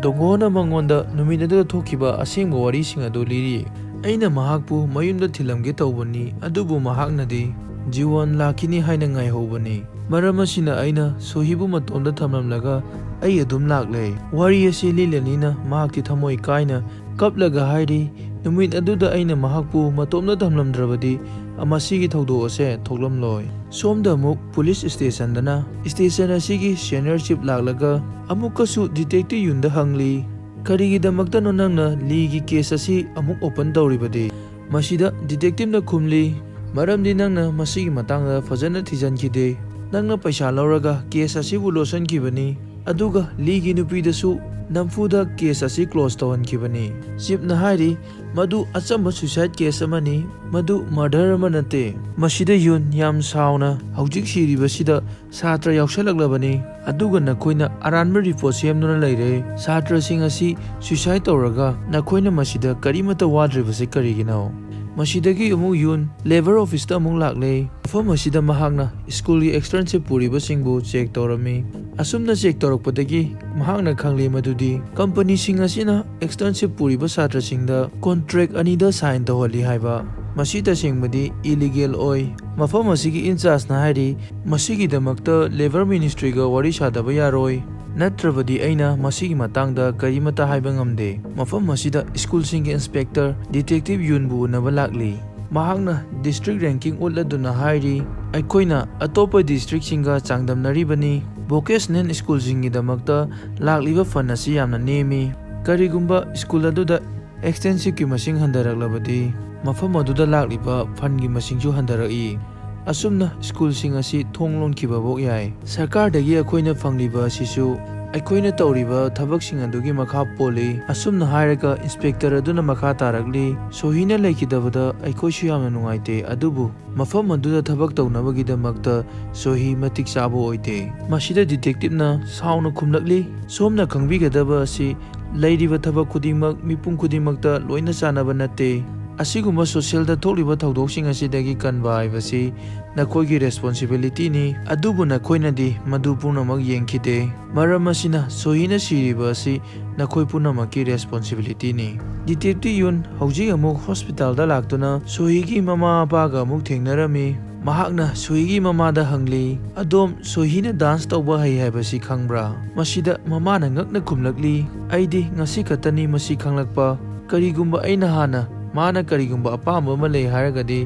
ꯗꯣꯡꯍꯣꯅ ꯃꯉꯣꯟꯗ ꯅꯨꯃꯤꯠ ꯑꯗꯨꯗ ꯊꯣꯛꯈꯤꯕ ꯑꯁꯦꯡꯕ ꯋꯥꯔꯤꯁꯤꯡ ꯑꯗꯨ ꯂꯤꯔꯤ ꯑꯩꯅ ꯃꯍꯥꯛꯄꯨ ꯃꯌꯨꯝꯗ ꯊꯤꯜꯂꯝꯒꯦ ꯇꯧꯕꯅꯤ ꯑꯗꯨꯕꯨ ꯃꯍꯥꯛꯅꯗꯤ ꯖꯤꯋꯣꯟ ꯂꯥꯛꯈꯤꯅꯤ ꯍꯥꯏꯅ ꯉꯥꯏꯍꯧꯕꯅꯤ ꯃꯔꯝ ꯑꯁꯤꯅ ꯑꯩꯅ ꯁꯣꯍꯤꯕꯨ ꯃꯇꯣꯝꯗ ꯊꯝꯂꯝꯂꯒ ꯑꯩ ꯑꯗꯨꯝ ꯂꯥꯛꯂꯦ ꯋꯥꯔꯤ ꯑꯁꯤ ꯂꯤꯂꯅꯤꯅ ꯃꯍꯥꯛꯇꯤ ꯊꯃꯣꯏ ꯀꯥꯏꯅ ꯀꯞꯂꯒ ꯍꯥꯏꯔꯤ ꯅꯨꯃꯤꯠ ꯑꯗꯨꯗ ꯑꯩꯅ ꯃꯍꯥꯛꯄꯨ ꯃꯇꯣꯝꯇ ꯊꯝꯂꯝꯗ꯭ꯔꯕꯗꯤ ꯃꯁꯤꯒꯤ ꯊꯧꯗꯣꯛ ꯑꯁꯦ ꯊꯣꯛꯂꯝꯂꯣꯏ꯫ ꯁꯣꯝꯗ ꯑꯃꯨꯛ ꯄꯨꯂꯤꯁ ꯁ꯭ꯇꯦꯁꯟꯗꯅ ꯁ꯭ꯇꯦꯁꯟ ꯑꯁꯤꯒꯤ ꯁꯦꯅꯤꯌꯔ ꯆꯤꯞ ꯂꯥꯛꯂꯒ ꯑꯃꯨꯛꯀꯁꯨ ꯗꯤꯇꯦꯛꯇꯤꯚ ꯌꯨꯟꯗ ꯍꯪꯂꯤ ꯀꯔꯤꯒꯤꯗꯃꯛꯇꯅꯣ ꯅꯪꯅ ꯂꯤꯒꯤ ꯀꯦꯁ ꯑꯁꯤ ꯑꯃꯨꯛ ꯑꯣꯄꯟ ꯇꯧꯔꯤꯕꯗꯤ? ꯃꯁꯤꯗ ꯗꯤꯇꯦꯛꯇꯤꯚꯅ ꯈꯨꯝꯂꯤ ꯃꯔꯝꯗꯤ ꯅꯪꯅ ꯃꯁꯤꯒꯤ ꯃꯇꯥꯡꯗ ꯐꯖꯅ ꯊꯤꯖꯤꯟꯈꯤꯗꯦ, ꯅꯪꯅ ꯄꯩꯁꯥ ꯂꯧꯔꯒ ꯀꯦꯁ ꯑꯁꯤꯕꯨ ꯂꯣꯠꯁꯤꯟꯈꯤꯕꯅꯤ ꯑꯗꯨꯒ ꯂꯤꯒꯤ ꯅꯨꯄꯤꯗꯁꯨ ꯅꯝꯐꯨꯗ ꯀꯦꯁ ꯑꯁꯤ ꯀ꯭ꯂꯣꯖ ꯇꯧꯍꯟꯈꯤꯕꯅꯤ꯫ ꯆꯤꯞꯅ ꯍꯥꯏꯔꯤ ꯃꯗꯨ ꯑꯆꯝꯕ ꯁꯨꯏꯁꯥꯏꯗ ꯀꯦꯁ ꯑꯃꯅꯤ, ꯃꯗꯨ ꯃꯔꯗꯔ ꯑꯃ ꯅꯠꯇꯦ꯫ ꯃꯁꯤꯗ ꯌꯨꯟ ꯌꯥꯝ ꯁꯥꯎꯅ ꯍꯧꯖꯤꯛ ꯁꯤꯔꯤꯕꯁꯤꯗ ꯁꯥꯇ꯭ꯔ ꯌꯥꯎꯁꯜꯂꯛꯂꯕꯅꯤ ꯑꯗꯨꯒ ꯅꯈꯣꯏꯅ ꯑꯔꯥꯟꯕ ꯔꯤꯄꯣꯔꯠ ꯁꯦꯝꯗꯨꯅ ꯂꯩꯔꯦ, ꯁꯥꯇ꯭ꯔꯁꯤꯡ ꯑꯁꯤ ꯁꯨꯏꯁꯥꯏꯗ ꯇꯧꯔꯒ ꯅꯈꯣꯏꯅ ꯃꯁꯤꯗ ꯀꯔꯤꯃꯠꯇ ꯋꯥꯗ꯭ꯔꯤꯕꯁꯤ ꯀꯔꯤꯒꯤꯅꯣ? ꯃꯁꯤꯗꯒꯤ ꯑꯃꯨꯛ ꯌꯨꯟ ꯂꯦꯕꯔ ꯑꯣꯐꯤꯁꯇ ꯑꯃꯨꯛ ꯂꯥꯛꯂꯦ꯫ ꯃꯐꯝ ꯑꯁꯤꯗ ꯃꯍꯥꯛꯅ ꯁ꯭ꯀꯨꯜꯒꯤ ꯑꯦꯛꯁꯇꯔꯟꯁꯤꯞ ꯄꯨꯔꯤꯕꯁꯤꯡꯕꯨ ꯆꯦꯛ ꯇꯧꯔꯝꯃꯤ꯫ ꯑꯁꯨꯝꯅ ꯆꯦꯛ ꯇꯧꯔꯛꯄꯗꯒꯤ ꯃꯍꯥꯛꯅ ꯈꯪꯂꯦ ꯃꯗꯨꯗꯤ ꯀꯝꯄꯅꯤꯁꯤꯡ ꯑꯁꯤꯅ ꯑꯦꯛꯁꯇꯔꯟꯁꯤꯞ ꯄꯨꯔꯤꯕ ꯁꯥꯇ꯭ꯔꯁꯤꯡꯗ ꯀꯣꯟꯇ꯭ꯔꯦꯛ ꯑꯅꯤꯗ ꯁꯥꯏꯟ ꯇꯧꯍꯜꯂꯤ ꯍꯥꯏꯕ꯫ ꯃꯁꯤ ꯇꯁꯦꯡꯕꯗꯤ ꯏꯂꯤꯒꯦꯜ ꯑꯣꯏ꯫ ꯃꯐꯝ ꯑꯁꯤꯒꯤ ꯏꯟꯆꯥꯔꯖꯅ ꯍꯥꯏꯔꯤ ꯃꯁꯤꯒꯤꯗꯃꯛꯇ ꯂꯦꯕꯔ ꯃꯤꯅꯤꯁꯇ꯭ꯔꯤꯒ ꯋꯥꯔꯤ ꯁꯥꯗꯕ ꯌꯥꯔꯣꯏ, ꯅꯠꯇ꯭ꯔꯕꯗꯤ ꯑꯩꯅ ꯃꯁꯤꯒꯤ ꯃꯇꯥꯡꯗ ꯀꯔꯤꯃꯠꯇ ꯍꯥꯏꯕ ꯉꯝꯗꯦ꯫ ꯃꯐꯝ ꯑꯁꯤꯗ ꯁ꯭ꯀꯨꯜꯁꯤꯡꯒꯤ ꯏꯟꯁꯄꯦꯛꯇꯔ ꯗꯤꯇꯦꯛꯇꯤꯚ ꯌꯨꯟꯕꯨ ꯎꯅꯕ ꯂꯥꯛꯂꯤ꯫ ꯃꯍꯥꯛꯅ ꯗꯤꯁꯇ꯭ꯔꯤꯛ ꯔꯦꯡꯀꯤꯡ ꯎꯠꯂꯗꯨꯅ ꯍꯥꯏꯔꯤ ꯑꯩꯈꯣꯏꯅ ꯑꯇꯣꯞꯄ ꯗꯤꯁꯇ꯭ꯔꯤꯛꯁꯤꯡꯒ ꯆꯥꯡꯗꯝꯅꯔꯤꯕꯅꯤ, ꯚꯣꯀꯦꯁꯅꯦꯜ ꯁ꯭ꯀꯨꯜꯁꯤꯡꯒꯤꯗꯃꯛꯇ ꯂꯥꯛꯂꯤꯕ ꯐꯟ ꯑꯁꯤ ꯌꯥꯝꯅ ꯅꯦꯝꯃꯤ꯫ ꯀꯔꯤꯒꯨꯝꯕ ꯁ꯭ꯀꯨꯜ ꯑꯗꯨꯗ ꯑꯦꯛꯁꯇꯦꯟꯁꯤꯞꯀꯤ ꯃꯁꯤꯡ ꯍꯟꯊꯔꯛꯂꯕꯗꯤ ꯃꯐꯝ ꯑꯗꯨꯗ ꯂꯥꯛꯂꯤꯕ ꯐꯟꯒꯤ ꯃꯁꯤꯡꯁꯨ ꯍꯟꯊꯔꯛꯏ꯫ ꯑꯁꯨꯝꯅ ꯁ꯭ꯀꯨꯜꯁꯤꯡ ꯑꯁꯤ ꯊꯣꯡ ꯂꯣꯟꯈꯤꯕꯐꯥꯎ ꯌꯥꯏ꯫ ꯁꯔꯀꯥꯔꯗꯒꯤ ꯑꯩꯈꯣꯏꯅ ꯐꯪꯂꯤꯕ ꯑꯁꯤꯁꯨ ꯑꯩꯈꯣꯏꯅ ꯇꯧꯔꯤꯕ ꯊꯕꯛꯁꯤꯡ ꯑꯗꯨꯒꯤ ꯃꯈꯥ ꯄꯣꯜꯂꯤ꯫ ꯑꯁꯨꯝꯅ ꯍꯥꯏꯔꯒ ꯏꯟꯁꯄꯦꯛꯇꯔ ꯑꯗꯨꯅ ꯃꯈꯥ ꯇꯥꯔꯛꯂꯤ ꯁꯣꯍꯤꯅ ꯂꯩꯈꯤꯗꯕꯗ ꯑꯩꯈꯣꯏꯁꯨ ꯌꯥꯝꯅ ꯅꯨꯡꯉꯥꯏꯇꯦ, ꯑꯗꯨꯕꯨ ꯃꯐꯝ ꯑꯗꯨꯗ ꯊꯕꯛ ꯇꯧꯅꯕꯒꯤꯗꯃꯛꯇ ꯁꯣꯍꯤ ꯃꯇꯤꯛ ꯆꯥꯕ ꯑꯣꯏꯗꯦ꯫ ꯃꯁꯤꯗ ꯗꯤꯇꯦꯛꯇꯤꯚꯅ ꯁꯥꯎꯅ ꯈꯨꯝꯂꯛꯂꯤ ꯁꯣꯝꯅ ꯈꯪꯕꯤꯒꯗꯕ ꯑꯁꯤ ꯂꯩꯔꯤꯕ ꯊꯕꯛ ꯈꯨꯗꯤꯡꯃꯛ ꯃꯤꯄꯨꯝ ꯈꯨꯗꯤꯡꯃꯛꯇ ꯂꯣꯏꯅ ꯆꯥꯟꯅꯕ ꯅꯠꯇꯦ꯫ ꯑꯁꯤꯒꯨꯝꯕ ꯁꯣꯁꯤꯌꯦꯜꯗ ꯊꯣꯛꯂꯤꯕ ꯊꯧꯗꯣꯛꯁꯤꯡ ꯑꯁꯤꯗꯒꯤ ꯀꯟꯕ ꯍꯥꯏꯕꯁꯤ ꯅꯈꯣꯏꯒꯤ ꯔꯦꯁꯄꯣꯟꯁꯤꯕꯤꯂꯤꯇꯤꯅꯤ, ꯑꯗꯨꯕꯨ ꯅꯈꯣꯏꯅꯗꯤ ꯃꯗꯨ ꯄꯨꯝꯅꯃꯛ ꯌꯦꯡꯈꯤꯗꯦ꯫ ꯃꯔꯝ ꯑꯁꯤꯅ ꯁꯣꯍꯤꯅ ꯁꯤꯔꯤꯕ ꯑꯁꯤ ꯅꯈꯣꯏ ꯄꯨꯝꯅꯃꯛꯀꯤ ꯔꯦꯁꯄꯣꯟꯁꯤꯕꯤꯂꯤꯇꯤꯅꯤ꯫ ꯗꯤꯇꯦꯛꯇꯤꯚ ꯌꯨꯟ ꯍꯧꯖꯤꯛ ꯑꯃꯨꯛ ꯍꯣꯁꯄꯤꯇꯥꯜꯗ ꯂꯥꯛꯇꯨꯅ ꯁꯣꯍꯤꯒꯤ ꯃꯃꯥ ꯃꯄꯥꯒ ꯑꯃꯨꯛ ꯊꯦꯡꯅꯔꯝꯃꯤ꯫ ꯃꯍꯥꯛꯅ ꯁꯣꯍꯤꯒꯤ ꯃꯃꯥꯗ ꯍꯪꯂꯤ ꯑꯗꯣꯝ ꯁꯣꯍꯤꯅ ꯗꯥꯟꯁ ꯇꯧꯕ ꯍꯩ ꯍꯥꯏꯕꯁꯤ ꯈꯪꯕ꯭ꯔꯥ? ꯃꯁꯤꯗ ꯃꯃꯥꯅ ꯉꯛꯅ ꯈꯨꯝꯂꯛꯂꯤ ꯑꯩꯗꯤ ꯉꯁꯤ ꯈꯛꯇꯅꯤ ꯃꯁꯤ ꯈꯪꯂꯛꯄ, ꯀꯔꯤꯒꯨꯝꯕ ꯑꯩꯅ ꯍꯥꯟꯅ ꯃꯥꯅ ꯀꯔꯤꯒꯨꯝꯕ ꯑꯄꯥꯝꯕ ꯑꯃ ꯂꯩ ꯍꯥꯏꯔꯒꯗꯤ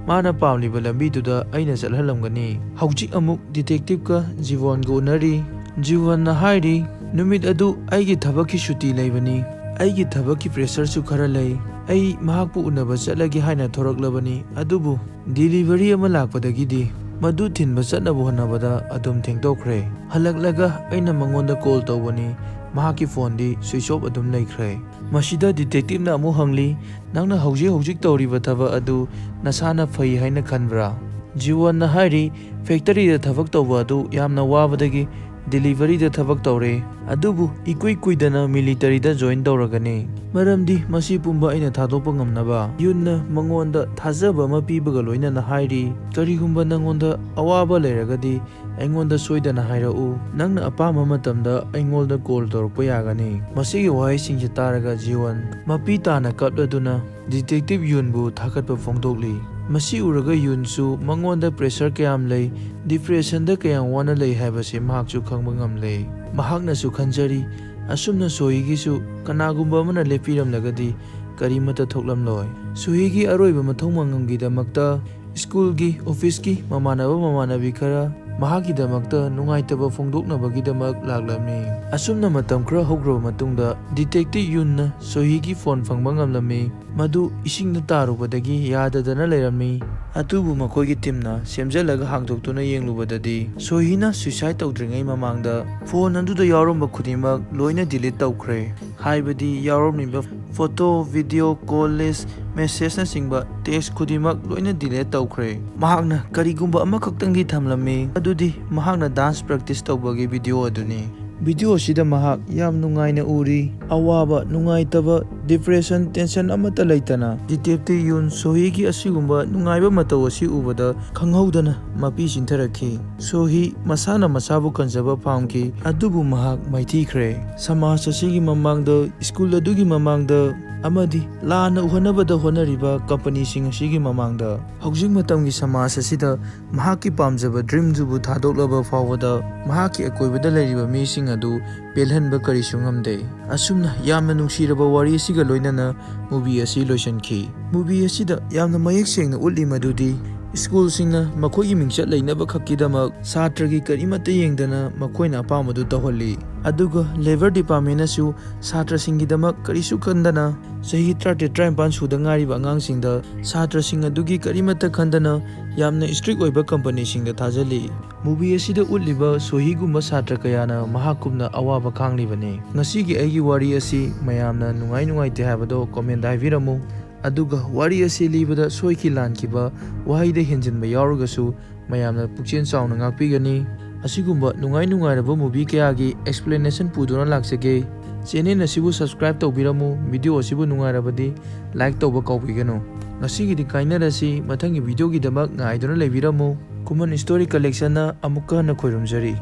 ꯃꯥꯅ ꯄꯥꯝꯂꯤꯕ ꯂꯝꯕꯤꯗꯨꯗ ꯑꯩꯅ ꯆꯠꯍꯜꯂꯝꯒꯅꯤ꯫ ꯍꯧꯖꯤꯛ ꯑꯃꯨꯛ ꯗꯤꯇꯦꯛꯇꯤꯚꯀ ꯖꯤꯋꯟꯒ ꯎꯅꯔꯤ꯫ ꯖꯤꯋꯟꯅ ꯍꯥꯏꯔꯤ ꯅꯨꯃꯤꯠ ꯑꯗꯨ ꯑꯩꯒꯤ ꯊꯕꯛꯀꯤ ꯁꯨꯇꯤ ꯂꯩꯕꯅꯤ, ꯑꯩꯒꯤ ꯊꯕꯛꯀꯤ ꯄ꯭ꯔꯦꯁꯔꯁꯨ ꯈꯔ ꯂꯩ, ꯑꯩ ꯃꯍꯥꯛꯄꯨ ꯎꯅꯕ ꯆꯠꯂꯒꯦ ꯍꯥꯏꯅ ꯊꯣꯔꯛꯂꯕꯅꯤ, ꯑꯗꯨꯕꯨ ꯗꯤꯂꯤꯚꯔꯤ ꯑꯃ ꯂꯥꯛꯄꯗꯒꯤꯗꯤ ꯃꯗꯨ ꯊꯤꯟꯕ ꯆꯠꯅꯕ ꯍꯣꯠꯅꯕꯗ ꯑꯗꯨꯝ ꯊꯦꯡꯗꯣꯛꯈ꯭ꯔꯦ꯫ ꯍꯜꯂꯛꯂꯒ ꯑꯩꯅ ꯃꯉꯣꯟꯗ ꯀꯣꯜ ꯇꯧꯕꯅꯤ, ꯃꯍꯥꯛꯀꯤ ꯐꯣꯟꯗꯤ ꯁ꯭ꯋꯤꯆ ꯑꯣꯐ ꯑꯗꯨꯝ ꯂꯩꯈ꯭ꯔꯦ꯫ ꯃꯁꯤꯗ ꯗꯤꯇꯦꯛꯇꯤꯚꯅ ꯑꯃꯨꯛ ꯍꯪꯂꯤ ꯅꯪꯅ ꯍꯧꯖꯤꯛ ꯇꯧꯔꯤꯕ ꯊꯕꯛ ꯑꯗꯨ ꯅꯁꯥꯅ ꯐꯩ ꯍꯥꯏꯅ ꯈꯟꯕ꯭ꯔꯥ? ꯖꯤꯋꯟꯅ ꯍꯥꯏꯔꯤ ꯐꯦꯛꯇꯔꯤꯗ ꯊꯕꯛ ꯇꯧꯕ ꯑꯗꯨ ꯌꯥꯝꯅ ꯋꯥꯕꯗꯒꯤ ꯗꯤꯂꯤꯚꯔꯤꯗ ꯊꯕꯛ ꯇꯧꯔꯦ, ꯑꯗꯨꯕꯨ ꯏꯀꯨꯏ ꯀꯨꯏꯗꯅ ꯃꯤꯂꯤꯇꯔꯤꯗ ꯖꯣꯏꯟ ꯇꯧꯔꯒꯅꯤ, ꯃꯔꯝꯗꯤ ꯃꯁꯤ ꯄꯨꯝꯕ ꯑꯩꯅ ꯊꯥꯗꯣꯛꯄ ꯉꯝꯅꯕ꯫ ꯌꯨꯟꯅ ꯃꯉꯣꯟꯗ ꯊꯥꯖꯕ ꯑꯃ ꯄꯤꯕꯒ ꯂꯣꯏꯅꯅ ꯍꯥꯏꯔꯤ ꯀꯔꯤꯒꯨꯝꯕ ꯅꯪꯉꯣꯟꯗ ꯑꯋꯥꯕ ꯂꯩꯔꯒꯗꯤ ꯑꯩꯉꯣꯟꯗ ꯁꯣꯏꯗꯅ ꯍꯥꯏꯔꯛꯎ, ꯅꯪꯅ ꯑꯄꯥꯝꯕ ꯃꯇꯝꯗ ꯑꯩꯉꯣꯟꯗ ꯀꯣꯜ ꯇꯧꯔꯛꯄ ꯌꯥꯒꯅꯤ꯫ ꯃꯁꯤꯒꯤ ꯋꯥꯍꯩꯁꯤꯡꯁꯤ ꯇꯥꯔꯒ ꯖꯤꯋꯟ ꯃꯄꯤ ꯇꯥꯅ ꯀꯞꯂꯗꯨꯅ ꯗꯤꯇꯦꯛꯇꯤꯚ ꯌꯨꯟꯕꯨ ꯊꯥꯒꯠꯄ ꯐꯣꯡꯗꯣꯛꯂꯤ꯫ ꯃꯁꯤ ꯎꯔꯒ ꯌꯨꯟꯁꯨ ꯃꯉꯣꯟꯗ ꯄ꯭ꯔꯦꯁꯔ ꯀꯌꯥꯝ ꯂꯩ, ꯗꯤꯄ꯭ꯔꯦꯁꯟꯗ ꯀꯌꯥꯝ ꯋꯥꯅ ꯂꯩ ꯍꯥꯏꯕꯁꯤ ꯃꯍꯥꯛꯁꯨ ꯈꯪꯕ ꯉꯝꯂꯦ꯫ ꯃꯍꯥꯛꯅꯁꯨ ꯈꯟꯖꯔꯤ ꯑꯁꯨꯝꯅ ꯁꯣꯍꯤꯒꯤꯁꯨ ꯀꯅꯥꯒꯨꯝꯕ ꯑꯃꯅ ꯂꯦꯞꯄꯤꯔꯝꯂꯒꯗꯤ ꯀꯔꯤꯃꯠꯇ ꯊꯣꯛꯂꯝꯂꯣꯏ꯫ ꯁꯣꯍꯤꯒꯤ ꯑꯔꯣꯏꯕ ꯃꯊꯧ ꯃꯉꯝꯒꯤꯗꯃꯛꯇ ꯁ꯭ꯀꯨꯜꯒꯤ ꯑꯣꯐꯤꯁꯀꯤ ꯃꯃꯥꯟꯅꯕꯤ ꯈꯔ ꯃꯍꯥꯛꯀꯤꯗꯃꯛꯇ ꯅꯨꯡꯉꯥꯏꯇꯕ ꯐꯣꯡꯗꯣꯛꯅꯕꯒꯤꯗꯃꯛ ꯂꯥꯛꯂꯝꯃꯤ꯫ ꯑꯁꯨꯝꯅ ꯃꯇꯝ ꯈꯔ ꯍꯧꯈ꯭ꯔꯕ ꯃꯇꯨꯡꯗ ꯗꯤꯇꯦꯛꯇꯤꯚ ꯌꯨꯟꯅ ꯁꯣꯍꯤꯒꯤ ꯐꯣꯟ ꯐꯪꯕ ꯉꯝꯂꯝꯃꯤ, ꯃꯗꯨ ꯏꯁꯤꯡꯗ ꯇꯥꯔꯨꯕꯗꯒꯤ ꯌꯥꯗꯗꯅ ꯂꯩꯔꯝꯃꯤ꯫ ꯑꯗꯨꯕꯨ ꯃꯈꯣꯏꯒꯤ ꯇꯤꯝꯅ ꯁꯦꯝꯖꯤꯜꯂꯒ ꯍꯥꯡꯗꯣꯛꯇꯨꯅ ꯌꯦꯡꯂꯨꯕꯗꯗꯤ ꯁꯣꯍꯤꯅ ꯁꯨꯏꯁꯥꯏꯗ ꯇꯧꯗ꯭ꯔꯤꯉꯩ ꯃꯃꯥꯡꯗ ꯐꯣꯟ ꯑꯗꯨꯗ ꯌꯥꯎꯔꯝꯕ ꯈꯨꯗꯤꯡꯃꯛ ꯂꯣꯏꯅ ꯗꯤꯂꯤꯠ ꯇꯧꯈ꯭ꯔꯦ, ꯍꯥꯏꯕꯗꯤ ꯌꯥꯎꯔꯝꯂꯤꯕ ꯐꯣꯇꯣ, ꯚꯤꯗꯤꯑꯣ, ꯀꯣꯜ ꯂꯤꯁ, ꯃꯦꯁꯦꯖꯅꯆꯤꯡꯕ ꯇꯦꯛꯁ ꯈꯨꯗꯤꯡꯃꯛ ꯂꯣꯏꯅ ꯗꯤꯂꯤꯠ ꯇꯧꯈ꯭ꯔꯦ꯫ ꯃꯍꯥꯛꯅ ꯀꯔꯤꯒꯨꯝꯕ ꯑꯃꯈꯛꯇꯪꯗꯤ ꯊꯝꯂꯝꯃꯤ, ꯃꯗꯨꯗꯤ ꯃꯍꯥꯛꯅ ꯗꯥꯟꯁ ꯄ꯭ꯔꯦꯛꯇꯤꯁ ꯇꯧꯕꯒꯤ ꯚꯤꯗꯤꯑꯣ ꯑꯗꯨꯅꯤ꯫ ꯚꯤꯗꯤꯑꯣ ꯑꯁꯤꯗ ꯃꯍꯥꯛ ꯌꯥꯝ ꯅꯨꯡꯉꯥꯏꯅ ꯎꯔꯤ, ꯑꯋꯥꯕ, ꯅꯨꯡꯉꯥꯏꯇꯕ, ꯗꯤꯄ꯭ꯔꯦꯁꯟ, ꯇꯦꯟꯁꯟ ꯑꯃꯠꯇ ꯂꯩꯇꯅ꯫ ꯗꯤꯇꯦꯛꯇꯤꯚ ꯌꯨꯟ ꯁꯣꯍꯤꯒꯤ ꯑꯁꯤꯒꯨꯝꯕ ꯅꯨꯡꯉꯥꯏꯕ ꯃꯇꯧ ꯑꯁꯤ ꯎꯕꯗ ꯈꯪꯍꯧꯗꯅ ꯃꯄꯤ ꯆꯤꯟꯊꯔꯛꯈꯤ꯫ ꯁꯣꯍꯤ ꯃꯁꯥꯅ ꯃꯁꯥꯕꯨ ꯀꯟꯖꯕ ꯄꯥꯝꯈꯤ, ꯑꯗꯨꯕꯨ ꯃꯍꯥꯛ ꯃꯥꯏꯊꯤꯈ꯭ꯔꯦ꯫ ꯁꯃꯥꯖ ꯑꯁꯤꯒꯤ ꯃꯃꯥꯡꯗ, ꯁ꯭ꯀꯨꯜ ꯑꯗꯨꯒꯤ ꯃꯃꯥꯡꯗ, ꯑꯃꯗꯤ ꯂꯥꯟꯅ ꯎꯍꯟꯅꯕꯗ ꯍꯣꯠꯅꯔꯤꯕ ꯀꯝꯄꯅꯤꯁꯤꯡ ꯑꯁꯤꯒꯤ ꯃꯃꯥꯡꯗ, ꯍꯧꯖꯤꯛ ꯃꯇꯝꯒꯤ ꯁꯃꯥꯖ ꯑꯁꯤꯗ ꯃꯍꯥꯛꯀꯤ ꯄꯥꯝꯖꯕ ꯗ꯭ꯔꯤꯝꯗꯨꯕꯨ ꯊꯥꯗꯣꯛꯂꯕ ꯐꯥꯎꯕꯗ ꯃꯍꯥꯛꯀꯤ ꯑꯀꯣꯏꯕꯗ ꯂꯩꯔꯤꯕ ꯃꯤꯁꯤꯡ adu pelhanba karisu ngamde asumna yamna nungsiraba wari asiga loinana movie asi loisankhi movie asida yamna mayek sengna utli madudi school singna makhoigi mingchat leinaba khakkidamak satragi karimata yengdana makhoina apamadu tawhalli aduga labor department asu satra singidamak karisu khandana sahi 33 suda ngariba angangsingda satra sing adugi karimata khandana yamna strict oiba company singda thajali movie asida utliba Sohee gumba satra kayana mahakumna awaba khanglibane ngasigi aigi wari asi mayamna nungai te habado comment haibiramu aduga wari asi libada soiki lankiba wahaida henjinba yauragasu mayamna pukchen chauna ngakpigani asigumba nungai raba movie kayagi explanation puduna laksage channel asibu subscribe tawbiramu video asibu nungai rabadi like tawba kaubiganu ngasigi di kainarasi mathangi video gi damak ngaiduna lebiramu Kuman story collection na amukka na khoirumjari